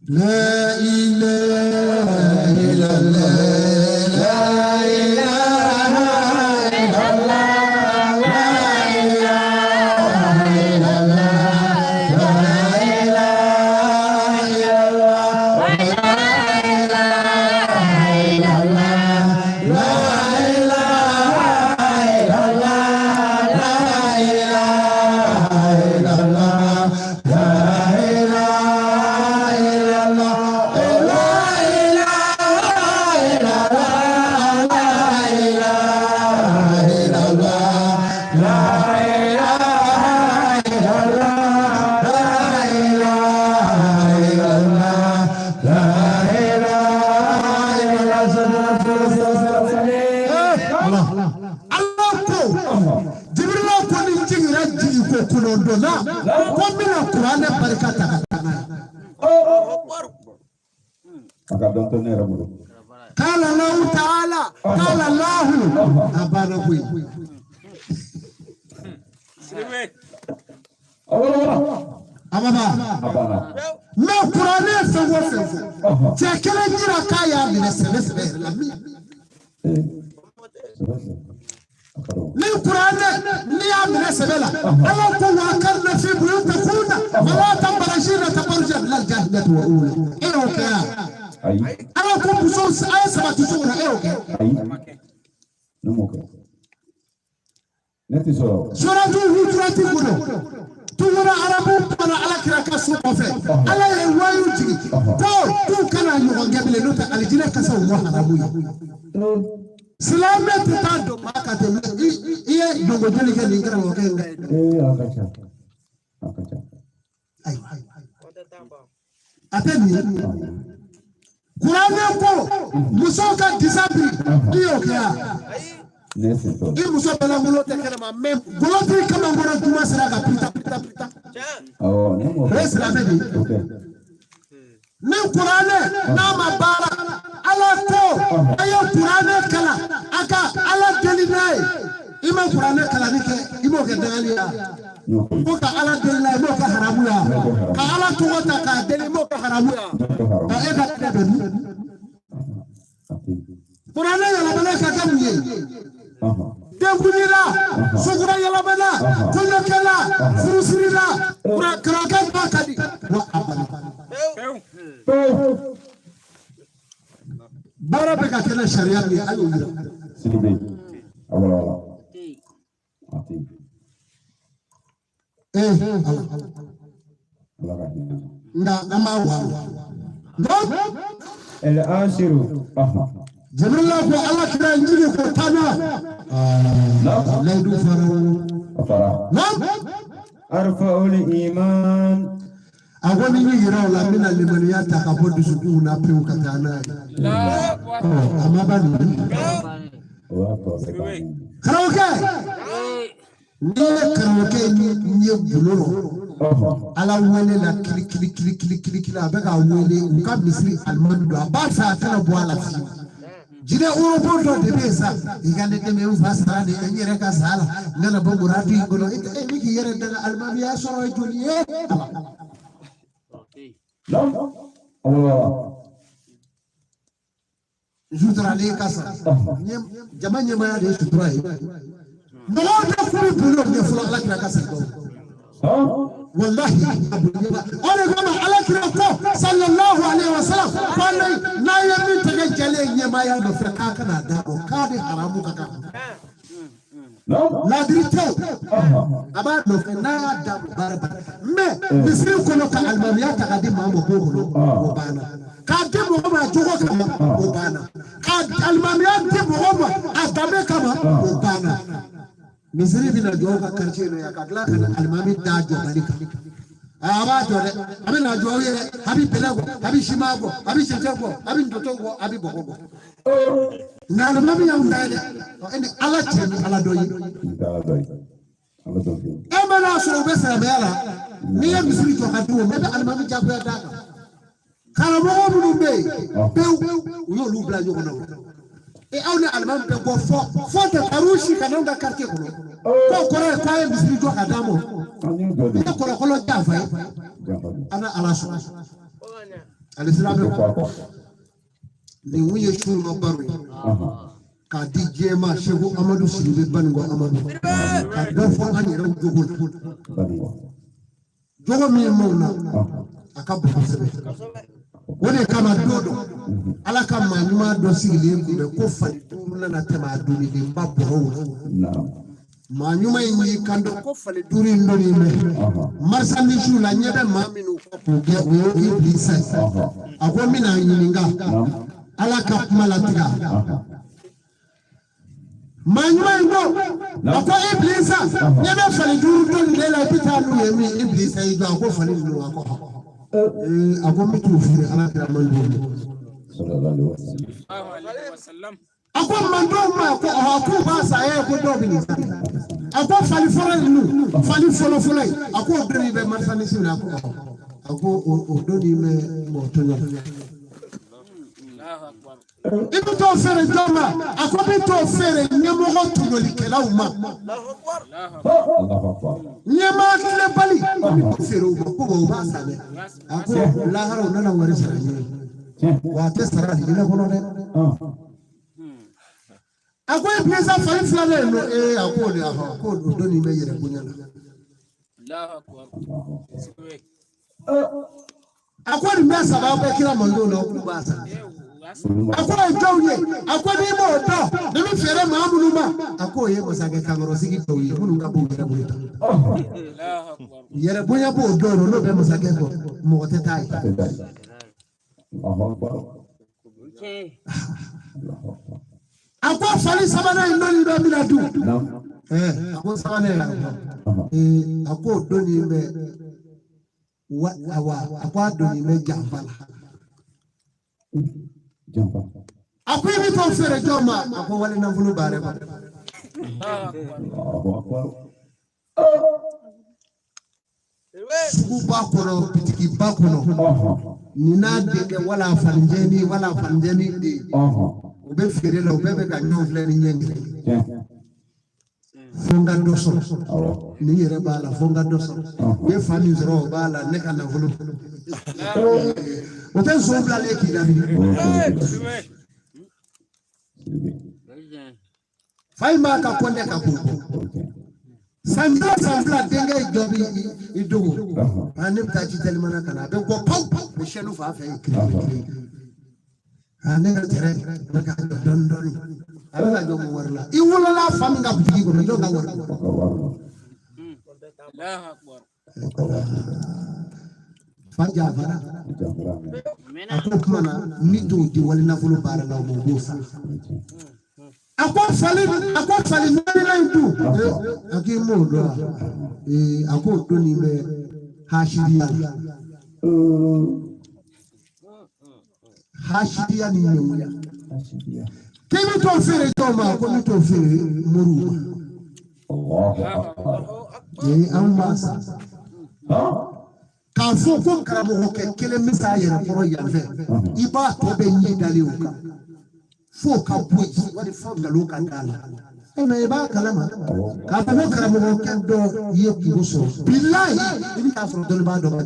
لا إله إلا الله لا إله إلا الله لا إله إلا الله لا إله إلا الله لا إله إلا الله لا إله إلا الله لا إله إلا الله قال الله تعالى قال الله أبارك ما قرآن سوى تكلم جرا كايا من السلسلة لمي من قرآن نيا من السلسلة الله قوة كرنا في بيوتكم ولا تبرجين تبرجا للجاهلية وأولى إيه وكيا أنا أقول بصوص أي سبعة تشوفنا إيه وكيا سورة الهجرة كله تورا عربو بنا على كراكا سوقفه على الوايو جي تو كان يوغا قبل نوتا على جينا كسو مو حرامو سلامة تتادو ما كاتم إيه دوغو جلي جلي كرا وكين أيوة أتني قرآن يقول مسوكا ديسابري إيه وكيا إيه مسوكا بلا ملوتة كلمة مم ملوتة كمان برا دوما سراغا بيتا بس رابدي من قرآن نام بارا على تو أيو قرآن كلا أكا على دليل إما قرآن كلا نيك إما كداليا موكا على دليل موكا حرامويا كعلى توتا كدليل موكا حرامويا كأيكا تبني قرآن يلا بلاك كمية دبوليلا سكرا يلا بلا كل كلا فرسيلا كراكات ما كدي بارا بكا كلا شريعة لي أيوة سيدي أولا إيه لا ما هو العاشر جبر الله الله كده يجي كتانا لا يدو فرو نعم أرفع الإيمان أقول يجي راولا من الليمانيات كابود سكون أبيو كتانا لا أما بني كروكي كروكي نيبلو على وين لا كلي كلي كلي كلي كلي كلي أبغى وين وكم مثلي المندو أبغى ساعتنا بوالا فيه jide uro bondo de besa igande de me ufasara de nyere ka sala ngana bo murati ngono e miki yere daga almami ya soro e joliye jutra le kasa jamanya ma ya de jutra e no da furi bulo ne fula ala kira kasa do wallahi abu yaba ole goma ala kira ko sallallahu alaihi wasallam wala na yami tagajale nyama ya do fraka kana da ko kadi haramu kaka la dirito aba do na da barba me misri ko no ka almamiya ta kadi mambo bogolo ko bana kadi mo ma jogo kama ko bana kadi almamiya ti mo ma adame kama ko bana misiri bina joga karche no ya kakla kana almami da jo balika abato amena joye abi pelago abi shimago abi shitego abi ntotogo abi bogogo na no mabi ya ndale ende ala chemi ala doyi amana so besa bela ni ya misiri to kadu mebe almami jabu ya daga kala mo mu be uyo lu bla jogo no e awne almami be go fo te tarushi kanonga quartier ko ko kore kwa misiri to kadamo ko kolo jafa ana ala so al-islam ni wuye shuru mabaru ka DJ ma Shehu Amadou Sidibe Bango Amadou ka do fo ani rew jogo mi mawna akabu sebe wone kama dodo ala kama nyuma do sigile ko ko fali turuna na tema duni de babbo ma nyuma yi kando ko fali duri ndoni me marsani shula nyebe maminu ko ge wo iblisa ako mina yininga ala ka malatiga manyuma ngo ako iblisa nyebe fali duri ndoni de la pitanu yemi iblisa ido ako fali ndoni ako ako mitu firi ala ka mandu sallallahu alaihi wasallam ako mando ma ko ba sa e ko do bi ako fali foro nu fali folo folo ako doni be marsani shula ako o doni me mo to nya ibi to fere doma ako bi to fere nyemo ko tunoli kela uma Allahu akbar nyema kile bali ko fere ko ba sa ne ako la haro nana wari sa ni wa te sara ni na kono de ako iblisa fali flale no ako le ako doni me yere kunya Allahu akbar ako ni mesa ba be kila mondo no ku ba sa ako jawye ako ni mo do de mi fere maamunu ma ako ye masage kamero sigi jawye kunu nga bo yere buita Allahu akbar yere bunya bo do no be masage ko mo te tai Allahu akbar okay ako fali sabana indoni be mi du ako sabana ako doni be ako doni me jambala jamba ako mi to fere joma ako wale na vulu bare ba Allahu akbar sugu ba kono pitiki ba kono nina deke wala fanjeni de obe fere la obe be ka nyon fle ni nyenge fonga doso ni yere bala fonga doso be fami zero bala ne kana vulu o te so bla le ki dami fay ma ka konde ka buko sambla denga idobi idogo anem ka ci telmana kana be ko pau be shenu fa fa ane tere daga don ala jomo warla I wala la fam nga butigi ko do nga warla Allahu akbar fanja fara ako kuma ni do di wala na fulu bara la mo bosa ako fali nani la ndu aki mo do ako do ni be hashidiya ni memuya kimi to fere to ma ko mi to fere muru Allahu akbar amma sa ka fo ko karamo ko kele misa yere foro yanfe iba to be ni dali o ka fo ka boy wadi fo ngalo ka kala ina iba kalama ka fo karamo ko kendo yeki buso billahi ibi ka foro do ba do ba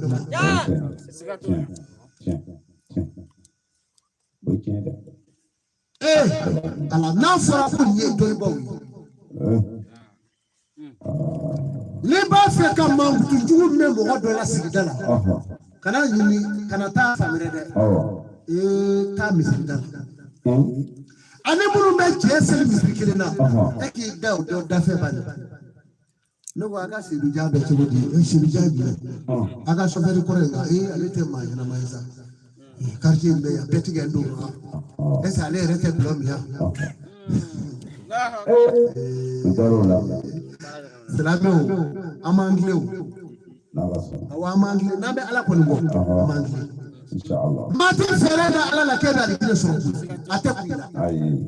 ala na fora ko ni do ba wi le ba fe ka mangu tuju me mo do la sigidala kana yini kana ta famire de ta misigidala ani munu me jesel misigilina e ki da o da fe ba no wa ga se du jabe che godi e se du jabe aga so fere ko renga alete ma yana maiza quartier mbe ya betiga ndo esa ale rete blom ya Darola Selame o, ama anglais o. awamangile nabe ala ko ngo mangile inshallah mate fereda ala la keda dikile so atakula ayi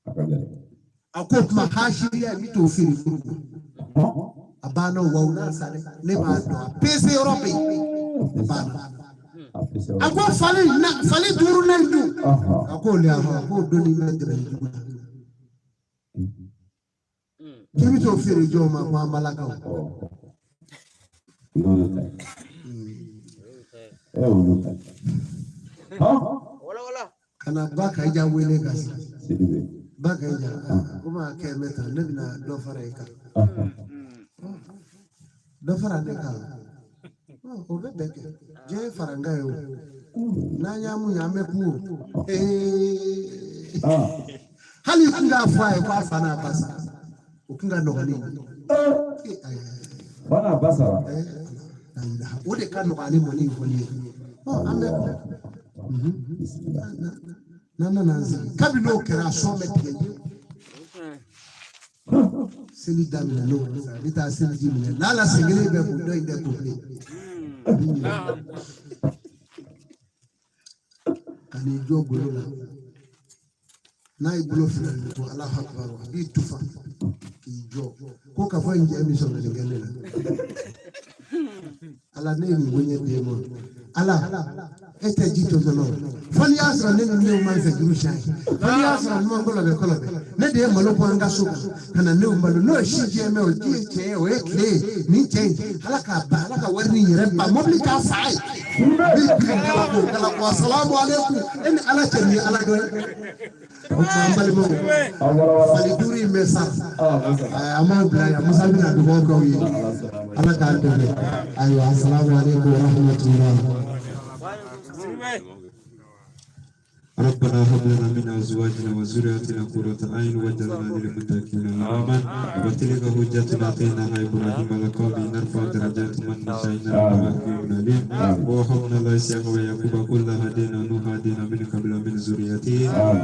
akajale akop ma hashiriya mito firi furu abana wauna sare ne ba do pese europe abana ako fali duru na ndu ako le ako do ni medre kimi to firi jo ma kwa malaka Wala. kana baka ija wele gas baka ija kuma ke meta nebina do faraika do farane ka o be beke je faranga yo na nyamu nyame puru hali kunga fwa kwa fana basa ukinga nogani bana basa o de ka nogani moni foni ambe nananzi kabi no kera so metiye seli damina no bita seli jimina lala sengele be budo inde kuble ani jogo la na ibulo fina to Allah akbar bi tufa ki jo ko ka fo nje emission de ngene la ala ne ni wonye de mo ala ete jito zolo fali asra ne ne man se grusha fali asra no ko la ne de malo ko anga suka kana ne malo no shije me o ji che o ekle ni che ala ka warni yere ba mobli ka sai kala ko assalamu alaikum en ala cheni ala do ambali mo fali duri mesa ama bla ya musabina do ko yi ala ka do ayo assalamu alaikum wa rahmatullahi ربنا هب لنا من ازواجنا وذرياتنا قرة اعين واجعلنا للمتقين اماما وتلك حجتنا اتيناها ابراهيم على قومه نرفع درجات من نشاء انك حكيم عليم ووهبنا له اسحاق ويعقوب كلا هدينا نوح هدينا من قبل من ذريته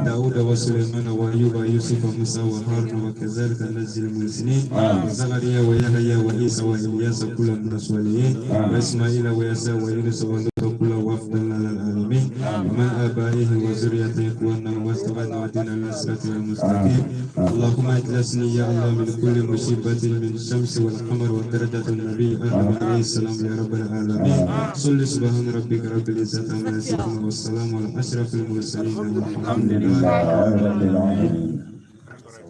داود وسليمان وايوب ويوسف وموسى وهارون وكذلك نجزي المحسنين وزكريا ويحيى وعيسى والياس كلا من الصالحين واسماعيل ويسوع ويونس ولوط كلا وافضلنا على العالمين ومن ابائه وذريته كنا واستغنى ودين الاسرة والمستقيم اللهم اجلسني يا الله من كل مصيبة من الشمس والقمر ودرجة النبي آدم عليه السلام يا رب العالمين صل سبحان ربك رب العزة عما يصفون والسلام على أشرف المرسلين والحمد لله رب العالمين